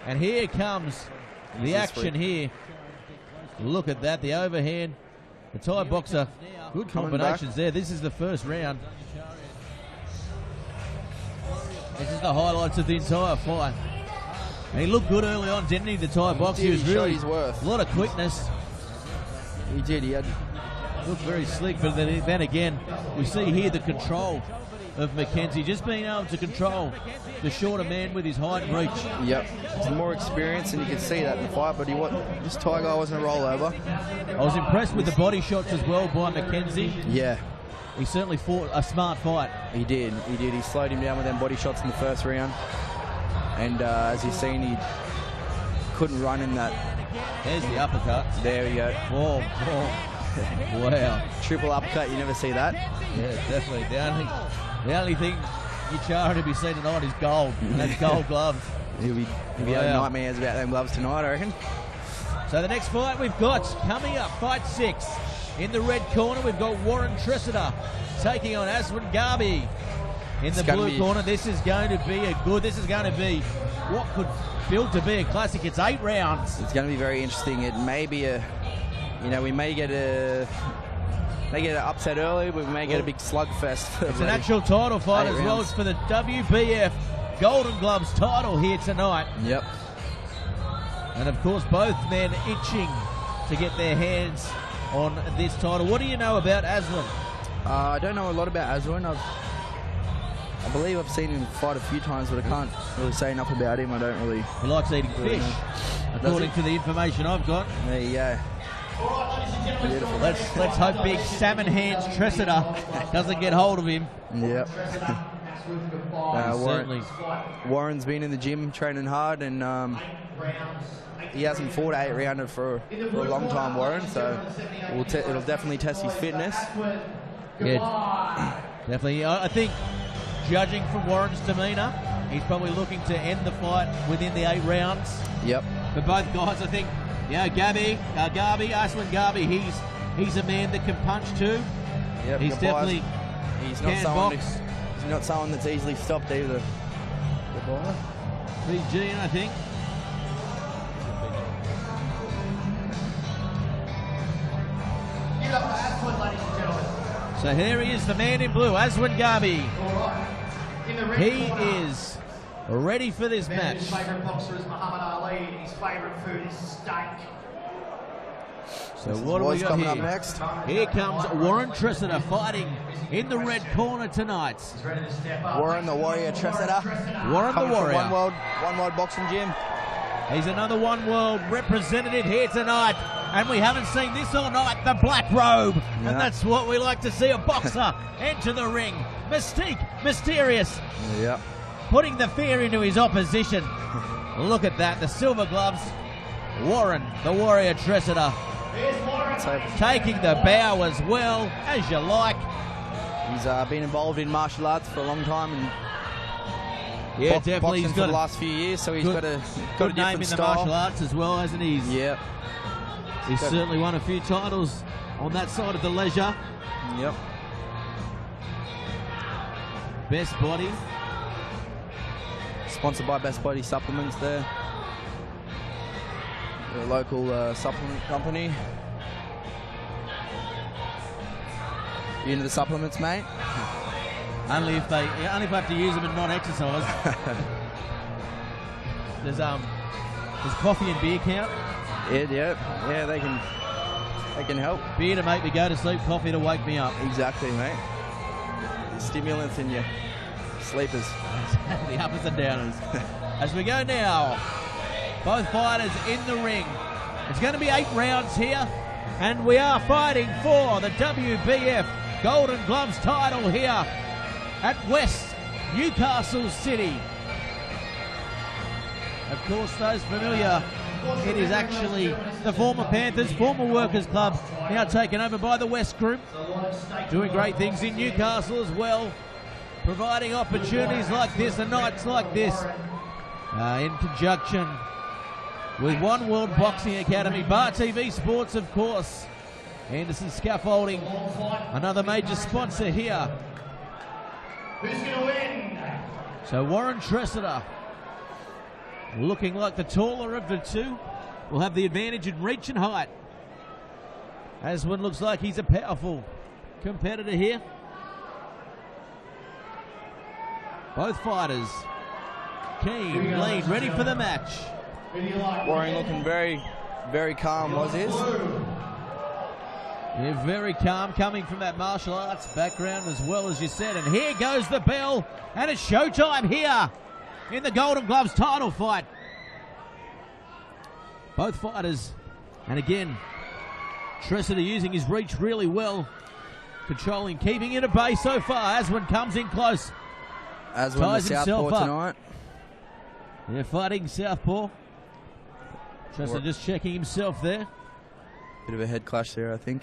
And here comes the action here. Look at that, the overhand. The Thai boxer, good combinations there. This is the first round. This is the highlights of the entire fight. And he looked good early on, didn't he, the Thai boxer? He was really his worth. A lot of quickness. He did. He looked very slick, but then again, we see here the control of McKenzie, just being able to control the shorter man with his height and reach. Yep, he's more experienced, and you can see that in the fight. But this Thai guy wasn't a rollover. I was impressed with the body shots as well by McKenzie. Yeah, he certainly fought a smart fight. He did. He slowed him down with them body shots in the first round, and as you've seen, he couldn't run in that. There's the uppercut. There we go. Oh. Wow. Triple uppercut, you never see that. Yeah, definitely. The only thing you're charring to be seen tonight is gold. And that's gold gloves. He'll be having nightmares about them gloves tonight, I reckon. So the next fight we've got coming up, fight 6. In the red corner, we've got Warren Tressida taking on Aswin Garby. In the blue corner, this is going to be what could build to be a classic. It's 8 rounds. It's going to be very interesting. It may be we may get an upset early, but we may get a big slugfest. It's an actual title fight as well. It's for the WBF Golden Gloves title here tonight. Yep. And of course, both men itching to get their hands on this title. What do you know about Aswin? I don't know a lot about Aswin. I believe I've seen him fight a few times, but I can't really say enough about him. I don't really. He likes eating fish, according to the information I've got. There you go. Beautiful. Let's hope big salmon hands Tressida doesn't get hold of him. Yep. Warren's been in the gym training hard, and he hasn't fought 8 rounder for a long time, Warren. So it'll definitely test his fitness. Yeah, definitely. I think, judging from Warren's demeanour, he's probably looking to end the fight within the 8 rounds. Yep. For both guys, I think. Aswin Garby, he's a man that can punch too. Yep, he's definitely he's not someone that's easily stopped either. PG, I think. So here he is, the man in blue, Aswin Garby. He is ready for this match. His favourite boxer is Muhammad Ali, and his favourite food is steak. So what do we got here? Up next? Here comes Warren Tressida fighting in the red corner tonight. Warren the Warrior Tressida. Warren the Warrior. One World Boxing Gym. He's another One World representative here tonight. And we haven't seen this all night, the black robe. Yeah. And that's what we like to see, a boxer enter the ring. Mystique, mysterious. Yeah. Putting the fear into his opposition. Look at that, the silver gloves. Warren, the Warrior Tressida. Taking the bow as well, as you like. He's been involved in martial arts for a long time. And yeah, definitely. He's got the last few years, so he's got a good name in the martial arts as well, hasn't he? Yeah. He's certainly won a few titles on that side of the leisure. Yep. Best Body. Sponsored by Best Body Supplements there. A local supplement company. You into the supplements, mate? Only if I have to use them and not exercise. Does coffee and beer count? Yeah, they can help. Beer to make me go to sleep, coffee to wake me up. Exactly, mate. The stimulants in your sleepers. The uppers and downers. As we go now, both fighters in the ring. It's going to be 8 rounds here, and we are fighting for the WBF Golden Gloves title here at West Newcastle City. Of course, those familiar, it is actually the former Panthers, former Workers Club, now taken over by the West Group, doing great things in Newcastle as well, providing opportunities like this and nights like this in conjunction with One World Boxing Academy, BarTV Sports, of course, Anderson Scaffolding, another major sponsor here. Who's going to win? So Warren Tressida, looking like the taller of the two, will have the advantage in reach and height. Aswin looks like he's a powerful competitor here. Both fighters keen, lean, ready for the match. Warren looking very, very calm was his. Yeah, very calm, coming from that martial arts background as well, as you said. And here goes the bell, and it's showtime here in the Golden Gloves title fight. Both fighters, and again, Tressida using his reach really well, controlling, keeping it at bay so far. Aswin comes in close. Aswin ties the himself southpaw up tonight. They're fighting southpaw. Tressida just checking himself there. Bit of a head clash there, I think.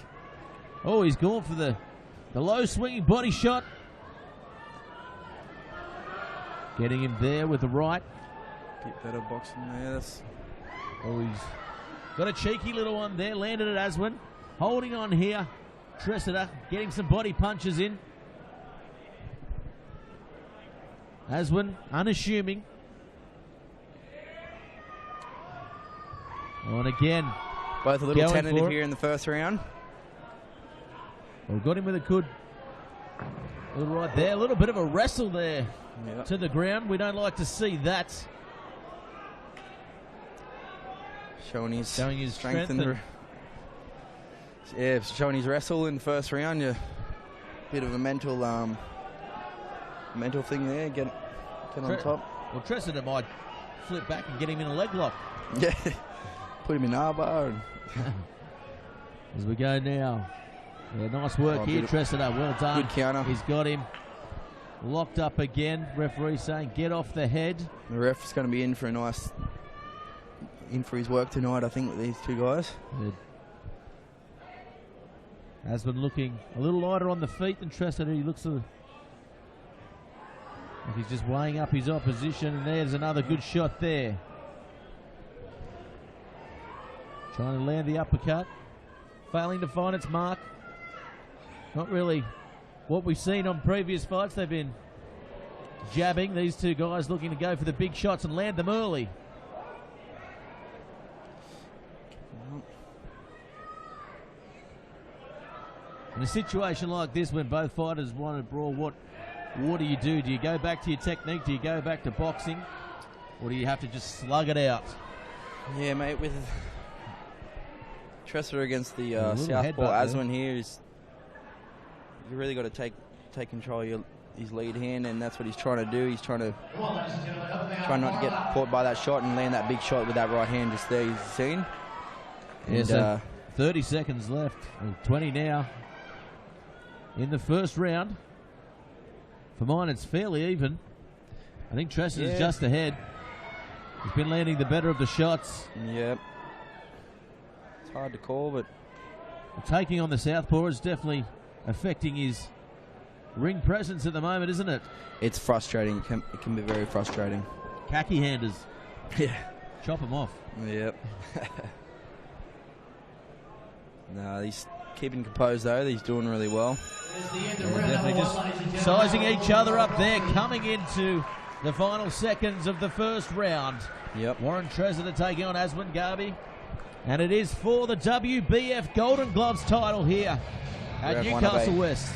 Oh, he's gone for the low swinging body shot. Getting him there with the right. Bit better boxing there. Oh, he's got a cheeky little one there. Landed at Aswin. Holding on here. Tressida getting some body punches in. Aswin unassuming. Oh, and again, both a little going tentative here in the first round. Well, got him with a good little right there. A little bit of a wrestle there to the ground. We don't like to see that. Showing his strength yeah, showing his wrestle in the first round. Yeah, bit of a mental thing there. Get on top. Well, Tressida might flip back and get him in a leg lock. Yeah, put him in armbar. As we go now. Yeah, nice work here, Tressida. Well done. Good counter. He's got him locked up again. Referee saying get off the head. The ref's going to be in for his work tonight, I think, with these two guys. Good. Aswin looking a little lighter on the feet than Tressida. He looks like he's just weighing up his opposition, and there's another good shot there. Trying to land the uppercut. Failing to find its mark. Not really what we've seen on previous fights. They've been jabbing. These two guys looking to go for the big shots and land them early. In a situation like this, when both fighters want to brawl, what do you do? Do you go back to your technique? Do you go back to boxing? Or do you have to just slug it out? Yeah, mate, with Tressida against the southpaw Aswin here, you really got to take control of his lead hand, and that's what he's trying to do. He's trying not to get caught by that shot and land that big shot with that right hand just there, you've seen. Yeah, so 30 seconds left, 20 now in the first round. For mine, it's fairly even. I think Tressida's just ahead. He's been landing the better of the shots. Yep. It's hard to call, but taking on the southpaw is definitely affecting his ring presence at the moment, isn't it? It's frustrating. It can be very frustrating. Khaki handers. Yeah. Chop them off. Yep. No, he's keeping composed though. He's doing really well. Definitely just sizing each other up there, coming into the final seconds of the first round. Yep. Warren Tressida taking on Aswin Garvey. And it is for the WBF Golden Gloves title here at Newcastle West.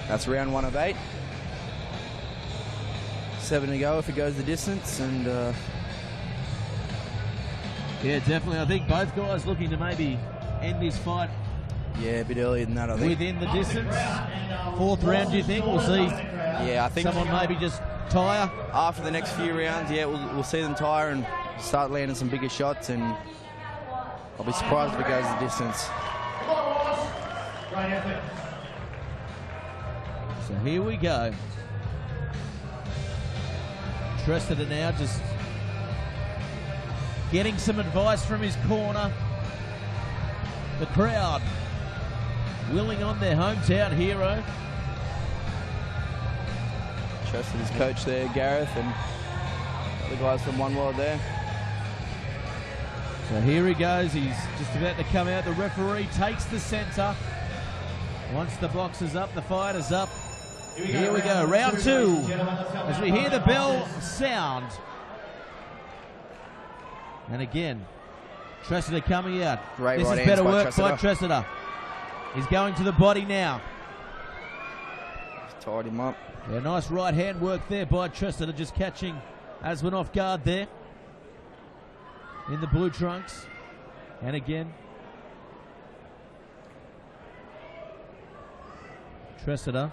That's round 1 of 8. 7 to go if it goes the distance, and yeah, definitely. I think both guys looking to maybe end this fight. Yeah, a bit earlier than that, I think. Within the distance. 4th round, do you think? We'll see. Yeah, I think someone maybe just tire after the next few rounds. Yeah, we'll see them tire and start landing some bigger shots, and I'll be surprised if it goes the distance. So here we go. Tressida now just getting some advice from his corner. The crowd willing on their hometown hero. Tressida's coach there, Gareth, and The guys from One World there. So here he goes. He's just about to come out. The referee takes the centre. Once the box is up, the fight is up. Here we go. Round 2. As we hear the bell sound. And again, Tressida coming out. Great this right is better by work by Tressida. Tressida. He's going to the body now. Just tied him up. Yeah, nice right hand work there by Tressida, just catching Aswin off guard there. In the blue trunks. And again, Tressida.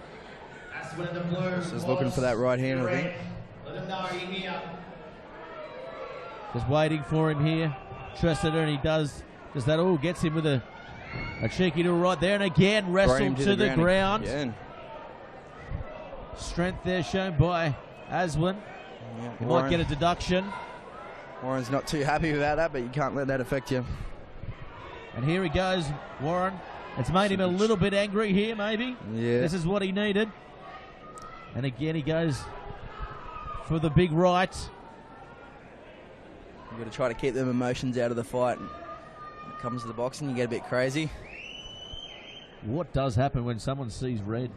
Just looking for that right hand, I think. Let him know you're here. Just waiting for him here. Tressida, and he does that. Oh, gets him with a cheeky little right there. And again, wrestled to the ground. Again. Strength there shown by Aswin. Yeah, He might get a deduction. Warren's not too happy about that, but you can't let that affect you. And here he goes, Warren. It's made him a little bit angry here, maybe. Yeah. This is what he needed. And again, he goes for the big right. You've got to try to keep them emotions out of the fight. When it comes to the boxing, you get a bit crazy. What does happen when someone sees red?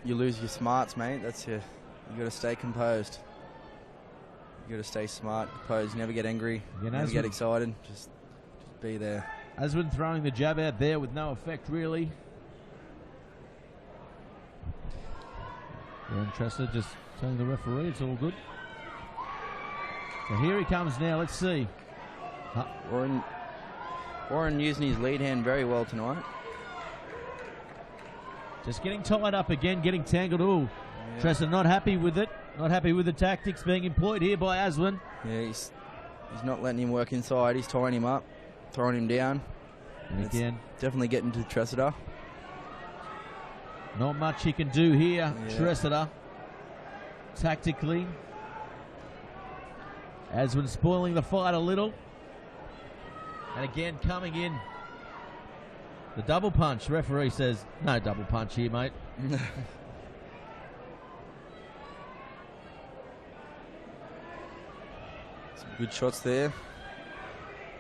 You lose your smarts, mate. You got to stay composed. You got to stay smart, composed. Never get angry. Never get excited. Just be there. Aswin throwing the jab out there with no effect, really. And Tressida just telling the referee it's all good. So here he comes now. Let's see. Warren using his lead hand very well tonight. Just getting tied up again, getting tangled. Ooh, yeah. Tressida not happy with it. Not happy with the tactics being employed here by Aswin. Yeah, he's not letting him work inside. He's tying him up, throwing him down. And again, definitely getting to Tressida. Not much he can do here, yeah. Tressida. Tactically. Aswin spoiling the fight a little. And again, coming in. The double punch. Referee says, no double punch here, mate. Some good shots there.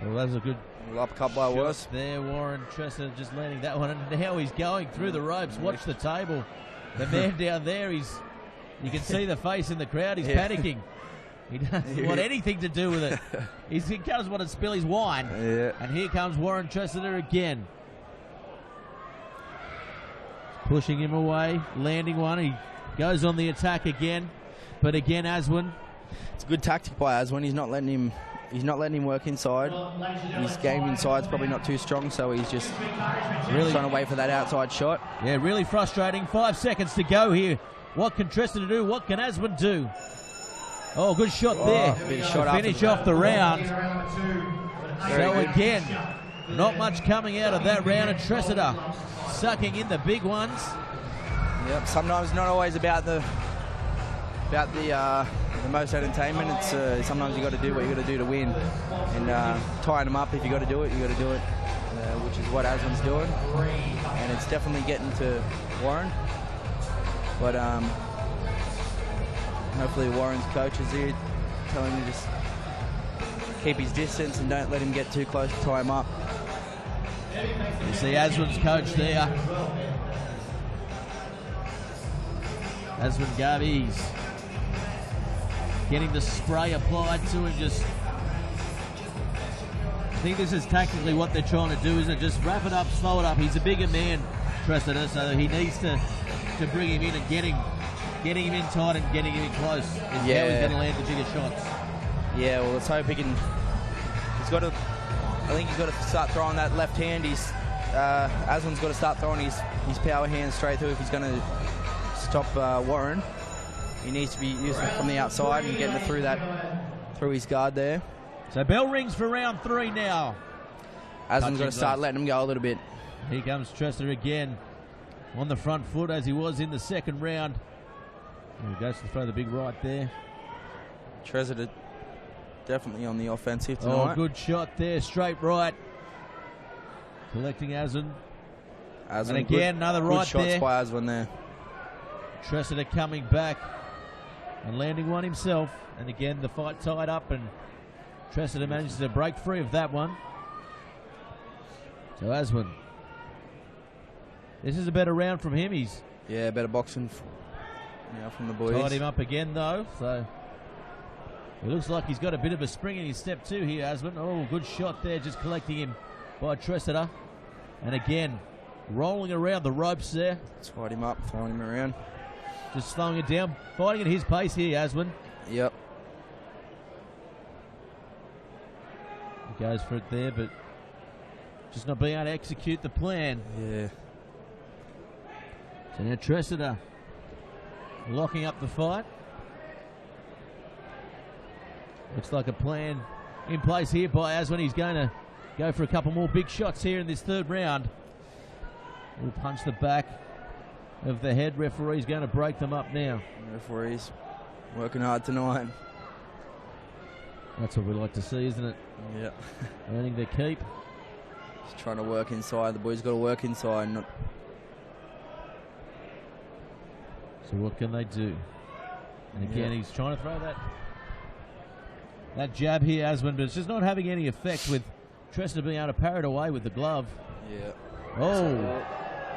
Well, that was a good uppercut by Worse. There, Warren Tressida just landing that one. And now he's going through the ropes. Watch the table. The man down there, you can see the face in the crowd. He's panicking. He doesn't want anything to do with it. He doesn't want to spill his wine. Yeah. And here comes Warren Tressida again. Pushing him away, landing one. He goes on the attack again. But again, Aswin. It's a good tactic by Aswin. He's not letting him work inside. His game inside's probably not too strong, so he's just really trying to wait for that outside shot. Yeah, really frustrating. 5 seconds to go here. What can Tressida do? What can Aswin do? Oh, good shot there. Big shot to finish off the round. So again, not much coming out of that round. And Tressida sucking in the big ones. Yep. Sometimes not always about the most entertainment. It's sometimes you got to do what you got to do to win, and tying them up. If you got to do it, you got to do it, which is what Aswin's doing, and it's definitely getting to Warren. But hopefully Warren's coach is here telling him to just keep his distance and don't let him get too close to tie him up. You see Aswin's coach there. Aswin Garbies getting the spray applied to him. Just, I think this is tactically what they're trying to do, isn't it? Just wrap it up, slow it up. He's a bigger man, Tressida, so he needs to bring him in and getting him in tight and getting him in close is how he's going to land the bigger shots. Yeah, well, let's hope he can. I think he's got to start throwing that left hand. Aswin's got to start throwing his power hand straight through if he's going to stop Warren. He needs to be using it from the outside and getting it through his guard there. So bell rings for round 3 now. Aswin's got to start letting him go a little bit. Here comes Tressida again on the front foot as he was in the second round. He goes to throw the big right there. Tressida definitely on the offensive tonight. Oh, good shot there, straight right. Collecting Aswin. And again, another right good shots there. by Aswin there. Tressida coming back. and landing one himself. And again, the fight tied up, and Tressida manages to break free of that one. So Osborne, this is a better round from him. He's better boxing now from the boys. Tied him up again, though, so it looks like he's got a bit of a spring in his step too here, Osborne. Oh, good shot there, just collecting him by Tressida. And again, rolling around the ropes there. Tied him up, throwing him around. Just slowing it down, fighting at his pace here, Osborne. Yep. He goes for it there, but just not being able to execute the plan. Yeah. So now Tressida locking up the fight. Looks like a plan in place here by Osborne. He's going to go for a couple more big shots here in this third round. He'll punch the back of the head. Referee's going to break them up now. Referee's working hard tonight. That's what we like to see, isn't it? Yeah. Earning their keep. Just trying to work inside. The boys got to work inside. So what can they do? And again, he's trying to throw that jab here, Osborne, but it's just not having any effect with Tressida being able to parry it away with the glove. Yeah. Oh.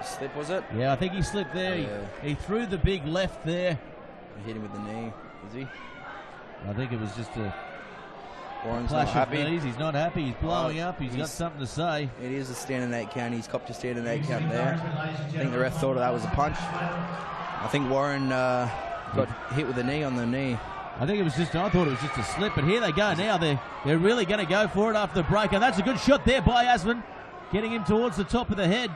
Slip, was it? Yeah, I think he slipped there. Yeah. He threw the big left there. He hit him with the knee, was he? I think it was just a Warren's clash not happy. of knees. He's not happy. He's blowing up. He's got something to say. It is a standing 8 count. He's copped a standing 8 count there. I think the ref thought that was a punch. I think Warren got hit with the knee on the knee. I think it was just, I thought it was just a slip, but here they go now. They're really going to go for it after the break, and that's a good shot there by Osborne, getting him towards the top of the head.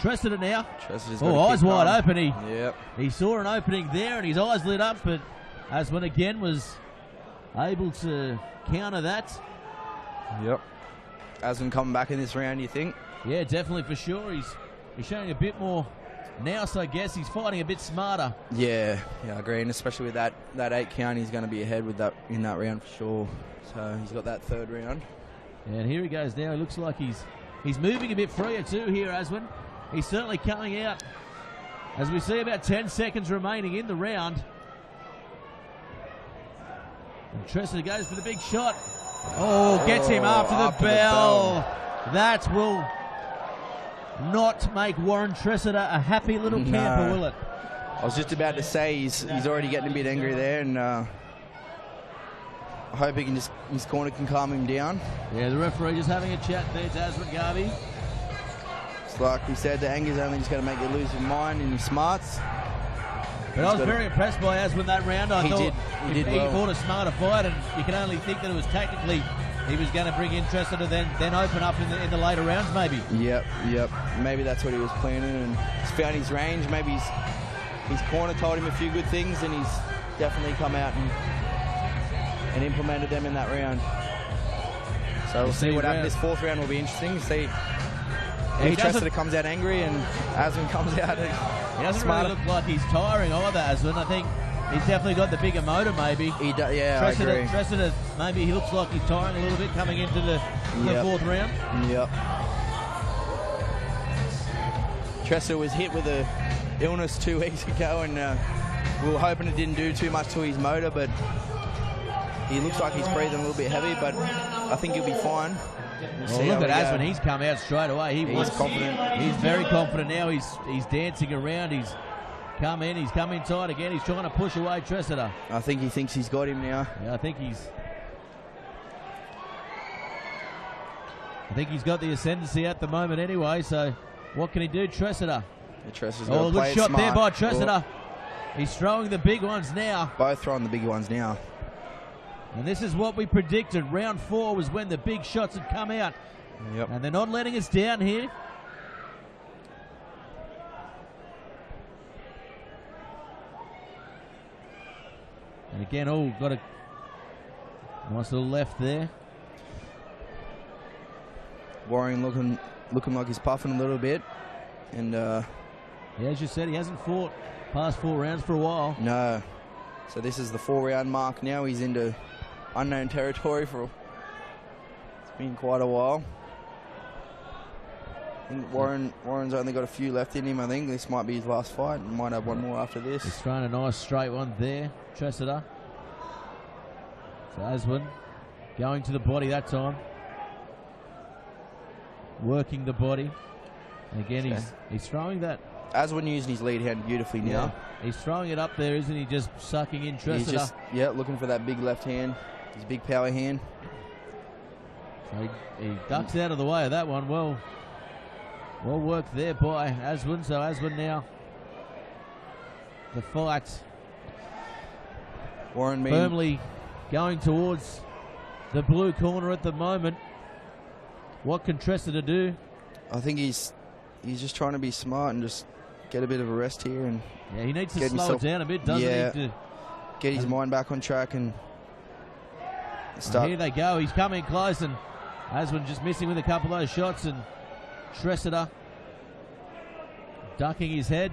Tressida now. Eyes wide open. He saw an opening there, and his eyes lit up, but Osborne again was able to counter that. Yep. Osborne coming back in this round, you think? Yeah, definitely, for sure. He's showing a bit more now, so I guess he's fighting a bit smarter. Yeah, I agree, and especially with that 8 count, he's going to be ahead with that in that round for sure. So he's got that third round. And here he goes now. It looks like he's moving a bit freer too here, Osborne. He's certainly coming out as we see about 10 seconds remaining in the round. And Tressida goes for the big shot. Oh, gets him after the bell. That will not make Warren Tressida a happy little camper, will it? I was just about to say he's already getting a bit angry there, and I hope his corner can calm him down. Yeah, the referee just having a chat there to Osborne Garvey. It's like we said, the anger's only just going to make you lose your mind and your smarts. But I was very impressed by Osborne that round. I thought he fought a smarter fight, and you can only think that it was tactically he was going to bring in Tressida, then open up in the later rounds, maybe. Yep. Maybe that's what he was planning, and he's found his range. Maybe his corner told him a few good things, and he's definitely come out and implemented them in that round. So we'll see what happens. This fourth round will be interesting. See if Tressida comes out angry and Osborne comes out. He doesn't really look like he's tiring either, Osborne. I think he's definitely got the bigger motor, maybe. He does, yeah, I agree. Tressida, maybe he looks like he's tiring a little bit coming into the fourth round. Yep. Tressida was hit with a illness 2 weeks ago, and we were hoping it didn't do too much to his motor, but he looks like he's breathing a little bit heavy, but I think he'll be fine. Well, look at Osborne. He's come out straight away. He's confident. He's very confident now. He's dancing around. He's come in tight again. He's trying to push away Tressida. I think he thinks he's got him now. Yeah, I think he's got the ascendancy at the moment anyway, so what can he do, Tressida? Tressida's got to play good shot smart there by Tressida. He's throwing the big ones now. Both throwing the big ones now. And this is what we predicted. Round 4 was when the big shots had come out. Yep. And they're not letting us down here. And again, got a nice little left there. Warren looking like he's puffing a little bit. And yeah, as you said, he hasn't fought past 4 rounds for a while. No. So this is the 4-round mark now. He's into unknown territory it's been quite a while. think Warren's only got a few left in him. I think this might be his last fight, and might have one more after this. He's thrown a nice straight one there, Tressida. So Osborne going to the body that time, working the body. And again, he's throwing that. Osborne using his lead hand beautifully now. Yeah, he's throwing it up there, isn't he? Just sucking in Tressida. He's just looking for that big left hand, his big power hand. So he ducks out of the way of that one. Well worked there by Osborne. So Osborne now the fight. Warren firmly going towards the blue corner at the moment. What can Tressida do? I think he's just trying to be smart and just get a bit of a rest here, and he needs to slow it down a bit, doesn't he? To get his mind back on track and start. Here they go. He's coming close, and Osborne just missing with a couple of those shots, and Tressida ducking his head.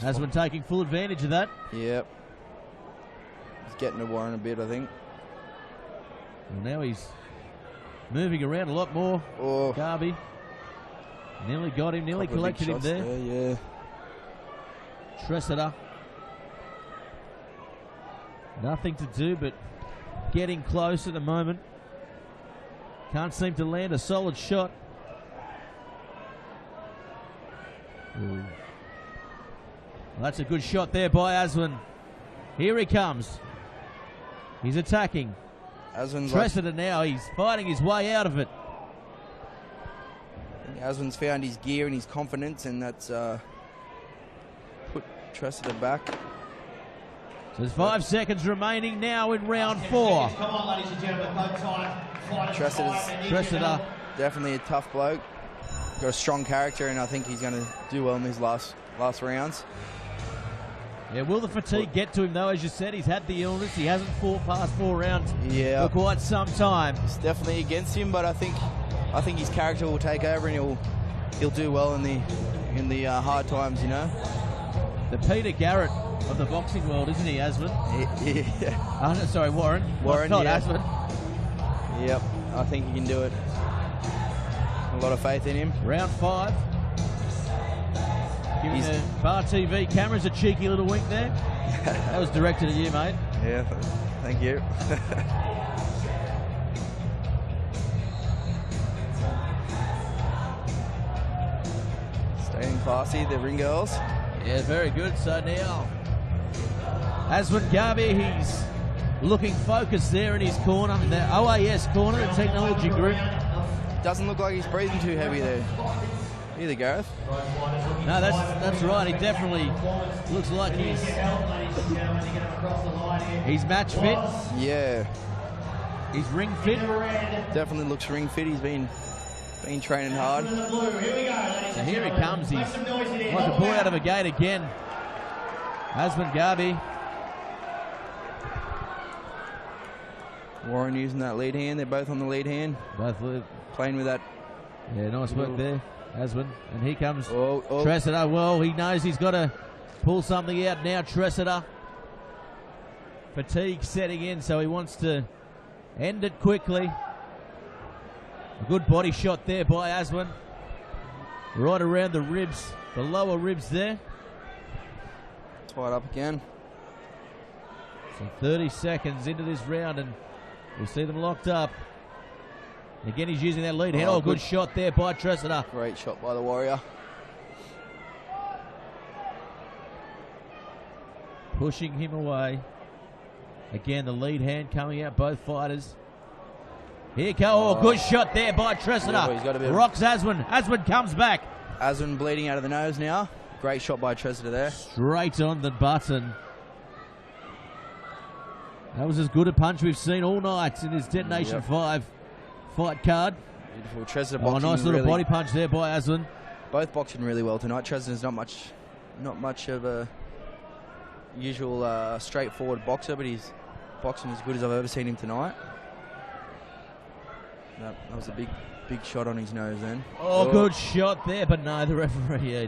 Osborne taking full advantage of that. Yep. He's getting to Warren a bit, I think. Well, now he's moving around a lot more. Garby. Nearly got him, nearly collected him there. Yeah. Tressida. Nothing to do but getting close at the moment. Can't seem to land a solid shot. Well, that's a good shot there by Osborne. Here he comes. He's attacking. Tressida now, he's fighting his way out of it. Osborne's found his gear and his confidence, and that's put Tressida back. So there's 5 seconds remaining now in round 4. Come on, ladies and gentlemen, no time. Tressida. Definitely a tough bloke. Got a strong character, and I think he's going to do well in these last rounds. Yeah, will the fatigue get to him though? As you said, he's had the illness. He hasn't fought past 4 rounds for quite some time. It's definitely against him, but I think his character will take over, and he'll do well in the hard times, you know. The Peter Garrett of the boxing world, isn't he, Osborne? Yeah. Oh, no, sorry, Warren. Warren, not yeah. Osborne. Yep, I think he can do it. A lot of faith in him. Round 5. Giving the BarTV cameras a cheeky little wink there. That was directed at you, mate. Yeah, thank you. Staying classy, the ring girls. Yeah, very good. So now, Osborne Garby, he's looking focused there in his corner, in the OAS corner, the technology group. Doesn't look like he's breathing too heavy there. Either, Gareth. No, that's right. He definitely looks like he's match fit. Yeah. He's ring fit. Definitely looks ring fit. He's been training hard. So here he comes. He's like a boy out of a gate again. Osborne Garby. Warren using that lead hand. They're both on the lead hand. Both playing with that. Yeah, nice work there, Osborne. And here comes Tressida. Well, he knows he's got to pull something out now, Tressida. Fatigue setting in, so he wants to end it quickly. A good body shot there by Osborne. Right around the ribs, the lower ribs there. Tied up again. So 30 seconds into this round, and we'll see them locked up. Again, he's using that lead hand. Oh, good shot there by Tressida. Great shot by the Warrior. Pushing him away. Again, the lead hand coming out, both fighters. Here go. Oh, good shot there by Tressida. Yeah, rocks Osborne. Osborne comes back. Osborne bleeding out of the nose now. Great shot by Tressida there. Straight on the button. That was as good a punch we've seen all night in his Detonation 5 fight card. Beautiful. Tressida boxing. Nice little body punch there by Osborne. Both boxing really well tonight. Tressida's not much of a usual straightforward boxer, but he's boxing as good as I've ever seen him tonight. That was a big shot on his nose then. Oh, good shot there, but no, the referee. I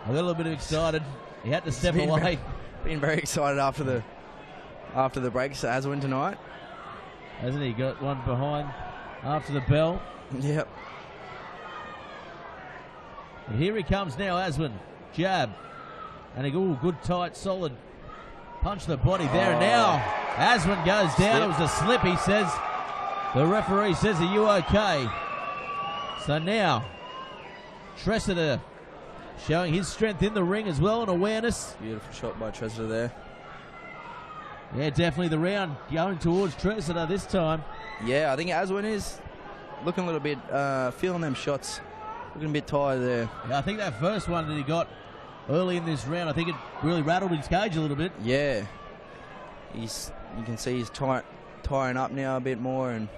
got a little bit excited. He had to step away. Been very excited after the breaks, Osborne tonight. Hasn't he got one behind after the bell? Yep. And here he comes now, Aswin. Jab. And a good, tight, solid punch to the body there. And now Aswin goes down. It was a slip, he says. The referee says, are you okay? So now, Tressida showing his strength in the ring as well and awareness. Beautiful shot by Tressida there. Yeah, definitely the round going towards Tressida this time. Yeah, I think Aswin is looking a little bit, feeling them shots. Looking a bit tired there. Yeah, I think that first one that he got early in this round, I think it really rattled his cage a little bit. Yeah. You can see he's tying up now a bit more and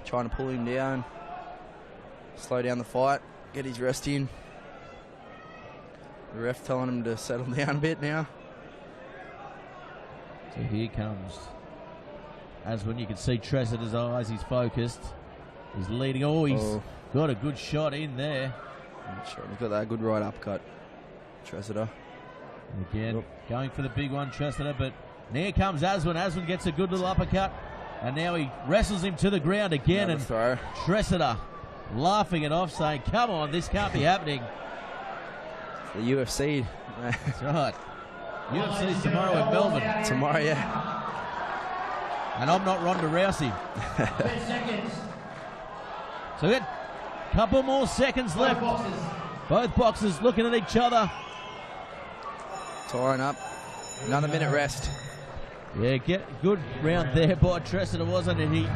trying to pull him down. Slow down the fight, get his rest in. The ref telling him to settle down a bit now. So here comes Aswin. You can see Tressida's eyes, he's focused. He's leading. Oh, he's got a good shot in there. He's got that good right uppercut, Tressida. Again, going for the big one, Tressida, but here comes Aswin. Aswin gets a good little uppercut, and now he wrestles him to the ground again. Another throw. Tressida laughing it off, saying, come on, this can't be happening. The UFC. That's right. UFC's tomorrow in Melbourne. Tomorrow, yeah. And I'm not Ronda Rousey. 10 seconds. So we got a couple more seconds left. Both boxers looking at each other. Tying up. Another minute rest. Yeah, good round there by Tressida, wasn't it? He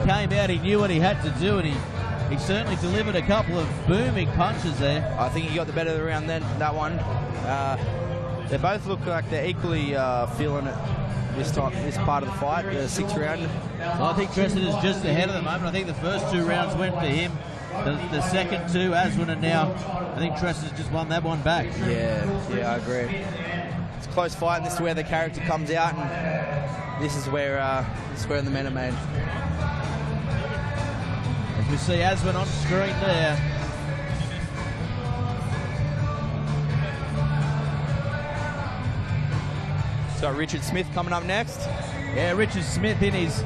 came out, he knew what he had to do, and he certainly delivered a couple of booming punches there. I think he got the better of the round then, that one. They both look like they're equally feeling it this part of the fight, the 6th round. I think Tressida's just ahead of the moment. I think the first 2 rounds went to him. The second 2, Aswin, and now I think Tressida's just won that one back. Yeah, I agree. It's a close fight, and this is where the character comes out, and this is where the men are made. As we see Aswin on screen there. So Richard Smith coming up next. Yeah, Richard Smith in his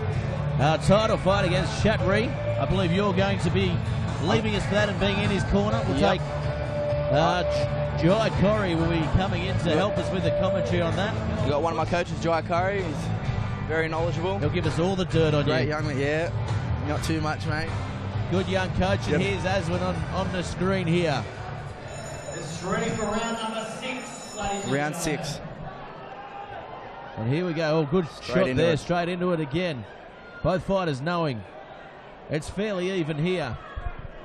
title fight against Chatry. I believe you're going to be leaving us for that and being in his corner. We'll take Jai Corey will be coming in to help us with the commentary on that. We've got one of my coaches, Jai Corey. He's very knowledgeable. He'll give us all the dirt on Great you. young man, yeah. Not too much, mate. Good young coach, and here's Aswin on the screen here. This is ready for round number 6, ladies and Round gentlemen. 6. And here we go. Oh, good shot there, straight into it again. Both fighters knowing it's fairly even here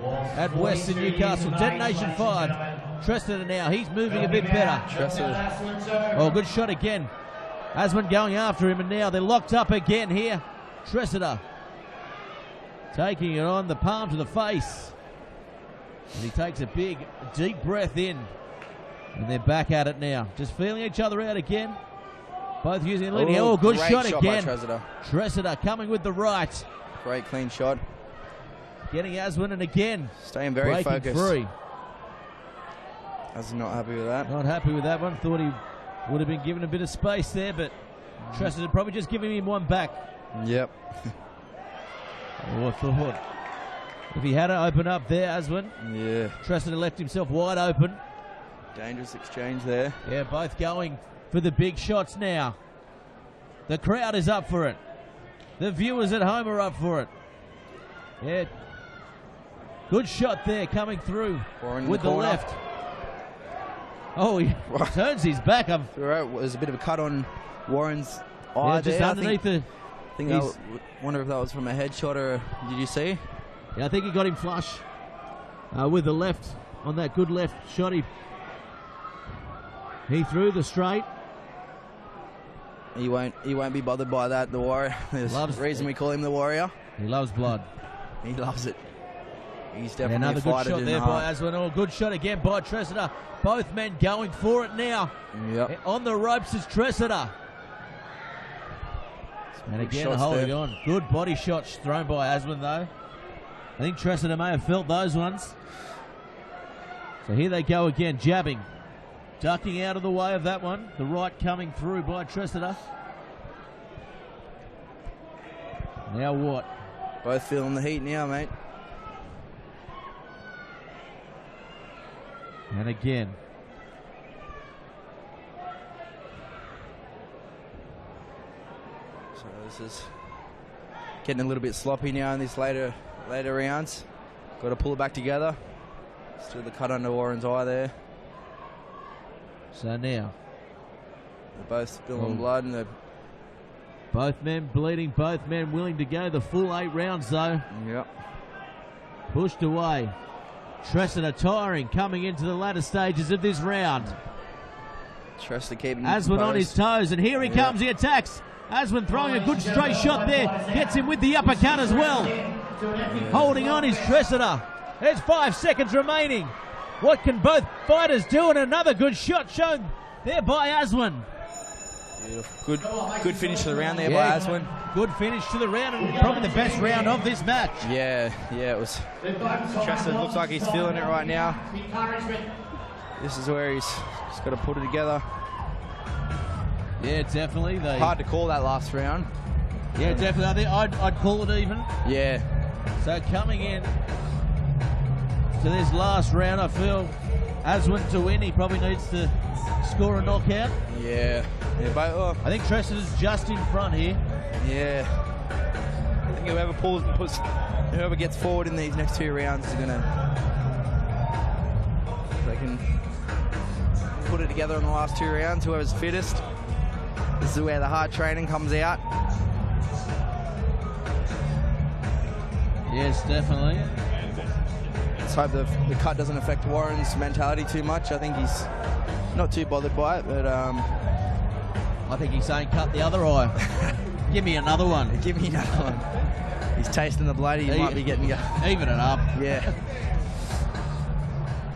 at Western Newcastle. Detonation 5. Tressida now. He's moving a bit better. Oh, good shot again. Aswin going after him, and now they're locked up again here. Tressida taking it on the palm to the face. And he takes a big, deep breath in. And they're back at it now. Just feeling each other out again. Both using leading. Oh, good shot again. Tressida coming with the right. Great clean shot. Getting Aswin, and again staying very focused. Free. Aswin not happy with that. Not happy with that one. Thought he would have been given a bit of space there, but Tressida probably just giving him one back. Yep. Oh, I thought if he had to open up there, Aswin. Yeah. Tressida left himself wide open. Dangerous exchange there. Yeah, both going for the big shots now. The crowd is up for it. The viewers at home are up for it. Yeah. Good shot there coming through with the left. Oh, he turns his back up. There's a bit of a cut on Warren's eye just there. underneath I wonder if that was from a headshot or did you see? Yeah, I think he got him flush with the left on that good left shot. He threw the straight. He won't be bothered by that. The Warrior. There's a reason we call him the Warrior. He loves blood. He loves it. He's definitely another a fighter. Good shot there by Aswin. Oh, good shot again by Tressida. Both men going for it now. Yep. On the ropes is Tressida. And again holding on. Good body shots thrown by Aswin though. I think Tressida may have felt those ones. So here they go again, jabbing. Ducking out of the way of that one. The right coming through by Tressida. Now what? Both feeling the heat now, mate. And again. So this is getting a little bit sloppy now in these later rounds. Got to pull it back together. Still the cut under Warren's eye there. So now. They're both spilling blood and they're both men bleeding, both men willing to go the full 8 rounds though. Yep. Pushed away. Tressida tiring, coming into the latter stages of this round. Tressida keeping Aswin on his toes, and here he comes, he attacks. Aswin throwing a good straight shot there, gets him with the uppercut as well. Holding on is Tressida. There's 5 seconds remaining. What can both fighters do? And another good shot shown there by Aswin. Good finish to the round there by Aswin. Good finish to the round, and probably the best round of this match. Yeah, it was. Tressida looks like he's feeling it right now. This is where he's got to put it together. Yeah, definitely. Hard to call that last round. Yeah, definitely. I think I'd call it even. Yeah. So coming in to this last round, I feel Aswin to win, he probably needs to score a knockout. Yeah. I think Tressida's just in front here. Yeah. I think whoever gets forward in these next 2 rounds is gonna, they can put it together in the last 2 rounds. Whoever's fittest. This is where the hard training comes out. Yes, definitely. Let's hope the cut doesn't affect Warren's mentality too much. I think he's not too bothered by it, but I think he's saying cut the other eye. Give me another one. Give me another one. He's tasting the blood. He might be getting even it up. Yeah.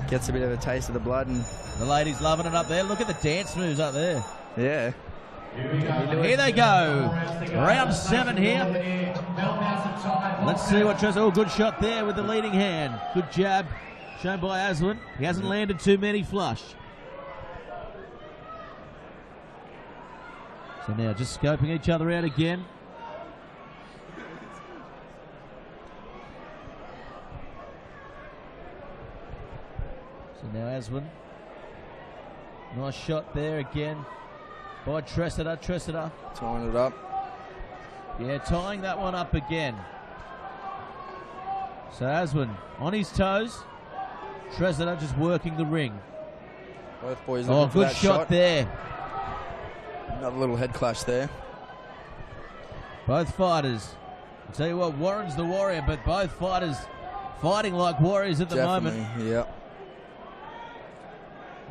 Gets a bit of a taste of the blood, and the ladies loving it up there. Look at the dance moves up there. Yeah. Here they go. Round 7 here. Let's see what Tressida. Oh, good shot there with the leading hand. Good jab shown by Aswin. He hasn't landed too many flush. So now just scoping each other out again. So now Aswin. Nice shot there again by Tressida. Tying it up. Yeah, tying that one up again. So Aswin on his toes. Tressida just working the ring. Both boys looking for good that shot there. Another little head clash there. Both fighters. I'll tell you what, Warren's the warrior, but both fighters fighting like warriors at the moment. Yeah.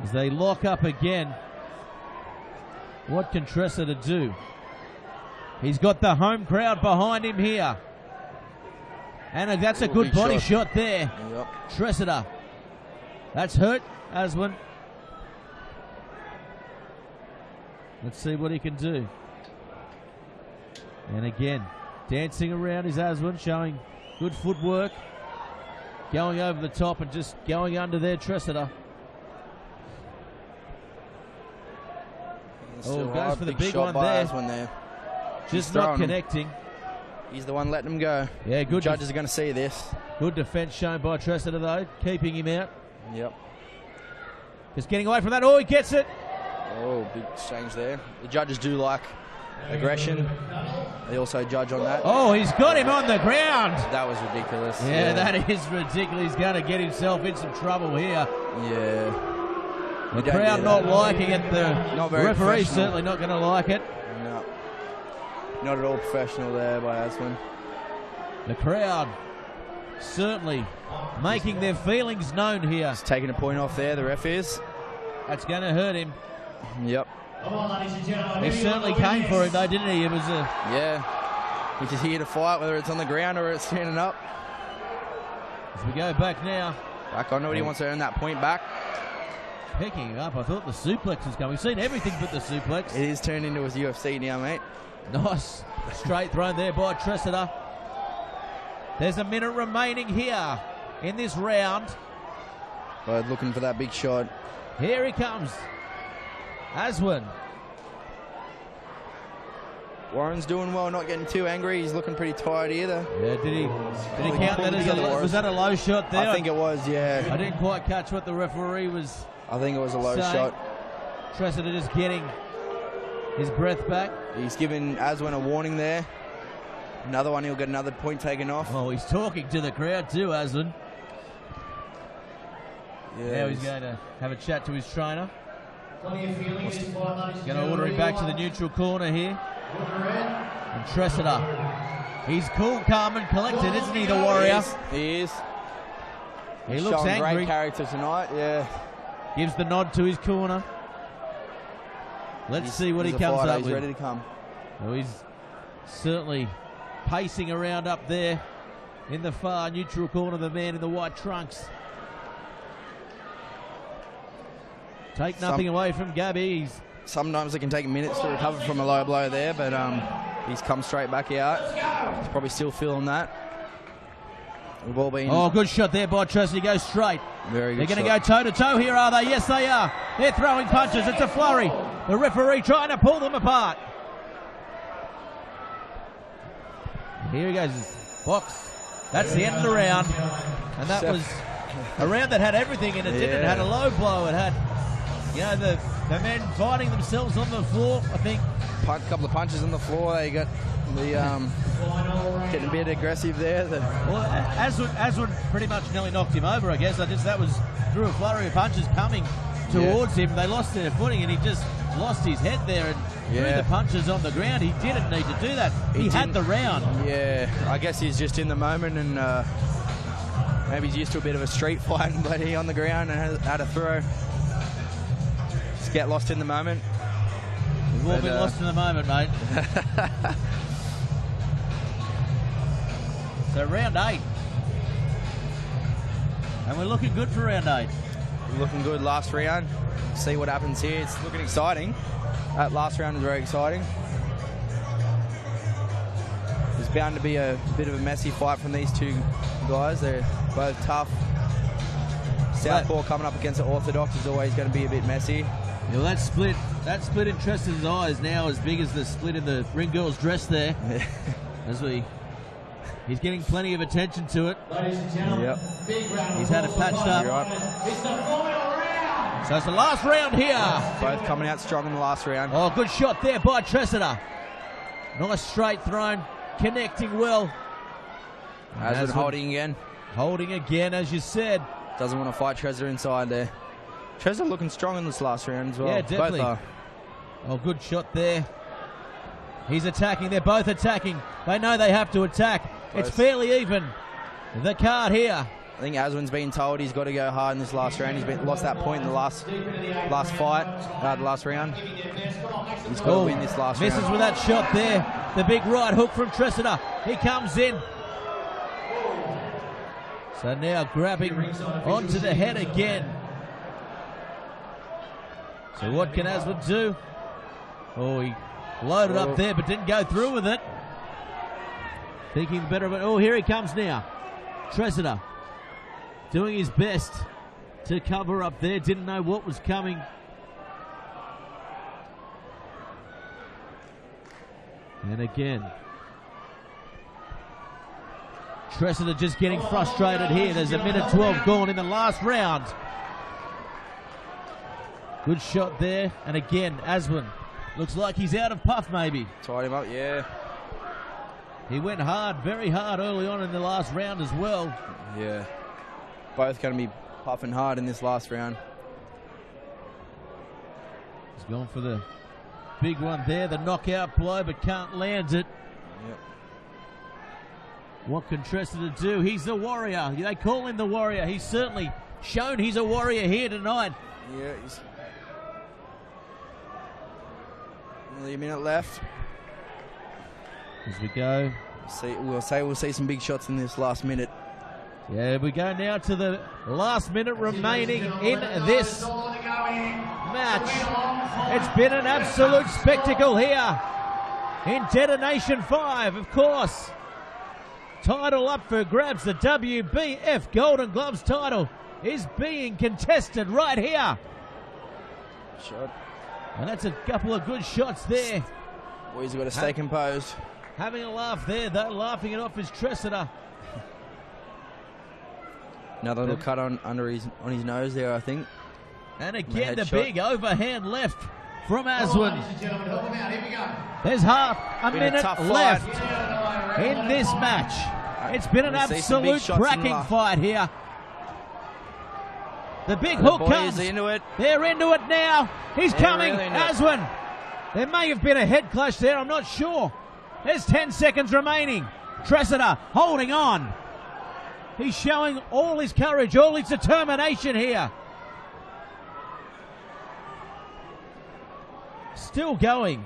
As they lock up again. What can Tressida do? He's got the home crowd behind him here. And that's a good body shot there. Yep. Tressida. That's hurt, Aswin. Let's see what he can do. And again, dancing around is Aswin, showing good footwork. Going over the top and just going under there, Tressida. Goes for the big one there. Just not connecting. He's the one letting him go. Yeah, good. The judges are going to see this. Good defense shown by Tressida, though, keeping him out. Yep. Just getting away from that. Oh, he gets it. Oh, big exchange there. The judges do like aggression. They also judge on that. Oh, he's got him on the ground. That was ridiculous. Yeah, that is ridiculous. He's going to get himself in some trouble here. Yeah. The crowd not liking it. The referee certainly not going to like it. No. Not at all professional there by Aswin. The crowd certainly making their feelings known here. He's taking a point off there, the ref is. That's going to hurt him. Yep. He certainly came for it though, didn't he? It was a... Yeah. He's just here to fight, whether it's on the ground or it's standing up. As we go back now. Back on, nobody wants to earn that point back. Picking up. I thought the suplex was coming. We've seen everything but the suplex. It is turned into his UFC now, mate. Nice. Straight thrown there by Tressida. There's a minute remaining here in this round. Both looking for that big shot. Here he comes. Aswin. Warren's doing well, not getting too angry. He's looking pretty tired either. Yeah, did he count that as was that a low shot there? I think it was, yeah. I didn't quite catch what the referee was. I think it was a low saying. shot. Tressida just getting his breath back. He's giving Aswin a warning there. Another one, he'll get another point taken off. Oh, he's talking to the crowd too, Aswin. Yeah, now he's going to have a chat to his trainer. Going to order him back to the neutral corner here. And Tressida. He's cool, calm and collected, isn't he, the Warrior? He is. He looks showing angry. Great character tonight, yeah. Gives the nod to his corner. Let's see what he comes up with. He's ready to come. Oh, he's certainly pacing around up there in the far neutral corner, the man in the white trunks. Take nothing away from Gabby. Sometimes it can take minutes to recover from a low blow there, but he's come straight back out. He's probably still feeling that. We've all been... Oh, good shot there by Tressida. He goes straight. Very good. They're going to go toe-to-toe here, are they? Yes, they are. They're throwing punches. It's a flurry. The referee trying to pull them apart. Here he goes. Box. That's the end of the round. And that was a round that had everything in it, didn't it? It had a low blow. It had, you know, the men fighting themselves on the floor, I think. A couple of punches on the floor. They got the getting a bit aggressive there. Well, Aswin pretty much nearly knocked him over, I guess. That was through a flurry of punches coming towards him. They lost their footing and he just lost his head there and threw the punches on the ground. He didn't need to do that. He had the round. Yeah, I guess he's just in the moment and maybe he's used to a bit of a street fight and bloody on the ground and had a throw. Just get lost in the moment. We've all been lost in the moment, mate. So round 8. And we're looking good for round 8. We're looking good last round. See what happens here. It's looking exciting. That last round is very exciting. There's bound to be a bit of a messy fight from these two guys. They're both tough. Southpaw coming up against the Orthodox is always going to be a bit messy. Well, that split in Tressida's eyes now as big as the split in the ring girl's dress there. He's getting plenty of attention to it. Ladies and gentlemen, He's had it patched up. It's the final round. So it's the last round here. Both coming out strong in the last round. Oh, good shot there by Tressida. Nice straight thrown, connecting well. Aswin holding again. Holding again, as you said. Doesn't want to fight Tressida inside there. Tressida looking strong in this last round as well. Yeah, definitely. Both are. Oh, good shot there. He's attacking. They're both attacking. They know they have to attack. It's fairly even. The card here. I think Aswin's been told he's got to go hard in this last round. He's lost that point in the last fight, the last round. He's got to win this last round. Misses with that shot there. The big right hook from Tressida. He comes in. So now grabbing onto the head again. So what can Aswin do? Oh, he loaded up there but didn't go through with it. Thinking better of it. Oh, here he comes now. Tressida doing his best to cover up there. Didn't know what was coming. And again, Tressida just getting frustrated here. There's a minute 12 gone in the last round. Good shot there. And again, Aswin looks like he's out of puff maybe. Tied him up, yeah. He went hard, very hard early on in the last round as well. Yeah. Both going to be puffing hard in this last round. He's gone for the big one there, the knockout blow, but can't land it. Yep. What can Tressida do? He's the warrior. They call him the warrior. He's certainly shown he's a warrior here tonight. Yeah, he's nearly a minute left. As we go. We'll see some big shots in this last minute. Yeah, we go now to the last minute remaining in this match. It's been an absolute spectacle here in Detonation 5, of course. Title up for grabs. The WBF Golden Gloves title is being contested right here. Shot. And that's a couple of good shots there Boys have got to stay composed. Having a laugh there, though. Laughing it off is Tressida. Another little cut on his nose there, I think. And again, the shot. big overhand left from Aswin. Ladies and gentlemen, help him out. Here we go. There's half a Been a minute tough fight. left in this match. It's been an We see some big absolute shots in cracking the- fight here. The big The hook boys comes. into it. They're into it now. He's They're coming. really into it. Aswin. There may have been a head clash there. I'm not sure. There's 10 seconds remaining. Tressida holding on. He's showing all his courage, all his determination here. Still going.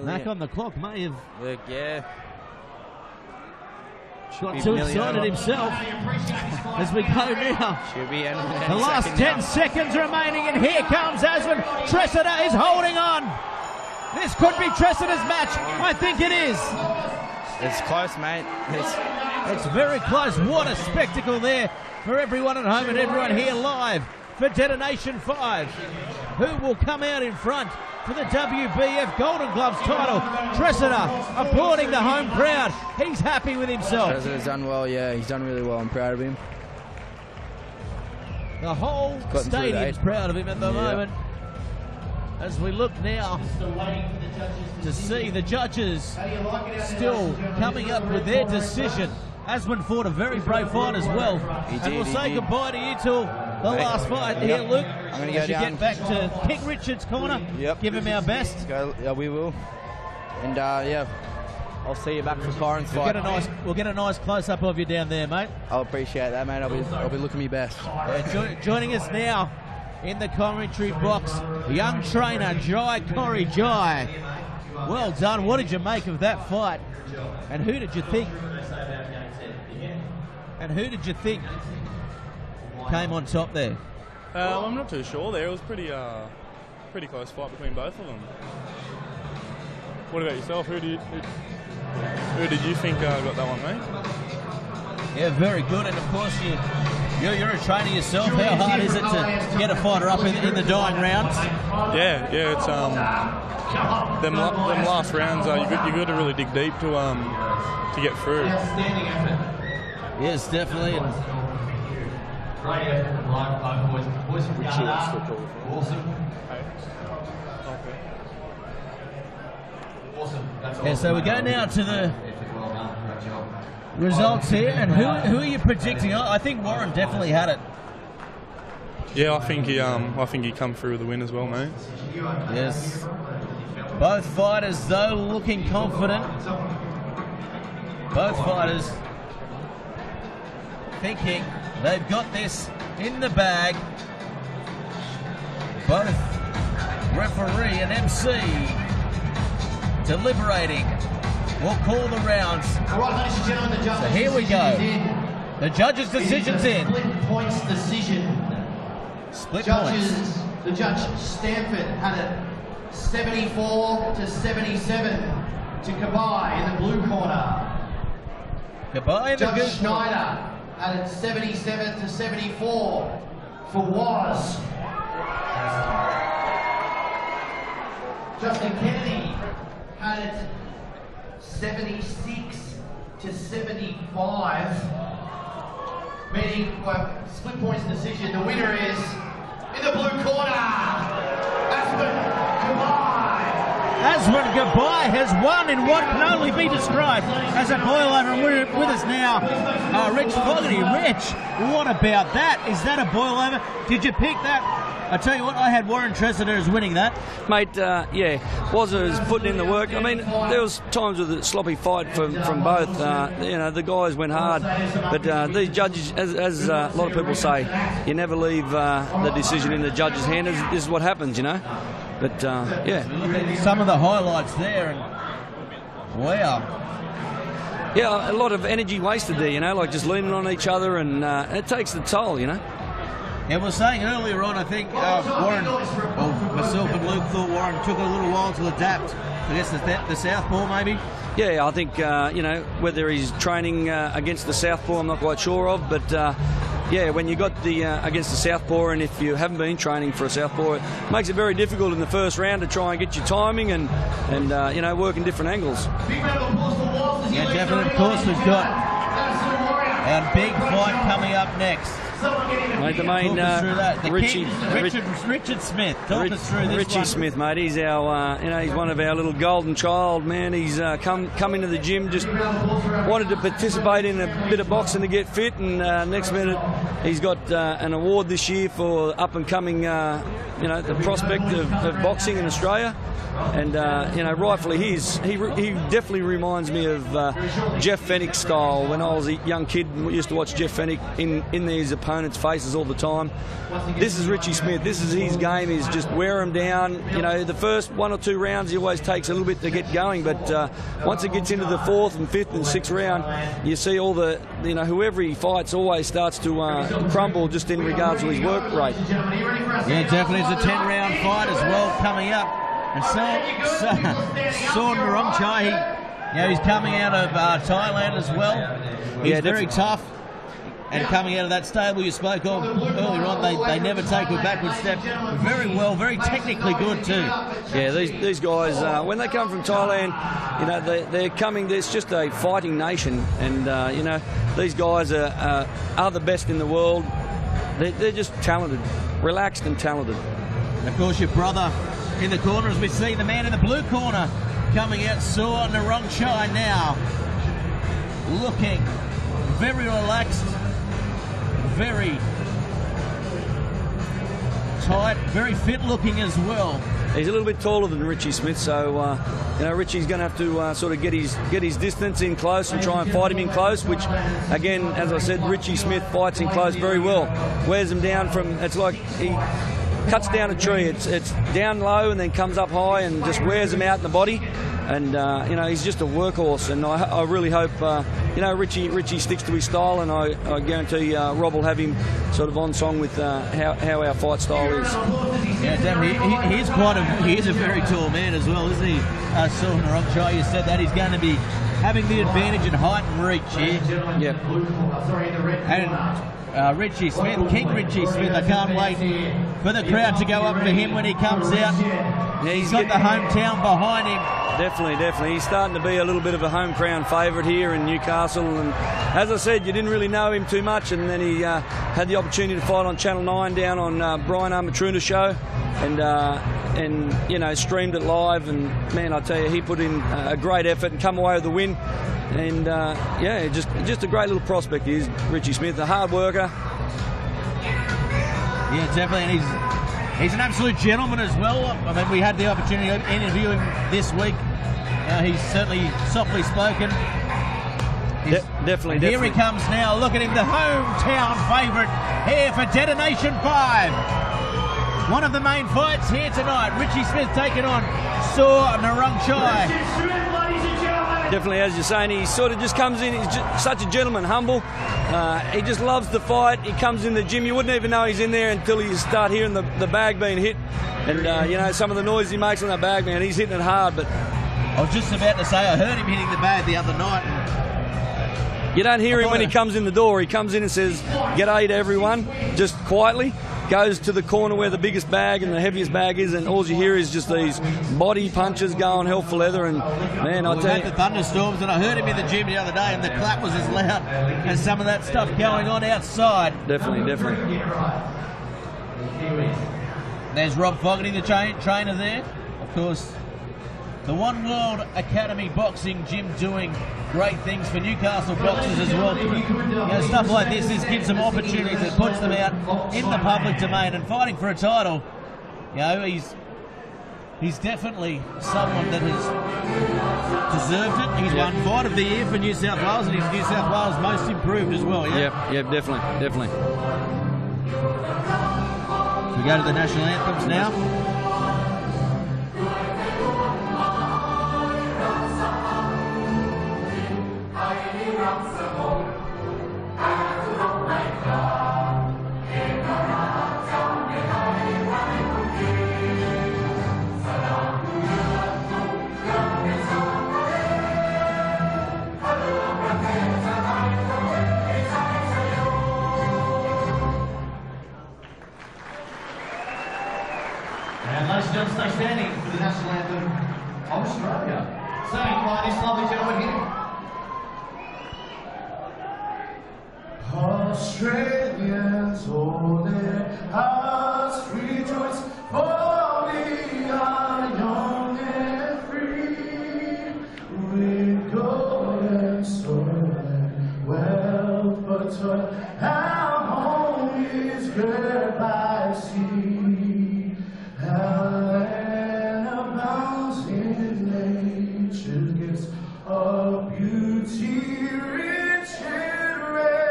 Back on the clock, may have Look, yeah. got be too nearly excited over. himself as we go now. Should be any The last second 10 now. seconds remaining, and here comes Aswin. Tressida is holding on. This could be Tressida's match. I think it is. It's close, mate. It's very close. What a spectacle there for everyone at home and everyone here live for Detonation 5. Who will come out in front for the WBF Golden Gloves title? Tressida applauding the home crowd. He's happy with himself. Tressida's done well, yeah. He's done really well. I'm proud of him. The whole Gotten through stadium's that. proud of him at the Yeah. moment. As we look now to see the judges still coming up with their decision. Aswin fought a very brave fight as well. And we'll say goodbye to you till the last fight here, Luke. I'm going to go As you down. get back to King Richard's corner, give him our best. Yeah, we will. And yeah, I'll see you back for Corin's We'll fight. get a nice close-up of you down there, mate. I'll appreciate that, mate. I'll be looking my best. Joining us now in the commentary box, young trainer Jai Corey Jai. Well done. What did you make of that fight? And who did you think? And who did you think came on top there? I'm not too sure there. It was pretty close fight between both of them. What about yourself? Who did you think got that one, mate? Yeah, very good. And of course, you're a trainer yourself. How hard is it to get a fighter up in the dying rounds? Yeah, it's them last rounds. You got to really dig deep to get through. Yes, definitely. And yeah, so we go now to the results here, and who are you predicting? I think Warren definitely had it. Yeah, I think he come through with a win as well, mate. Yes. Both fighters, though, looking confident. Both fighters thinking they've got this in the bag. Both referee and MC deliberating. We'll call the rounds. All right, ladies and gentlemen, the judges' So here we go. decision's in. The judges' decision's in. Split points decision. Split Judges, points. the judge Stanford had it 74 to 77 to Kabai in the blue corner. Goodbye in the Judge good Schneider had it 77 to 74 for Was. Justin Kennedy had it 76 to 75. Meaning, split points decision. The winner is, in the blue corner, Aspen Kabai. Aswin Goodbye has won in what can only be described as a boilover. And we're with us now, Rich Fogarty. Rich, what about that? Is that a boilover? Did you pick that? I tell you what, I had Warren Tressida as winning that. Mate, yeah, was putting in the work. I mean, there was times with a sloppy fight from both. The guys went hard, but these judges, as a lot of people say, you never leave the decision in the judge's hand. This is what happens, But yeah, some of the highlights there, and wow. Yeah, a lot of energy wasted there, like just leaning on each other, and it takes the toll, Yeah, we were saying earlier on, I think Warren, myself and Luke thought Warren took a little while to adapt. I guess the southpaw maybe. Yeah, I think whether he's training against the southpaw, I'm not quite sure of, but when you got the against the southpaw, and if you haven't been training for a southpaw, it makes it very difficult in the first round to try and get your timing and work in different angles. Yeah, definitely. Of course, we've got our big fight coming up next. Mate, the main Richard Smith. Talk us through this Richie one. Smith, mate. He's our, he's one of our little golden child, man. He's come into the gym, just wanted to participate in a bit of boxing to get fit, and next minute he's got an award this year for up and coming, the prospect of boxing in Australia. And rightfully he definitely reminds me of Jeff Fenech style. When I was a young kid, we used to watch Jeff Fenech in these opponents' faces all the time. This is Richie Smith. This is his game. Is just wear him down. The first 1 or 2 rounds he always takes a little bit to get going, but once it gets into the 4th and 5th and 6th round, you see all the whoever he fights always starts to crumble just in regards to his work rate. Yeah, definitely. It's a 10-round fight as well coming up. And Saw Narongchai, he's coming out of Thailand as well. He's very tough. And coming out of that stable you spoke of earlier on, they never take a backward step. Very well, very technically good too. Yeah, these guys, when they come from Thailand, they're coming. It's just a fighting nation, and these guys are the best in the world. They're just talented, relaxed and talented. And of course, your brother in the corner, as we see the man in the blue corner coming out, Saw Narongchai now, looking very relaxed, very tight, very fit looking as well. He's a little bit taller than Richie Smith, so Richie's going to have to sort of get his distance in close and try and fight him in close, which again, as I said, Richie Smith fights in close very well. Wears him down it's like he cuts down a tree. It's down low and then comes up high and just wears him out in the body. And he's just a workhorse. And I really hope Richie sticks to his style. And I guarantee Rob will have him sort of on song with how our fight style is. Yeah, definitely. He is a very tall man as well, isn't he? Saw Narongchai, you said that he's going to be having the advantage in height and reach here. Yep. And Richie Smith, King Richie Smith, I can't wait for the crowd to go up for him when he comes out. Yeah, he's got the hometown behind him. Definitely. He's starting to be a little bit of a home crown favourite here in Newcastle. And as I said, you didn't really know him too much, and then he had the opportunity to fight on Channel 9 down on Brian Armatruna's show, and streamed it live. And man, I tell you, he put in a great effort and come away with the win. And just a great little prospect he is, Richie Smith, a hard worker. Yeah, definitely, and he's an absolute gentleman as well. I mean, we had the opportunity to interview him this week. He's certainly softly spoken. Definitely. Here he comes now. Look at him, the hometown favourite here for Detonation 5. One of the main fights here tonight. Richie Smith taking on Saw Narongchai. Definitely, as you're saying, he sort of just comes in. He's just such a gentleman, humble. He just loves the fight. He comes in the gym. You wouldn't even know he's in there until you start hearing the bag being hit. And, some of the noise he makes on that bag, man, he's hitting it hard. But I was just about to say, I heard him hitting the bag the other night. You don't hear him when he comes in the door. He comes in and says, "G'day" to everyone, just quietly. Goes to the corner where the biggest bag and the heaviest bag is, and all you hear is just these body punches going hell for leather. And man, I tell you, the thunderstorms, and I heard him in the gym the other day, and the clap was as loud as some of that stuff going on outside. Definitely. There's Rob Fogarty, the trainer there. Of course, the One World Academy Boxing Gym doing great things for Newcastle boxers as well. Stuff like this gives them opportunities. It puts them out in the public domain and fighting for a title. He's definitely someone that has deserved it. He's won Fight of the Year for New South Wales, and he's New South Wales most improved as well. Yep, definitely. So we go to the national anthems now. the national anthem of Australia. Sang by this lovely gentleman here. Australians, oh, their hearts rejoice, for we are young and free, with gold and soil and wealth but toil. Our home is girt by sea, our land abounds in nature's gifts of beauty, rich and rare.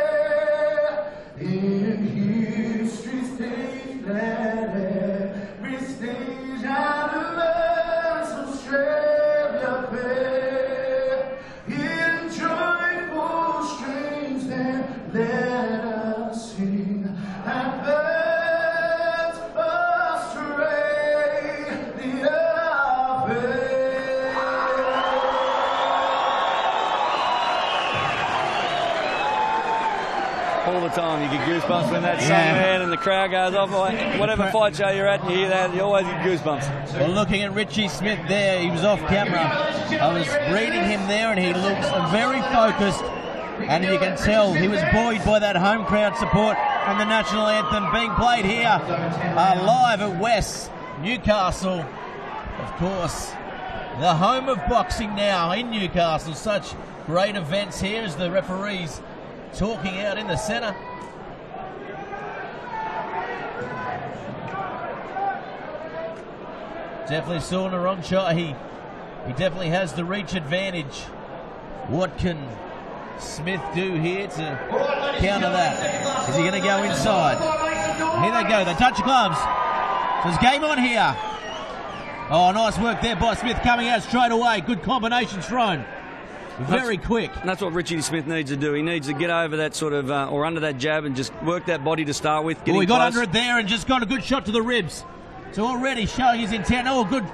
In history's stage that every stage out of earth's Australia fair. In joyful strains then let us sing and birds Australia fair. All the time, you get goosebumps when that song, man, and the crowd goes off. Whatever fight show you're at and you hear that, you always get goosebumps. Well, looking at Richie Smith there, he was off camera. I was reading him there, and he looks very focused. And you can tell he was buoyed by that home crowd support and the national anthem being played here live at West Newcastle. Of course, the home of boxing now in Newcastle. Such great events here as the referees talking out in the centre. Definitely saw in the wrong shot. He definitely has the reach advantage. What can Smith do here to counter that? Is he going to go inside? Here they go. They touch the gloves. There's game on here. Oh, nice work there by Smith coming out straight away. Good combination thrown. Very quick. And that's what Richie Smith needs to do. He needs to get over that sort of, or under that jab and just work that body to start with. He got under it there and just got a good shot to the ribs. So already showing his intent. Oh, good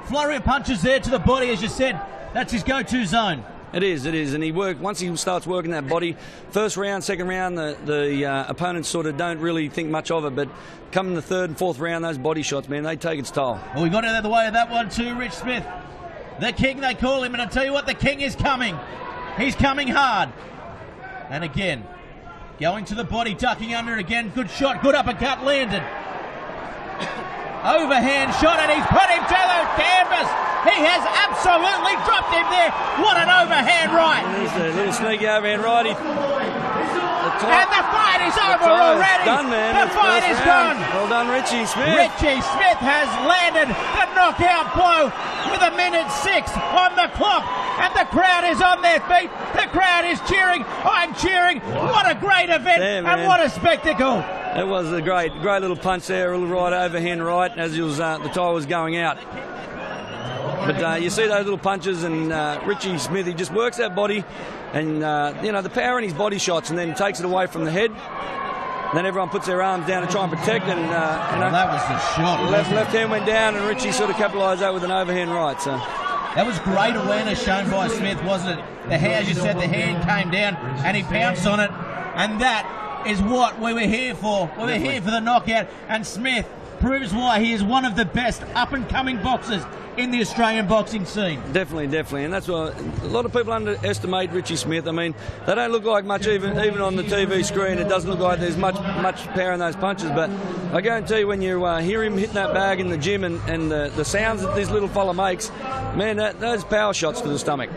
flurry of punches there to the body, as you said. That's his go-to zone. It is. And he once he starts working that body, first round, second round, the opponents sort of don't really think much of it, but coming the third and fourth round, those body shots, man, they take its toll. Well, we got out of the way of that one too, Rich Smith. The king, they call him, and I tell you what, the king is coming. He's coming hard. And again, going to the body, ducking under it again. Good shot, good uppercut, landed. Overhand shot, and he's put him to the canvas. He has absolutely dropped him there. What an overhand right. There's a little sneaky overhand right. And the fight is over already. Done, man. The fight is gone. Well done, Richie Smith. Richie Smith has landed the knockout blow with 1:06 on the clock. And the crowd is on their feet. The crowd is cheering. I'm cheering. What a great event. And what a spectacle. It was a great little punch there, a little right overhand right as he was, the tie was going out. But you see those little punches, and Richie Smith, he just works that body, and the power in his body shots, and then takes it away from the head. Then everyone puts their arms down to try and protect, and that was the shot. Left hand went down, and Richie sort of capitalised that with an overhand right. So that was great awareness shown by Smith, wasn't it? As you said, the hand came down, and he pounced on it, and that is what we were here for. We were here for the knockout, and Smith proves why he is one of the best up-and-coming boxers in the Australian boxing scene. Definitely, and that's why a lot of people underestimate Richie Smith. I mean, they don't look like much, even on the TV screen. It doesn't look like there's much power in those punches, but I guarantee you, when you hear him hitting that bag in the gym and the sounds that this little fella makes, man, those power shots to the stomach.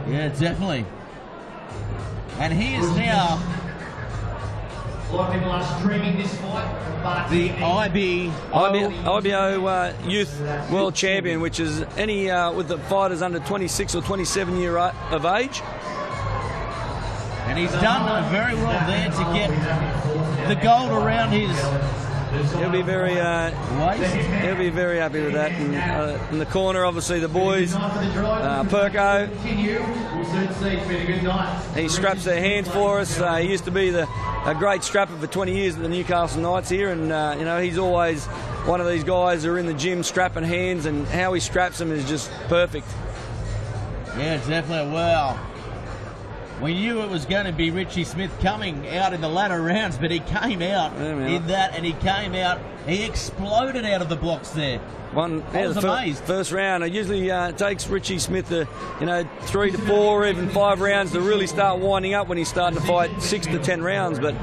Yeah, definitely. And he is now a lot of people are streaming this fight. The IBO Youth World Champion, which is any with the fighters under 26 or 27 year of age. And he's done very well there to get the gold around his. He'll be very happy with that. And, in the corner, obviously, the boys, Perko. He straps their hands for us. He used to be a great strapper for 20 years at the Newcastle Knights here, and he's always one of these guys who are in the gym strapping hands, and how he straps them is just perfect. Yeah, definitely. Well, We knew it was going to be Richie Smith coming out in the latter rounds, but he came out in that, and he came out. He exploded out of the blocks there. I was amazed. First round. It usually takes Richie Smith 3 to 4, even 5 rounds to really start winding up when he's starting to fight 6 to 10 rounds. But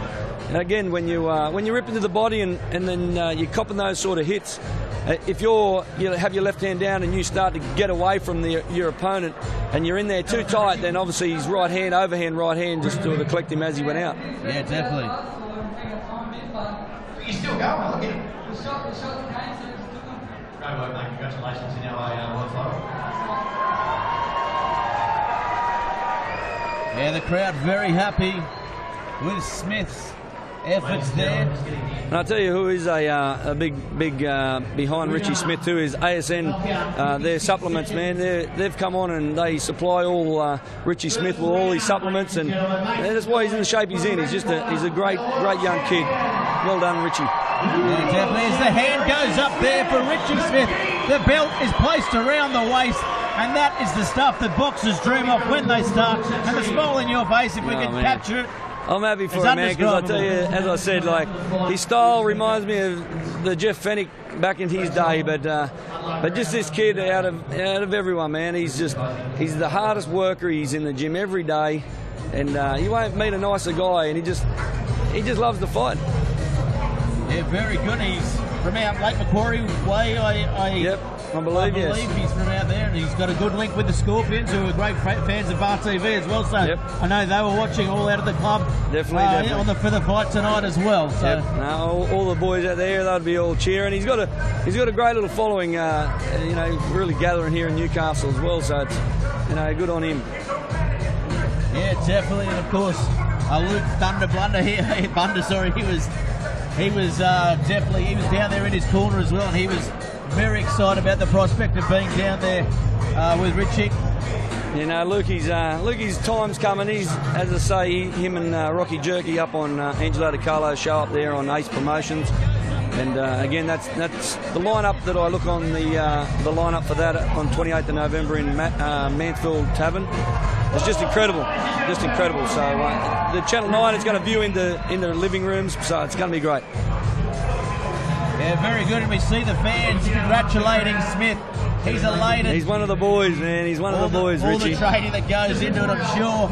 again, when you rip into the body and then you're copping those sort of hits, if you have your left hand down and you start to get away from your opponent and you're in there too tight, then obviously his right hand, overhand right hand, just sort of collect him as he went out. Yeah, definitely. You're still going, look at him. Great work, mate. Congratulations in our world title. Yeah, the crowd very happy with Smith's efforts there. And I'll tell you who is a big behind Richie Smith too is ASN. Their supplements, man. They've come on and they supply all Richie Smith with all his supplements, and that's why he's in the shape he's in. He's a great young kid. Well done, Richie. Yeah, definitely. As the hand goes up there for Richie Smith, the belt is placed around the waist, and that is the stuff that boxers dream of when they start. And the smile in your face, if we can capture it. I'm happy for him, man, because I tell you, as I said, like his style reminds me of the Jeff Fenech back in his day, but just this kid out of everyone, man. He's the hardest worker. He's in the gym every day, and you won't meet a nicer guy, and he just loves to fight. Yeah, very good. He's from out Lake Macquarie way. I believe he's from out there, and he's got a good link with the Scorpions, who are great fans of BarTV as well. So I know they were watching all out of the club. Definitely. For the fight tonight as well. So no, all the boys out there, they'll be all cheering. He's got a great little following. Really gathering here in Newcastle as well. So it's good on him. Yeah, definitely, and of course, Luke Thunder Blunder here. He was down there in his corner as well, and he was very excited about the prospect of being down there with Richie. Lukey's time's coming. He's, as I say, him and Rocky Jerky up on Angelo DiCarlo's show up there on Ace Promotions. And again, that's the lineup that I look on the lineup for that on 28th of November in Mansfield Tavern. It's just incredible. So the Channel 9 is going to view in the living rooms, so it's going to be great. Yeah, very good. And we see the fans congratulating Smith. He's elated. He's one of the boys, man. He's one of the boys, all Richie. The training that goes into it, I'm sure.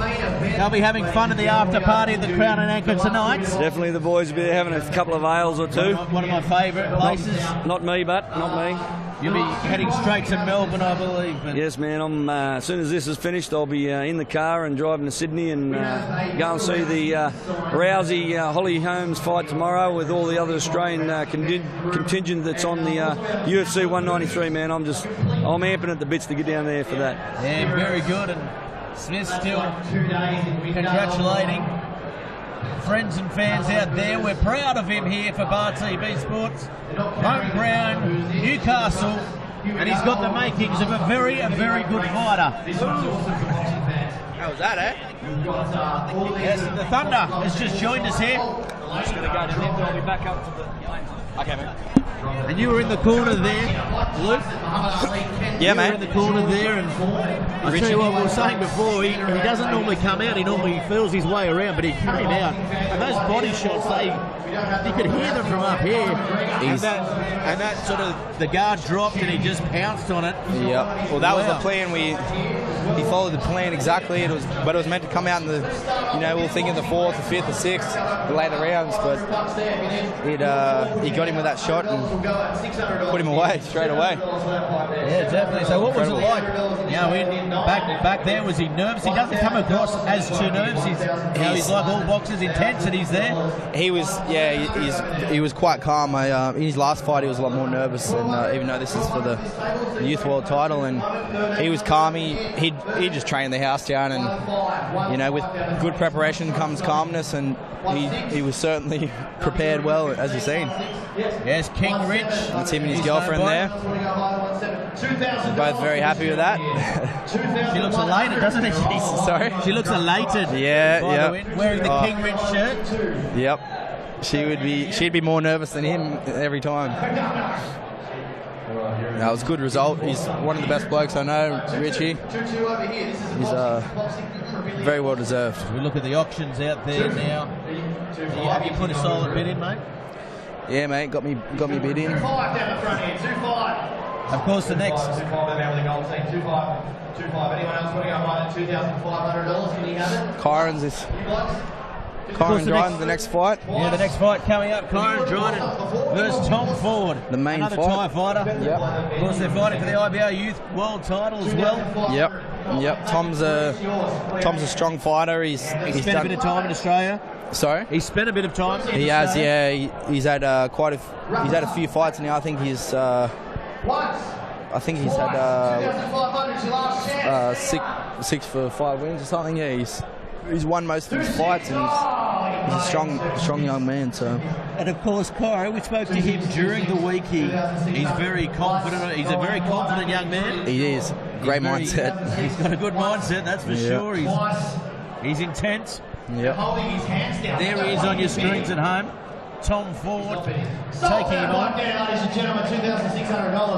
They'll be having fun at the after party at the Crown and Anchor tonight. Definitely the boys will be having a couple of ales or two. One of my favourite places. Not me. You'll be heading straight to Melbourne, I believe. But yes, man. As soon as this is finished, I'll be in the car and driving to Sydney and go and see the Rousey Holly Holmes fight tomorrow with all the other Australian contingent that's on the UFC 193. Man, I'm amping at the bits to get down there for that. Yeah, very good. And Smith still congratulating friends and fans out there. We're proud of him here for BarTV Sports. Home ground, Newcastle, and he's got the makings of a very good fighter. How was that, eh? Yes, the Thunder has just joined us here. I'm just going to go to them, but I'll be back up to the lanes. Okay, mate. And you were in the corner there, Luke. Yeah, mate. You were in the corner there, and I tell you what we were saying before, he doesn't normally come out, he normally feels his way around, but he came out, and those body shots, you could hear them from up here, and that sort of, the guard dropped and he just pounced on it. Yeah, well that was the plan. He followed the plan exactly. It was meant to come out in the, we were thinking the 4th, the 5th, the 6th, the later rounds, but he got him with that shot and put him away straight away. Yeah, definitely. So what was it like? Back there, was he nervous? He doesn't come across as too nervous. He's like all boxers, intense, and he's there. He was quite calm. In his last fight, he was a lot more nervous, and even though this is for the youth world title, and he was calm. He just trained the house down, and with good preparation comes calmness, and he was certainly prepared well, as you've seen. Yes, King Rich. That's him and his girlfriend there. We're both very happy with that. She looks elated, doesn't she? Sorry? She looks elated. Yeah. Wearing the King Rich shirt. Yep. She'd be more nervous than him every time. That was a good result. He's one of the best blokes I know, Richie. very well deserved. We look at the auctions out there now. Have you put a solid bid in, mate? Yeah, mate, got me bid in. 2-5 down the front here, 2-5. Of course, the next. 2-5 out with the gold team, 2-5. 2-5. Anyone else want to go buy that $2,500? Can you have it? Kyron's Dryden's the next fight. Yeah, the next fight coming up, Kyron Dryden versus Tom Ford. The main Another fight. Thai fighter. Yep. Of course, they're fighting for the IBO Youth World title as well. Yep. Tom's a strong fighter. He's spent done a bit of time in Australia. Sorry? He's spent a bit of time in He has, Australia. yeah. He's had he's had a few fights now. I think he's had 6 for 5 wins or something. Yeah, he's won most of his fights, and he's a strong young man. So. And of course, Kyro, we spoke to him during the week. He's very confident. He's a very confident young man. He is. Great mindset. He's got a good mindset, that's for sure. He's intense. Yep. There he is on your screens at home. Tom Ford taking him on.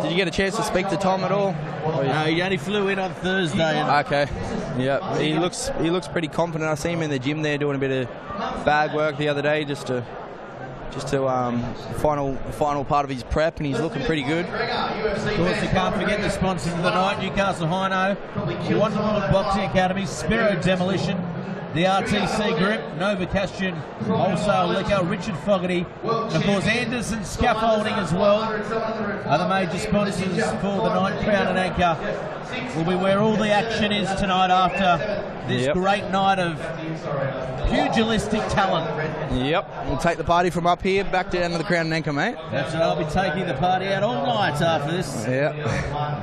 Did you get a chance to speak to Tom at all? No, he only flew in on Thursday. Okay. Yeah, he looks pretty confident. I see him in the gym there doing a bit of bag work the other day, just to final part of his prep, and he's looking pretty good. Of course, you can't forget the sponsors of the night: Newcastle Hino, the One World Boxing Academy, Spiro Demolition, the RTC Group, Nova Castian Wholesale Liquor, Richard Fogarty, and of course Anderson Scaffolding as well are the major sponsors for the night. Crown and Anchor will be where all the action is tonight after this great night of pugilistic talent. Yep, we'll take the party from up here back down to the Crown and Anchor, mate. That's right, I'll be taking the party out all night after this. Yep.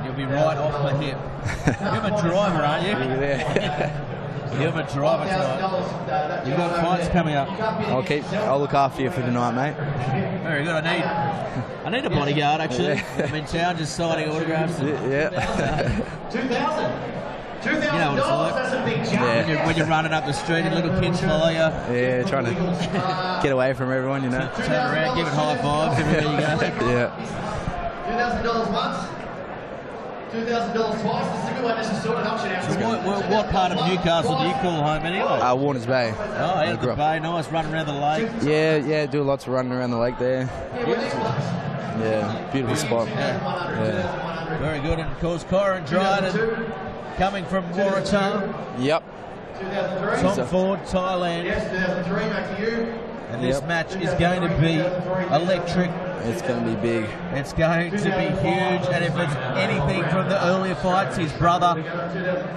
You'll be right off the hip. You're a driver, aren't you? Yeah. You're a driver tonight. You've got fights coming up. I'll look after you for tonight, mate. Very good. I need a bodyguard, actually. I'm in town just signing autographs. Yeah. You know what it's like. That's a big jump. When you're running up the street and little kids follow you. Yeah, trying to get away from everyone, you know. Turn around, give it high fives everywhere you go. Yeah. $2,000 once. $2,000 twice. This is a good one just to sort an auction out. So what part of Newcastle do you call home anyway? Warners Bay. Oh, out the bay. Nice running around the lake. Yeah, do lots of running around the lake there. Yeah, beautiful spot. Yeah. Very good. And of course, Kyron Dryden coming from Waratah. Yep. Tom Ford, Thailand. Yes, 2003, back to you. And this match is going to be electric. It's going to be big. It's going to be huge. And if it's anything from the earlier fights, his brother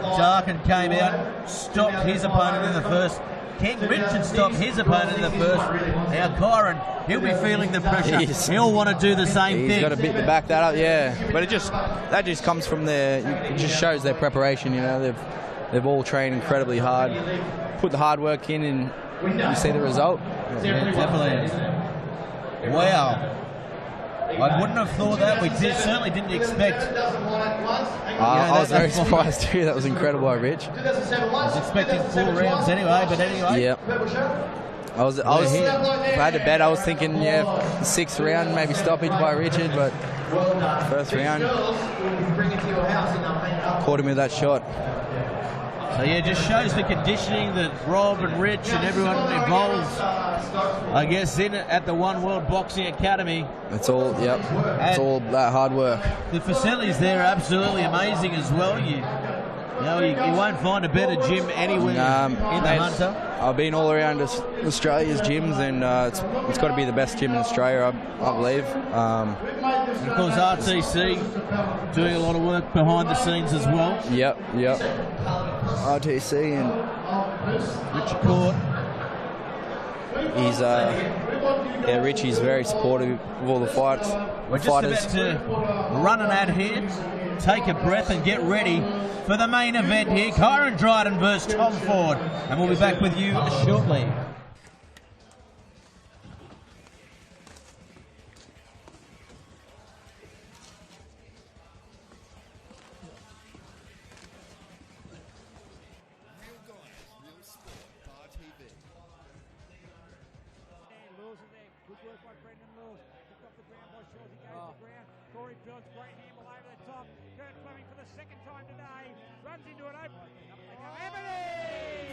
Darkin came out, stopped his opponent in the first. King Richard stopped his opponent in the first. Now Kyron, he'll be feeling the pressure. He'll want to do the same thing. He's got a bit to back that up, yeah. But that just comes from it just shows their preparation. You know, they've all trained incredibly hard, put the hard work in, and you see the result. Yeah, definitely. Wow. I wouldn't have thought that. We certainly didn't expect. I was very surprised too. That was incredible, Rich. I was expecting 4 rounds anyway, but anyway. Yep. I was. If I had to bet, I was thinking, 6th round, maybe stoppage by Richard, but first round, caught him with that shot. So yeah, it just shows the conditioning that Rob and Rich and everyone involved, I guess, in it at the One World Boxing Academy. It's all, it's all that hard work. The facilities there are absolutely amazing as well. You won't find a better gym anywhere in the Hunter. I've been all around Australia's gyms, and it's got to be the best gym in Australia, I believe. And of course, RTC doing a lot of work behind the scenes as well. Yep. RTC and Richard Court. He's Richie's very supportive of all the fights. We're just about to run an ad here. Take a breath and get ready for the main event here. Kyron Dryden versus Tom Ford. And we'll be back with you shortly. Runs into an open. Ebony!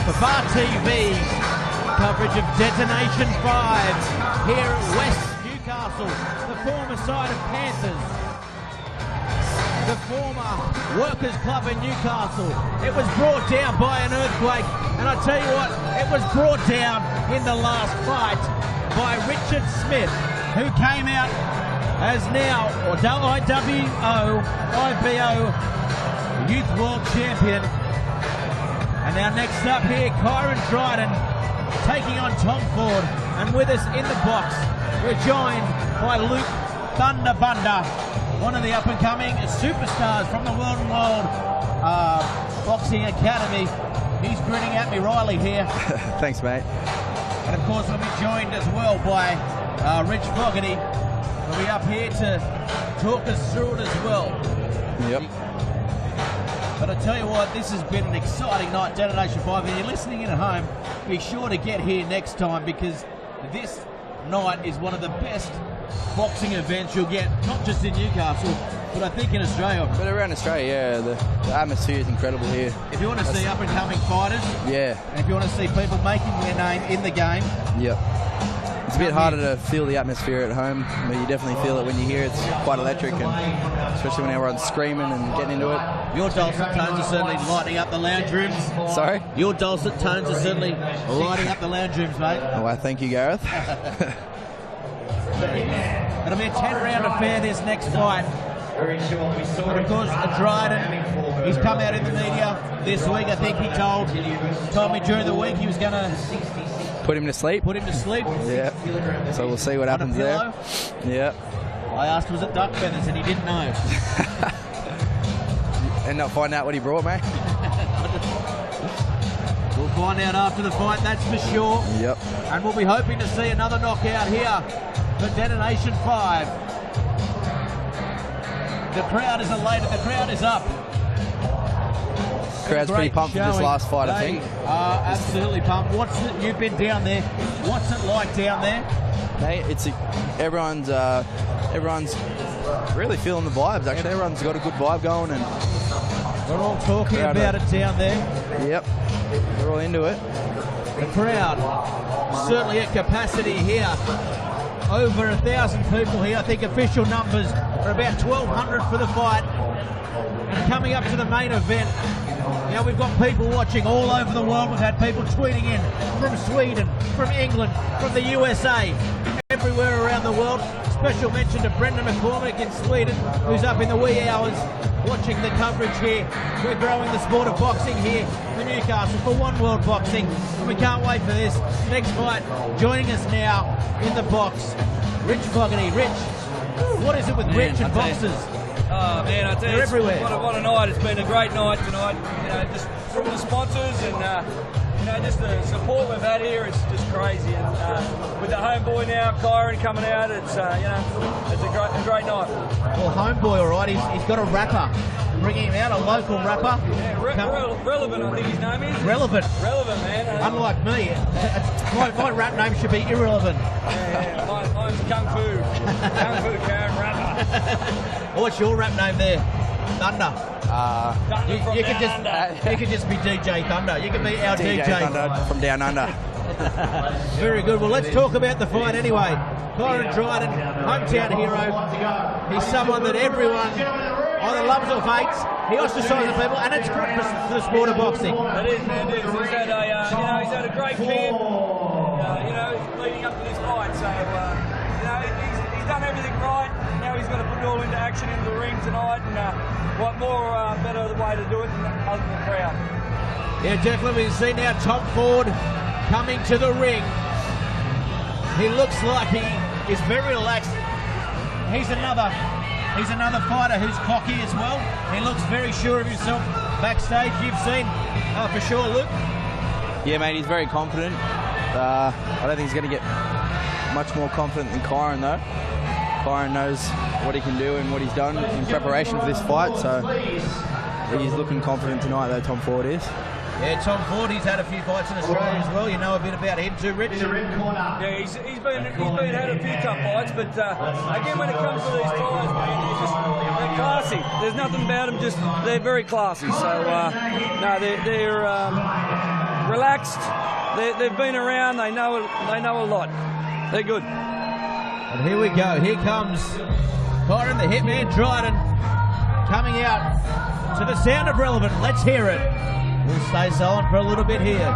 for BarTV coverage of Detonation 5 here at West Newcastle, the former side of Panthers, the former Workers Club in Newcastle. It was brought down by an earthquake, and I tell you what, it was brought down in the last fight by Richard Smith, who came out as now IBO Youth World Champion. And now next up here, Kyron Dryden taking on Tom Ford. And with us in the box, we're joined by Luke Thunder Bunda, one of the up-and-coming superstars from the World Boxing Academy. He's grinning at me, Riley, here. Thanks, mate. And of course, we'll be joined as well by Rich Fogarty. We'll be up here to talk us through it as well. Yep. But I tell you what, this has been an exciting night, Detonation 5. If you're listening in at home, be sure to get here next time, because this night is one of the best boxing events you'll get, not just in Newcastle, but I think in Australia. But around Australia, yeah, the atmosphere is incredible here. If you want to see up-and-coming fighters, yeah, and if you want to see people making their name in the game, yep. It's a bit harder to feel the atmosphere at home, but you definitely feel it when you hear it. It's quite electric, and especially when everyone's screaming and getting into it. Your dulcet tones are certainly lighting up the lounge rooms. Sorry? Your dulcet tones are certainly lighting up the lounge rooms, mate. Oh, well, thank you, Gareth. It'll be a 10-round affair, this next fight. But of course, Dryden, he's come out in the media this week. I think he told me during the week he was going to put him to sleep. Yeah. So we'll see what happens there. Yeah. I asked, was it duck feathers, and he didn't know. End up finding out what he brought, mate. We'll find out after the fight, that's for sure. Yep. And we'll be hoping to see another knockout here for Detonation 5. The crowd is elated. The crowd is up. Crowd's pretty pumped for this last fight, I think. Absolutely pumped. You've been down there. What's it like down there? Mate, everyone's really feeling the vibes. Actually, everyone's got a good vibe going, and we're all talking about it down there. Yep, we're all into it. The crowd certainly at capacity here. Over 1,000 people here. I think official numbers are about 1,200 for the fight. And coming up to the main event, now we've got people watching all over the world. We've had people tweeting in from Sweden, from England, from the USA, everywhere around the world. Special mention to Brendan McCormick in Sweden, who's up in the wee hours watching the coverage here. We're growing the sport of boxing here for Newcastle, for One World Boxing. And we can't wait for this next fight. Joining us now in the box, Rich Fogarty. Rich, what is it with Rich and boxers? Oh man, I tell you, everywhere. What a night! It's been a great night tonight. You know, just from the sponsors and just the support we've had here. It's just crazy. And with the homeboy now, Kyron coming out, it's it's a great night. Well, homeboy, all right. He's got a rapper bringing him out, a local rapper. Yeah, Relevant, I think his name is. Relevant, man. Unlike me, my rap name should be Irrelevant. Yeah. Mine's Kung Fu Karen rapper. What's your rap name there? Thunder. You could just be DJ Thunder. You could be our DJ Thunder from Down Under. Very good. Well, let's talk about the fight anyway. Kyron Dryden, hometown hero. He's someone that everyone either loves or hates. He ostracises people, and it's good for the sport of boxing. It is, man. It is. He's had a great camp. Leading up to this fight. So he's done everything right. Now he's got to put it all into action in the ring tonight, and what more better way to do it other than the crowd? Yeah, definitely. We can see now Tom Ford coming to the ring. He looks like he is very relaxed. He's another fighter who's cocky as well. He looks very sure of himself backstage. You've seen for sure, Luke. Yeah, mate, he's very confident. I don't think he's going to get much more confident than Kyron, though. Kyron knows what he can do and what he's done in preparation for this fight, so he's looking confident tonight, though, Tom Ford is. Yeah, Tom Ford, he's had a few fights in Australia as well. You know a bit about him too, Rich. Yeah, he's had a few tough fights, but again, when it comes to these guys, man, they're classy. There's nothing about them, they're very classy. So, they're relaxed. They've been around. They know a lot. They're good. And here we go. Here comes Byron, the Hitman Dryden, coming out to the sound of Relevant. Let's hear it. We'll stay silent for a little bit here.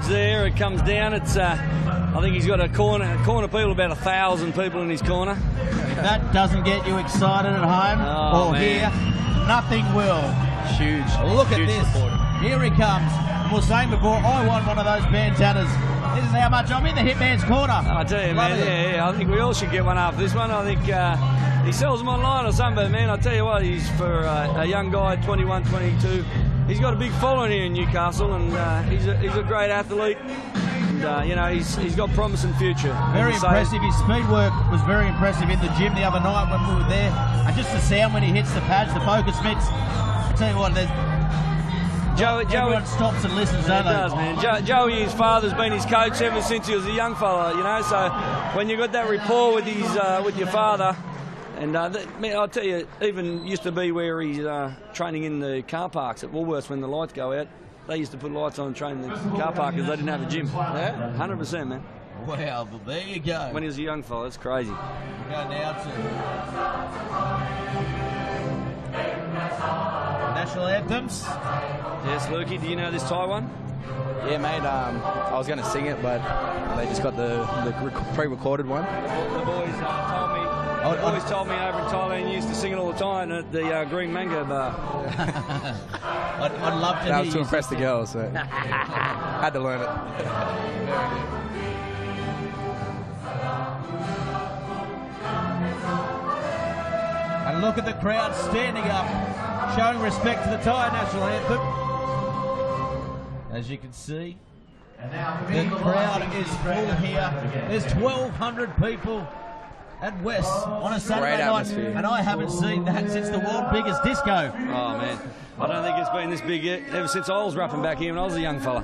There, it comes down. It's I think he's got a corner people, about 1,000 people in his corner. If that doesn't get you excited at home or here, nothing will. Huge. Look at huge this. supporter. Here he comes. We were saying before, I want one of those bandanas. This is how much I'm in the Hitman's corner. I tell you, man, yeah, I think we all should get one after this one. I think he sells them online or something, but man, I tell you what, he's for a young guy, 21, 22. He's got a big following here in Newcastle, and he's a great athlete. And, you know, he's got promising future. Very impressive. His speed work was very impressive in the gym the other night when we were there. And just the sound when he hits the pads, the focus mitts. I tell you what, everyone stops and listens, don't they? It does, man. Joey, his father's been his coach ever since he was a young fella, you know. So when you got that rapport with with your father. And man, I'll tell you, even used to be where he's training in the car parks at Woolworths when the lights go out. They used to put lights on and train the car park because they didn't have a gym. Yeah? 100%, man. Wow, well, there you go. When he was a young fella, it's crazy. We'll go now to national anthems. Yes, Lukey, do you know this Thai one? Yeah, mate, I was going to sing it, but they just got the pre-recorded one. The boys told me. They always told me over in Thailand you used to sing it all the time at the Green Mango Bar. I'd love to hear. That was to impress the girls, so had to learn it. And look at the crowd standing up, showing respect to the Thai national anthem. As you can see, the crowd is full here. There's 1,200 people at West on a Saturday night, and I haven't seen that since the world's biggest disco. Oh man, I don't think it's been this big yet, ever since I was rapping back here when I was a young fella.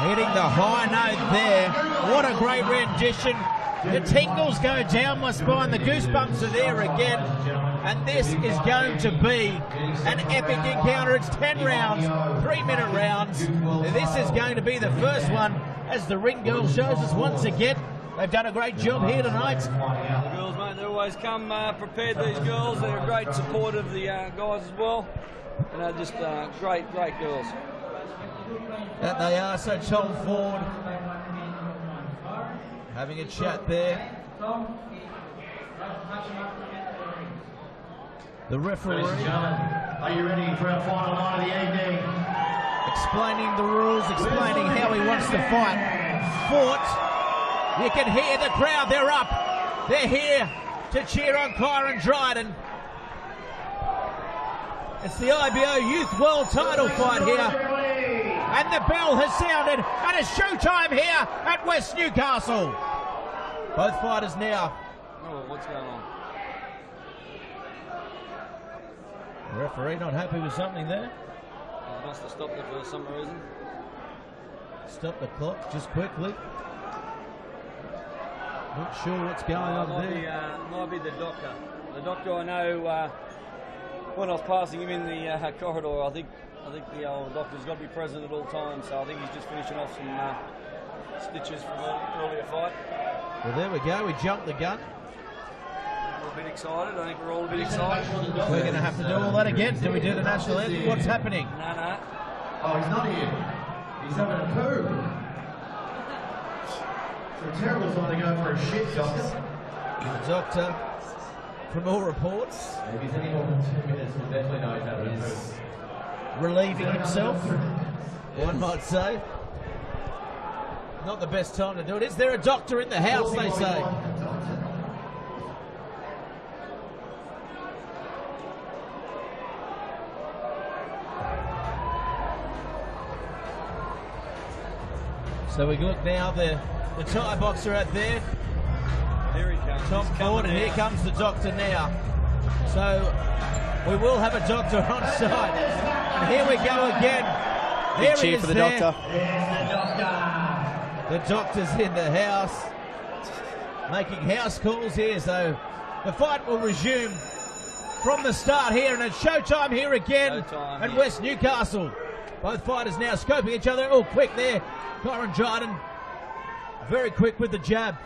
Hitting the high note there. What a great rendition. The tingles go down my spine. The goosebumps are there again. And this is going to be an epic encounter. It's 10 rounds, 3-minute rounds. This is going to be the first one, as the ring girl shows us once again. They've done a great job here tonight. The girls, mate, they always come prepared, these girls. They're a great support of the guys as well. You know, just great girls. That they are. So Tom Ford having a chat there. The referee. Are you ready for our final night of the evening? Explaining the rules, explaining how he wants to fight. Fought. You can hear the crowd. They're up. They're here to cheer on Kyron Dryden. It's the IBO Youth World Title fight here. And the bell has sounded, and it's showtime here at West Newcastle. Both fighters now. Oh, what's going on? The referee not happy with something there. He must have stopped it for some reason. Stop the clock just quickly. Not sure what's going on there. Might be the doctor. The doctor, I know, when I was passing him in the corridor, I think the old doctor's got to be present at all times, so I think he's just finishing off some stitches from an earlier fight. Well, there we go. We jumped the gun. A little bit excited. I think we're all a bit excited. We're going to have to do all that again. Do we do the national anthem? What's happening? No. Oh, he's not here. He's having a poo. It's a terrible time to go for a shit, doctor. The doctor, from all reports, if he's any more than 2 minutes, we'll definitely know he's having a poo. Relieving himself, one might say. Not the best time to do it. Is there a doctor in the house, they say? So we look now, the Thai boxer out there. Here he comes. Tom Ford, and here comes the doctor now. So we will have a doctor on site. And here we go again. There he cheer is for the there. doctor. The doctor's in the house, making house calls here. So the fight will resume from the start here, and it's showtime here again at West Newcastle. Both fighters now scoping each other. Oh, quick there. Kyron Dryden, very quick with the jab.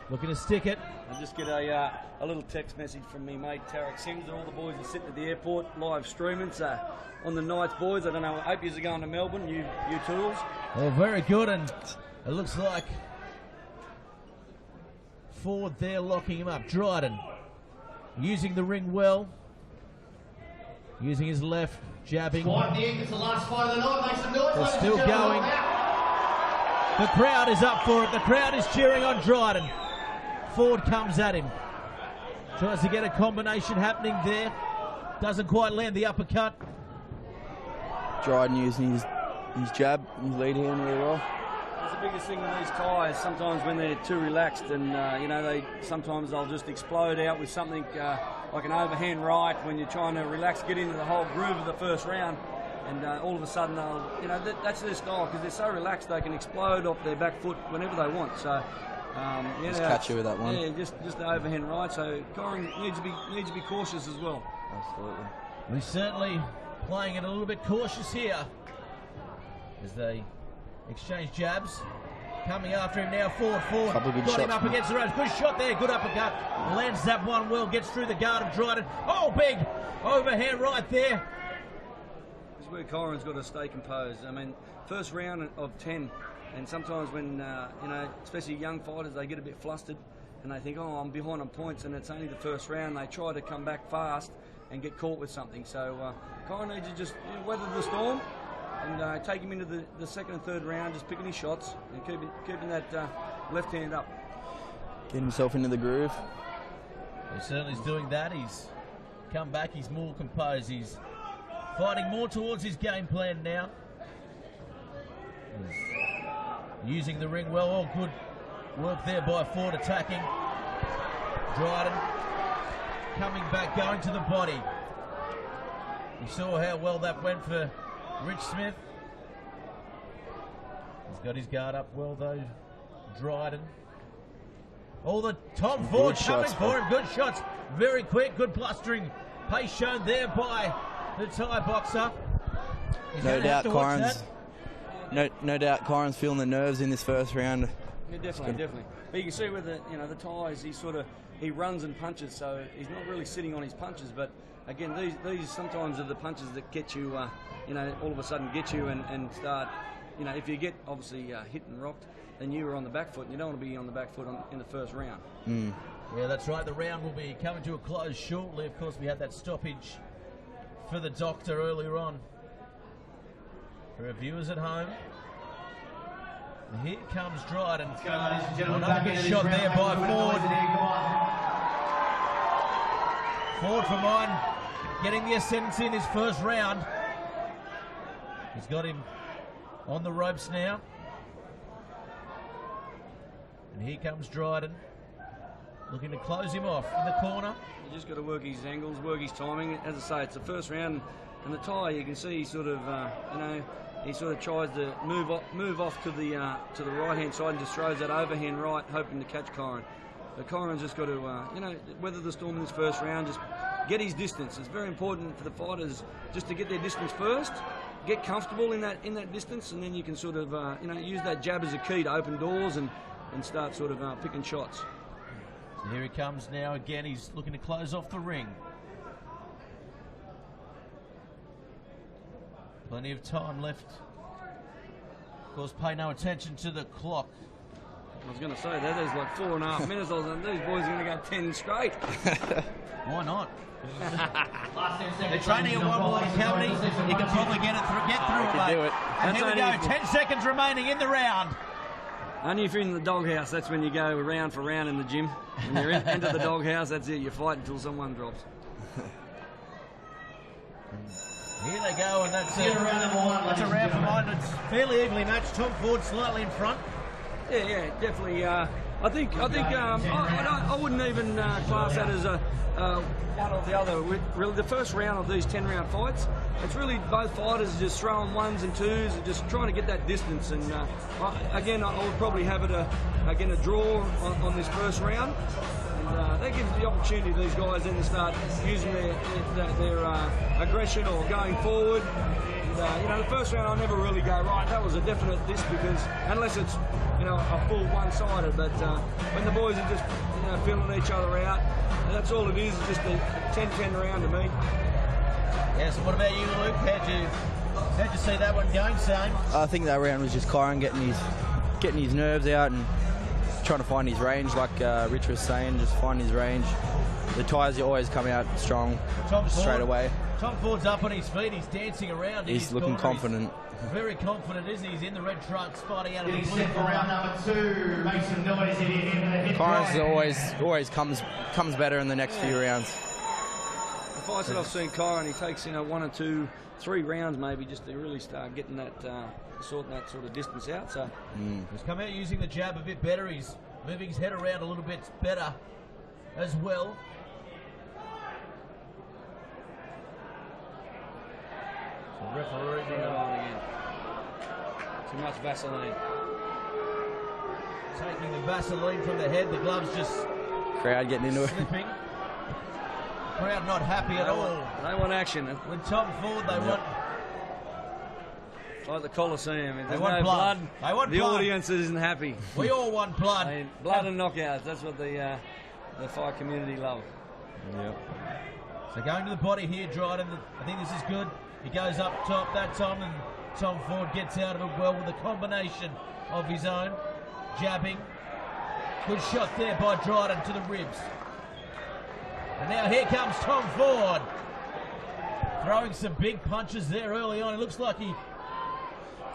Looking to stick it. I just get a little text message from me mate Tarek Sims. All the boys are sitting at the airport live streaming. So on the nights, boys, I don't know, I hope you're going to Melbourne, you tools. Well, very good, and it looks like Ford there locking him up. Dryden using the ring well, using his left, jabbing. Fight, Nick. It's the last fight of the night. Make some noise. They're still going. The crowd is up for it. The crowd is cheering on Dryden. Ford comes at him. Tries to get a combination happening there. Doesn't quite land the uppercut. Dryden using his jab, his lead hand really well. That's the biggest thing with these Thais. Sometimes when they're too relaxed, and you know, sometimes they'll just explode out with something like an overhand right when you're trying to relax, get into the whole groove of the first round, and all of a sudden they'll, you know, that's their style, because they're so relaxed they can explode off their back foot whenever they want. So. Just catch you with that one. Yeah, just the overhand right. So Kyron needs to be cautious as well. Absolutely. We're certainly playing it a little bit cautious here as they exchange jabs. Coming after him now, Ford. Couple of good Got him shots, up man. against the ropes. Good shot there, good uppercut. Lands that one well, gets through the guard of Dryden. Oh, big overhand right there. This is where Kyron's got to stay composed. I mean, first round of 10. And sometimes when, you know, especially young fighters, they get a bit flustered and they think, oh, I'm behind on points and it's only the first round. They try to come back fast and get caught with something. So Kyron needs to just weather the storm and take him into the second and third round, just picking his shots and keeping that left hand up. Getting himself into the groove. He certainly is doing that. He's come back, he's more composed. He's fighting more towards his game plan now. Using the ring well. Oh, good work there by Ford, attacking. Dryden coming back, going to the body. You saw how well that went for Rich Smith. He's got his guard up well though, Dryden. All the Tom Ford coming for him. Good shots. very quick. Good blustering pace shown there by the Thai boxer. He's No gonna have doubt, to watch Kyron's. No doubt, Kyron's feeling the nerves in this first round. Yeah, definitely. But you can see with the Thais, he runs and punches, so he's not really sitting on his punches. But again, these sometimes are the punches that get you, all of a sudden get you and start. If you get obviously hit and rocked, then you are on the back foot. And you don't want to be on the back foot in the first round. Mm. Yeah, that's right. The round will be coming to a close shortly. Of course, we had that stoppage for the doctor earlier on. For our viewers at home, and here comes Dryden. Another good shot there by Ford. Ford for mine, getting the ascendancy in his first round. He's got him on the ropes now. And here comes Dryden, looking to close him off in the corner. You just got to work his angles, work his timing. As I say, it's the first round, and the Thai, you can see he sort of, he sort of tries to move off to the right hand side and just throws that overhand right, hoping to catch Kyron. But Kyron's just got to, weather the storm in this first round, just get his distance. It's very important for the fighters just to get their distance first, get comfortable in that distance, and then you can sort of, use that jab as a key to open doors and start sort of picking shots. So here he comes now again. He's looking to close off the ring. Plenty of time left. Of course, pay no attention to the clock. I was going to say that there's like 4.5 minutes. I was like, these boys are going to go 10 straight. Why not? They're training at One World Academy. You can probably get through it, mate. Do it. And here we go. 10 seconds remaining in the round. Only if you're in the doghouse, that's when you go round for round in the gym. When you're into the doghouse, that's it. You fight until someone drops. Here they go, and that's a round for mine. It's fairly evenly matched. Tom Ford slightly in front. Yeah, definitely. I think. I wouldn't even class that as one or the other. Really, the first round of these 10-round fights, it's really both fighters just throwing ones and twos, and just trying to get that distance. And again, I would probably have it a draw on this first round. And that gives the opportunity to these guys then to start using their aggression or going forward. And, the first round I'll never really go, right, that was a definite this, because unless it's a full one-sided, but when the boys are just feeling each other out, that's all it is, just a 10-10 round to me. Yeah, so what about you, Luke? How'd you see that one going, Sam? I think that round was just Kyron getting his nerves out and trying to find his range, like Rich was saying, just find his range. The Thais always come out strong straight away. Tom Ford's up on his feet. He's dancing around. He's looking confident. He's very confident, isn't he? He's in the red trunks, fighting out of the blue. Set for round number 2. Make some noise if you're here. Kyron's always comes better in the next few rounds. The fights that I've seen Kyron, he takes 1 or 2, 3 rounds maybe just to really start getting that sorting that sort of distance out. So he's come out using the jab a bit better. He's moving his head around a little bit better as well. So referee again. Too much Vaseline. Taking the Vaseline from the head. The gloves just crowd getting into slipping. it. Crowd not happy at all. They want action. With Tom Ford, they want. Like the Coliseum. If They there's want no blood. blood, They want the blood. audience isn't happy. We all want blood. Blood and knockouts. That's what the fight community love. Yep. So going to the body here, Dryden. I think this is good. He goes up top that time, and Tom Ford gets out of it well with a combination of his own. Jabbing. Good shot there by Dryden to the ribs. And now here comes Tom Ford. Throwing some big punches there early on. It looks like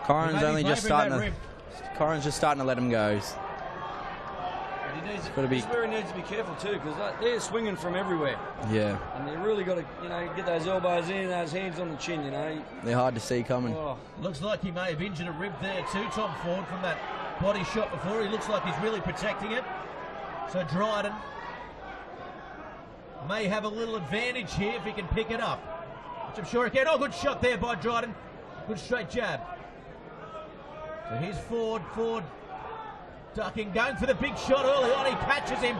Kyron's only just starting to. rib. Kyron's just starting to let him go. That's gotta be- where he needs to be careful too, because they're swinging from everywhere. Yeah, And you really got to, get those elbows in, those hands on the chin. they're hard to see coming. Oh, Looks like he may have injured a rib there too, Tom Ford, from that body shot before. He looks like he's really protecting it. So Dryden may have a little advantage here if he can pick it up, which I'm sure he can. Oh, good shot there by Dryden. Good straight jab. So here's Ford. Ford Ducking, going for the big shot early on. He catches him.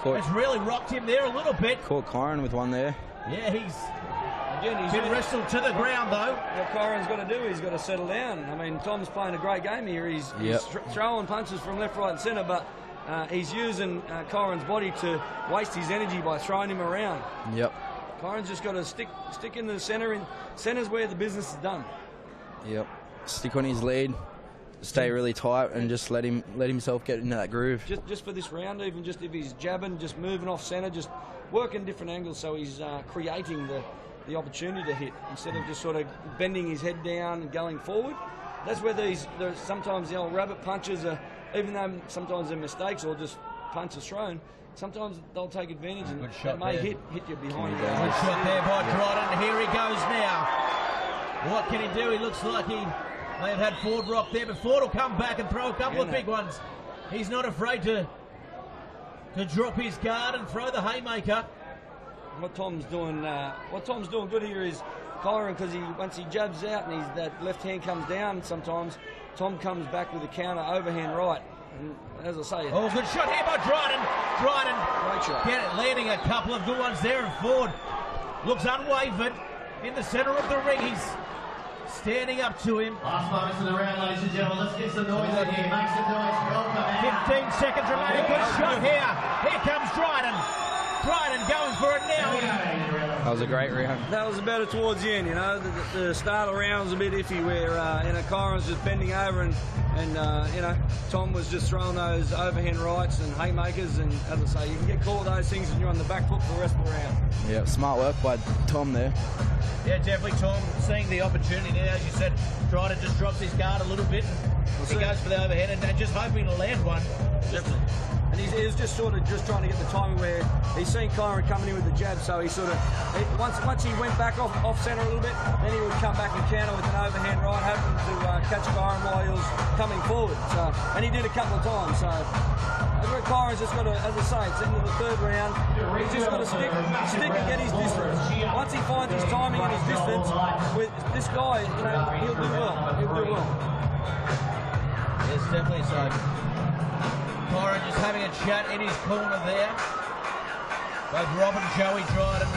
It's really rocked him there a little bit. Caught Kyron with one there. Yeah, he's been wrestled to the ground, though. What Kyron's got to do, he's got to settle down. I mean, Tom's playing a great game here. He's throwing punches from left, right and centre, but he's using Kyron's body to waste his energy by throwing him around. Yep. Kyron's just got to stick in the centre. Centre's where the business is done. Yep. Stick on his lead. Stay really tight and just let himself get into that groove. Just for this round, even just if he's jabbing, just moving off centre, just working different angles so he's creating the opportunity to hit instead of just sort of bending his head down and going forward. That's where sometimes the old rabbit punches are, even though sometimes they're mistakes or just punches thrown, sometimes they'll take advantage and it may hit you behind you. Good shot there by Dryden. Here he goes now. What can he do? He looks like he may have had Ford rock there, but Ford will come back and throw a couple of big ones. He's not afraid to drop his guard and throw the haymaker. What Tom's doing good here is Kyron, because once he jabs out and that left hand comes down, sometimes Tom comes back with a counter overhand right. And as I say, good shot here by Dryden. Great shot. Landing a couple of good ones there, and Ford looks unwavered in the centre of the ring. He's standing up to him. Last moments of the round, ladies and gentlemen. Let's get some noise in here. Make some noise. Welcome. 15 seconds remaining. Good shot here. Here comes Dryden. Dryden going for it now. That was a great round. That was better towards the end, The start of the round was a bit iffy where, Kyron's just bending over and Tom was just throwing those overhand rights and haymakers, and as I say, you can get caught with those things and you're on the back foot for the rest of the round. Yeah, smart work by Tom there. Yeah, definitely Tom seeing the opportunity there. As you said, Dryden just drops his guard a little bit. He goes for the overhead and just hoping to land one. And he was just trying to get the timing where he's seen Kyron coming in with the jab, so he once he went back off centre a little bit, then he would come back and counter with an overhand right, hoping to catch Kyron while he was coming forward. So, and he did a couple of times. So Kyron's just got to, as I say, it's into the third round. He's just got to stick and get his distance. Once he finds his timing and his distance, with this guy, he'll do well. He'll do well. Yes, definitely so. Kyron just having a chat in his corner there. Both Rob and Joey Dryden.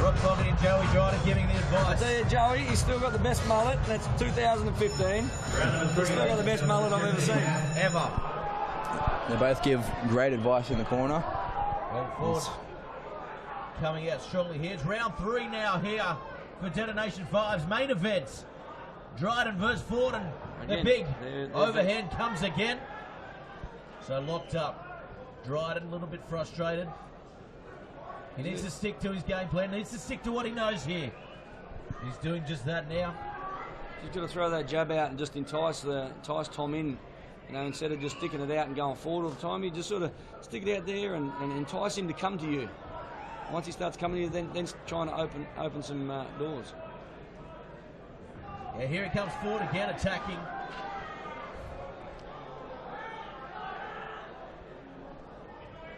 Rob Fogarty and Joey Dryden giving the advice. I tell you, Joey, he's still got the best mullet. That's 2015. He's still got the best mullet I've ever seen. Ever. They both give great advice in the corner. Well, Ford coming out strongly here. It's round 3 now here for Detonation 5's main events. Dryden versus Ford, and the big overhand comes again. So locked up. Dryden a little bit frustrated. He needs to stick to his game plan. Needs to stick to what he knows here. He's doing just that now. He's got to throw that jab out and just entice Tom in. Instead of just sticking it out and going forward all the time, you just sort of stick it out there and entice him to come to you. Once he starts coming to you, then trying to open some doors. Yeah, here he comes forward again, attacking.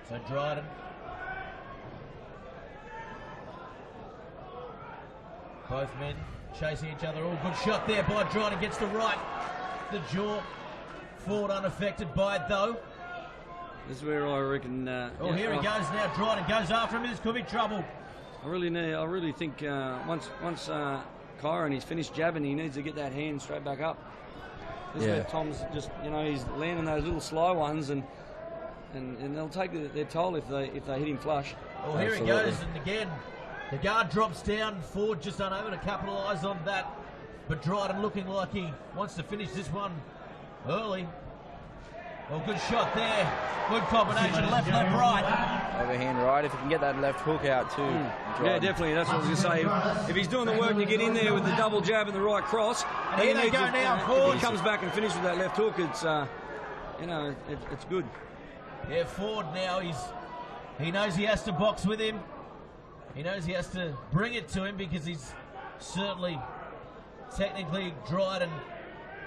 So Dryden. Both men chasing each other. Oh, good shot there by Dryden. Gets the right, the jaw. Ford unaffected by it though. This is where I reckon. Here he goes now. Dryden goes after him. This could be trouble. I really think once Kyron he's finished jabbing, he needs to get that hand straight back up. This is where Tom's just he's landing those little sly ones and they'll take their toll if they hit him flush. Oh, here he goes, and again the guard drops down. Ford just unable to capitalise on that, but Dryden looking like he wants to finish this one early. Well, good shot there. Good combination, left, right. Overhand right, if he can get that left hook out too. Yeah, definitely, that's what I was going to say. If he's doing the work to get in there with the double jab and the right cross, and here they go now, Ford. If he comes back and finishes with that left hook, it's it's good. Yeah, Ford now, he knows he has to box with him. He knows he has to bring it to him because he's certainly technically Dryden.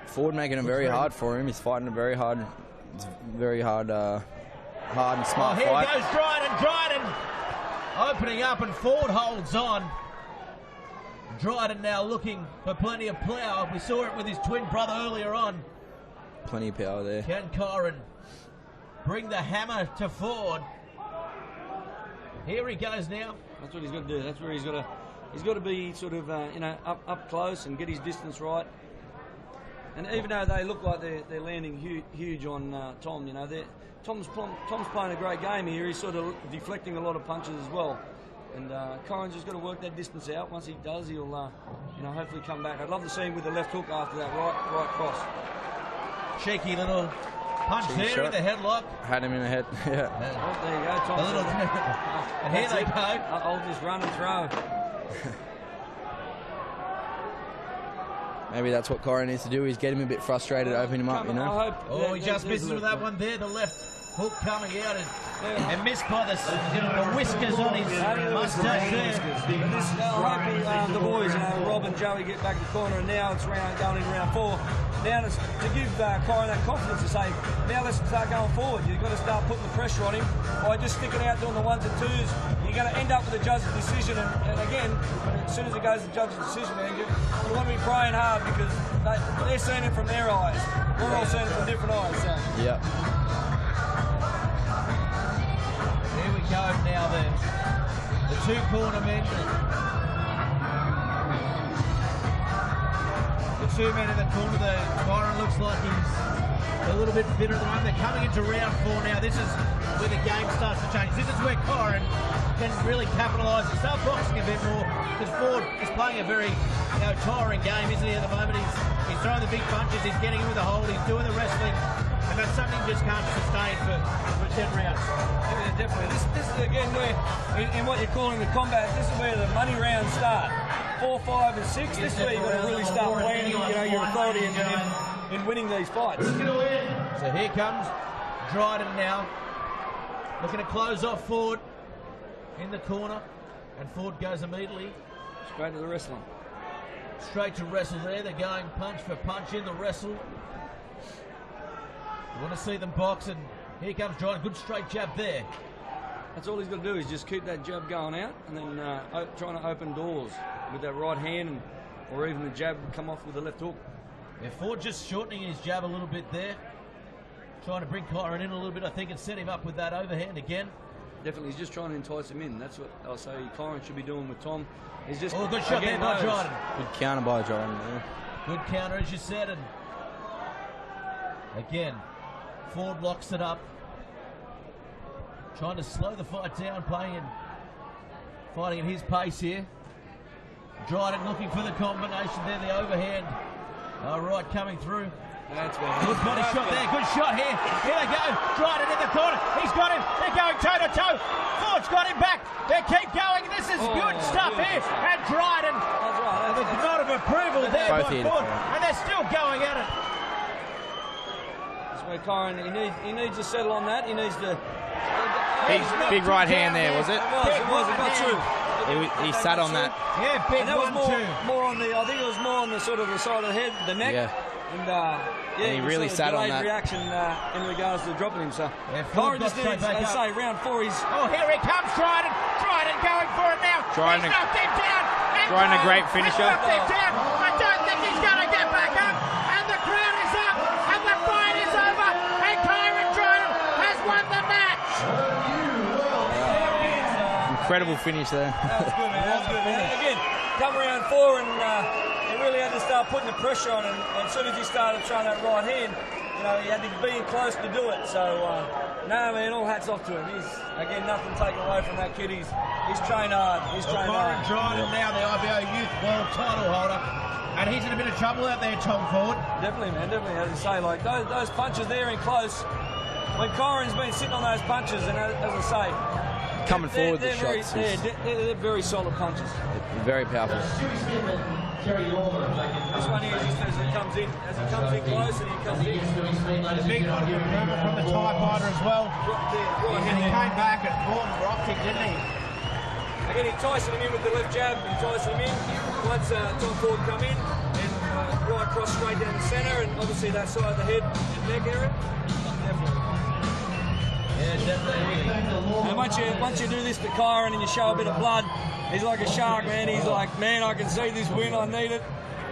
Ford making it very hard for him. He's fighting a very hard and smart here fight. Here goes Dryden opening up, and Ford holds on. Dryden now looking for plenty of plough. We saw it with his twin brother earlier on. plenty of power there. Can Kyron bring the hammer to Ford? Here he goes now. That's what he's got to do. That's where he's got to be sort of up close and get his distance right. And even though they look like they're landing huge on Tom, Tom's playing a great game here. He's sort of deflecting a lot of punches as well. And Kyron's just got to work that distance out. Once he does, he'll hopefully come back. I'd love to see him with the left hook after that right cross. Cheeky little punch Cheeky there shot. in the headlock. Had him in the head. Yeah. Oh, there you go, Tom. And here they go. I'll just run and throw. Maybe that's what Kyron needs to do, is get him a bit frustrated, open him up, Oh, he just misses with that one there. The left hook coming out and missed by the whiskers on his mustache there. I hope the boys, Rob and Joey, get back to the corner, and now it's going in round 4. Now to give Kyron that confidence to say, now let's start going forward. You've got to start putting the pressure on him. By just sticking out doing the 1s and 2s, you're going to end up with a judge's decision. And again, as soon as it goes to the judge's decision, you want to be praying hard, because they're seeing it from their eyes. We're all seeing it from different eyes. So. Yeah. Here we go now, the two corner men. The two men in the corner. Kyron looks like he's a little bit fitter at the moment. They're coming into round 4 now. This is where the game starts to change. This is where Kyron can really capitalise and start boxing a bit more, because Ford is playing a very tiring game, isn't he, at the moment? He's throwing the big punches, he's getting in with the hold, he's doing the wrestling, and that's something he just can't sustain for 10 rounds. Yeah, definitely. This is again where, in what you're calling the combat, this is where the money rounds start. 4, 5 and 6, this is where you've got to really start planning your authority in winning these fights. So here comes Dryden now, looking to close off Ford in the corner, and Ford goes immediately straight to the wrestling. Straight to wrestle there. They're going punch for punch in the wrestle. You want to see them box, and here comes Dryden. Good straight jab there. That's all he's got to do, is just keep that jab going out, and then trying to open doors with that right hand, or even the jab would come off with the left hook. Yeah, Ford just shortening his jab a little bit there, trying to bring Kyron in a little bit, I think, and set him up with that overhand again. Definitely, he's just trying to entice him in. That's what I'll say Kyron should be doing with Tom. He's just good shot there by Dryden. Good counter by Dryden. Yeah. Good counter, as you said, and again, Ford locks it up, trying to slow the fight down, fighting at his pace here. Dryden looking for the combination there, the overhand. Right, coming through. That's good body shot there, good shot here. Here they go, Dryden in the corner. He's got him, they're going toe to toe. Ford's got him back, they keep going. This is good stuff here. And Dryden, the nod of approval there by Ford. And they're still going at it. That's where Kyron, he needs to settle on that. He needs to... Big right hand there, was it? It was not true. He sat on that. Yeah, big and that was more on the. I think it was more on the sort of the side of the head, the neck. Yeah. And he really sat on that. Reaction in regards to dropping him. So Kyron just needs, as I say, round 4. He's. Oh, here he comes, Dryden. Dryden going for it now. Dryden, he's knocked him down. Dryden, a great finisher. He's knocked him down. I don't think he's going to get back up. And the crowd is up. And the fight is over. And Kyron Dryden has won the match. Incredible finish there. That was good, man. That was good. And again, come round 4, and he really had to start putting the pressure on. And as soon as he started throwing that right hand, he had to be in close to do it. So, no, man, all hats off to him. He's, again, nothing taken away from that kid. He's trained hard. He's trained hard. Kyron Dryden now the IBO Youth World title holder. And he's in a bit of trouble out there, Tom Ford. Definitely, man, definitely. As I say, like, those punches there in close, when Kyron's been sitting on those punches, and as I say, coming forward the shots. They're very solid punches. Very powerful. This one here, just as he comes in close and he comes in. A big one from the TIE fighter as well. And he came back and rocked him, didn't he? Again, he enticed him in with the left jab, enticed him in. Once Tom Ford come in, and right across straight down the centre, and obviously that side of the head and neck area. Definitely. Yeah, definitely. And once you do this to Kyron and you show a bit of blood, he's like a shark, man. He's like, man, I can see this win, I need it.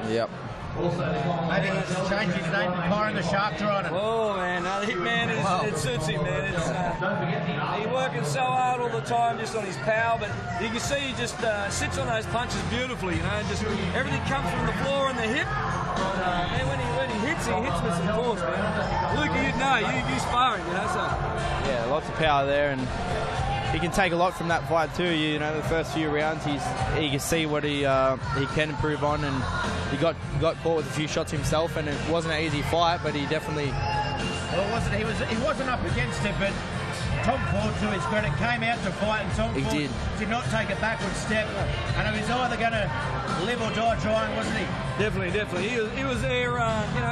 Yep. Maybe he's changed his name to Byron the Shark Trident. Oh man, the Hitman it suits him, man. He's working so hard all the time just on his power, but you can see he just sits on those punches beautifully, you know, and just everything comes from the floor and the hip. Man, when he hits with some force, man. Luke, you'd know, you spar him, you know, so. Yeah, lots of power there, and he can take a lot from that fight too. You know, the first few rounds, he can see what he can improve on, and he got caught with a few shots himself, and it wasn't an easy fight, but he definitely. Well, it wasn't. He wasn't up against it, but Tom Ford, to his credit, came out to fight, and Tom Ford did not take a backward step, and it was either going to live or die trying, wasn't he? Definitely. He was there.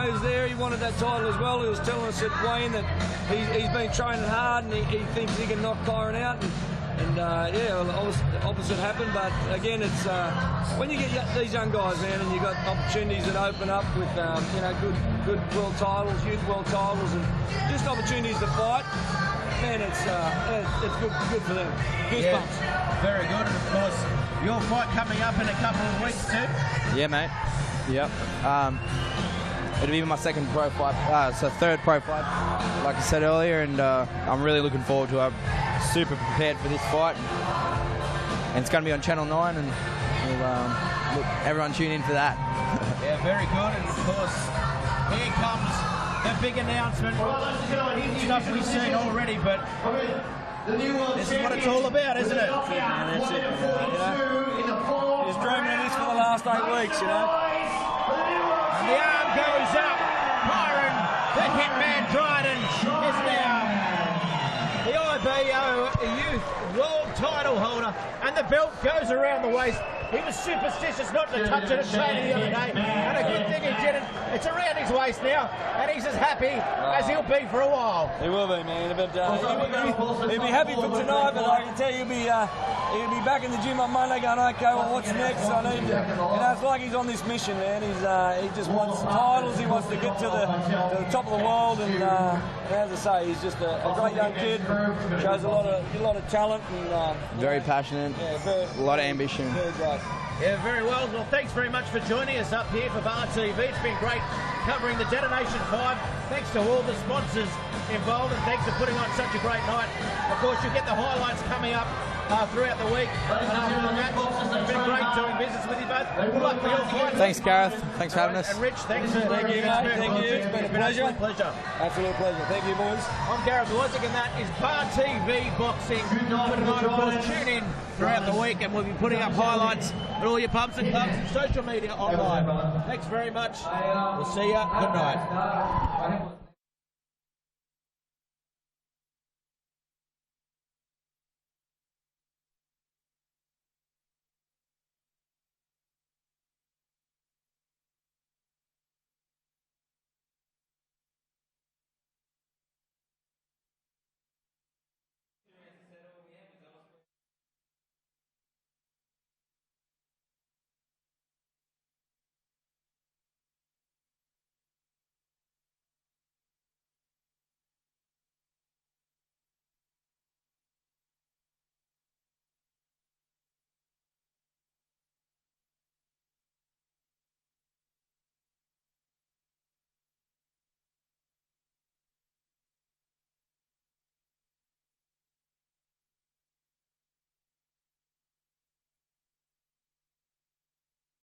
He was there. He wanted that title as well. He was telling us at Wayne that he's been training hard, and he thinks he can knock Byron out. And well, the opposite happened. But again, it's when you get these young guys, man, and you got opportunities that open up with good world titles, youth world titles, and just opportunities to fight. Man, it's good for them. Goosebumps. Yeah, very good. And of course, your fight coming up in a couple of weeks too. Yeah, mate. Yep. It'll be my second pro fight. So third pro fight, like I said earlier, and I'm really looking forward to it. I'm super prepared for this fight, and it's going to be on Channel 9, and we'll, everyone tune in for that. Yeah, very good. And of course, here comes the big announcement. Stuff we've seen already, but this is what it's all about, isn't it? That's it. He's dreaming of this for the last 8 weeks, you know. And the arm goes up. Byron, the Hitman Dryden, is now the IBO Youth World Title holder, and the belt goes around the waist. He was superstitious not to touch it at training the other day, and a good thing he didn't. It's around his waist now, and he's as happy as he'll be for a while. He will be, man. But he'll be happy for tonight, but I can tell you he'll be back in the gym on Monday going, okay, well, what's next? I need to, it's like he's on this mission, man. He just wants titles. He wants to get to the top of the world, and as I say, he's just a great young kid. Shows a lot of talent and very passionate. Yeah, a lot of ambition. Very great. Yeah, very well. Well, thanks very much for joining us up here for BarTV. It's been great covering the Detonation 5. Thanks to all the sponsors involved, and thanks for putting on such a great night. Of course, you'll get the highlights coming up throughout the week. And after the match, it's been great doing business with you both. Good luck for your fight. Thanks, Gareth. Thanks for having us. And Rich, thanks for Thank you, mate. Thank you. It's been a pleasure. Absolute pleasure. Thank you, boys. I'm Gareth Lozic, and that is BarTV Boxing. For tonight, of course, tune in throughout the week, and we'll be putting up highlights at all your pubs and clubs and social media online. Thanks very much. We'll see you. Good night.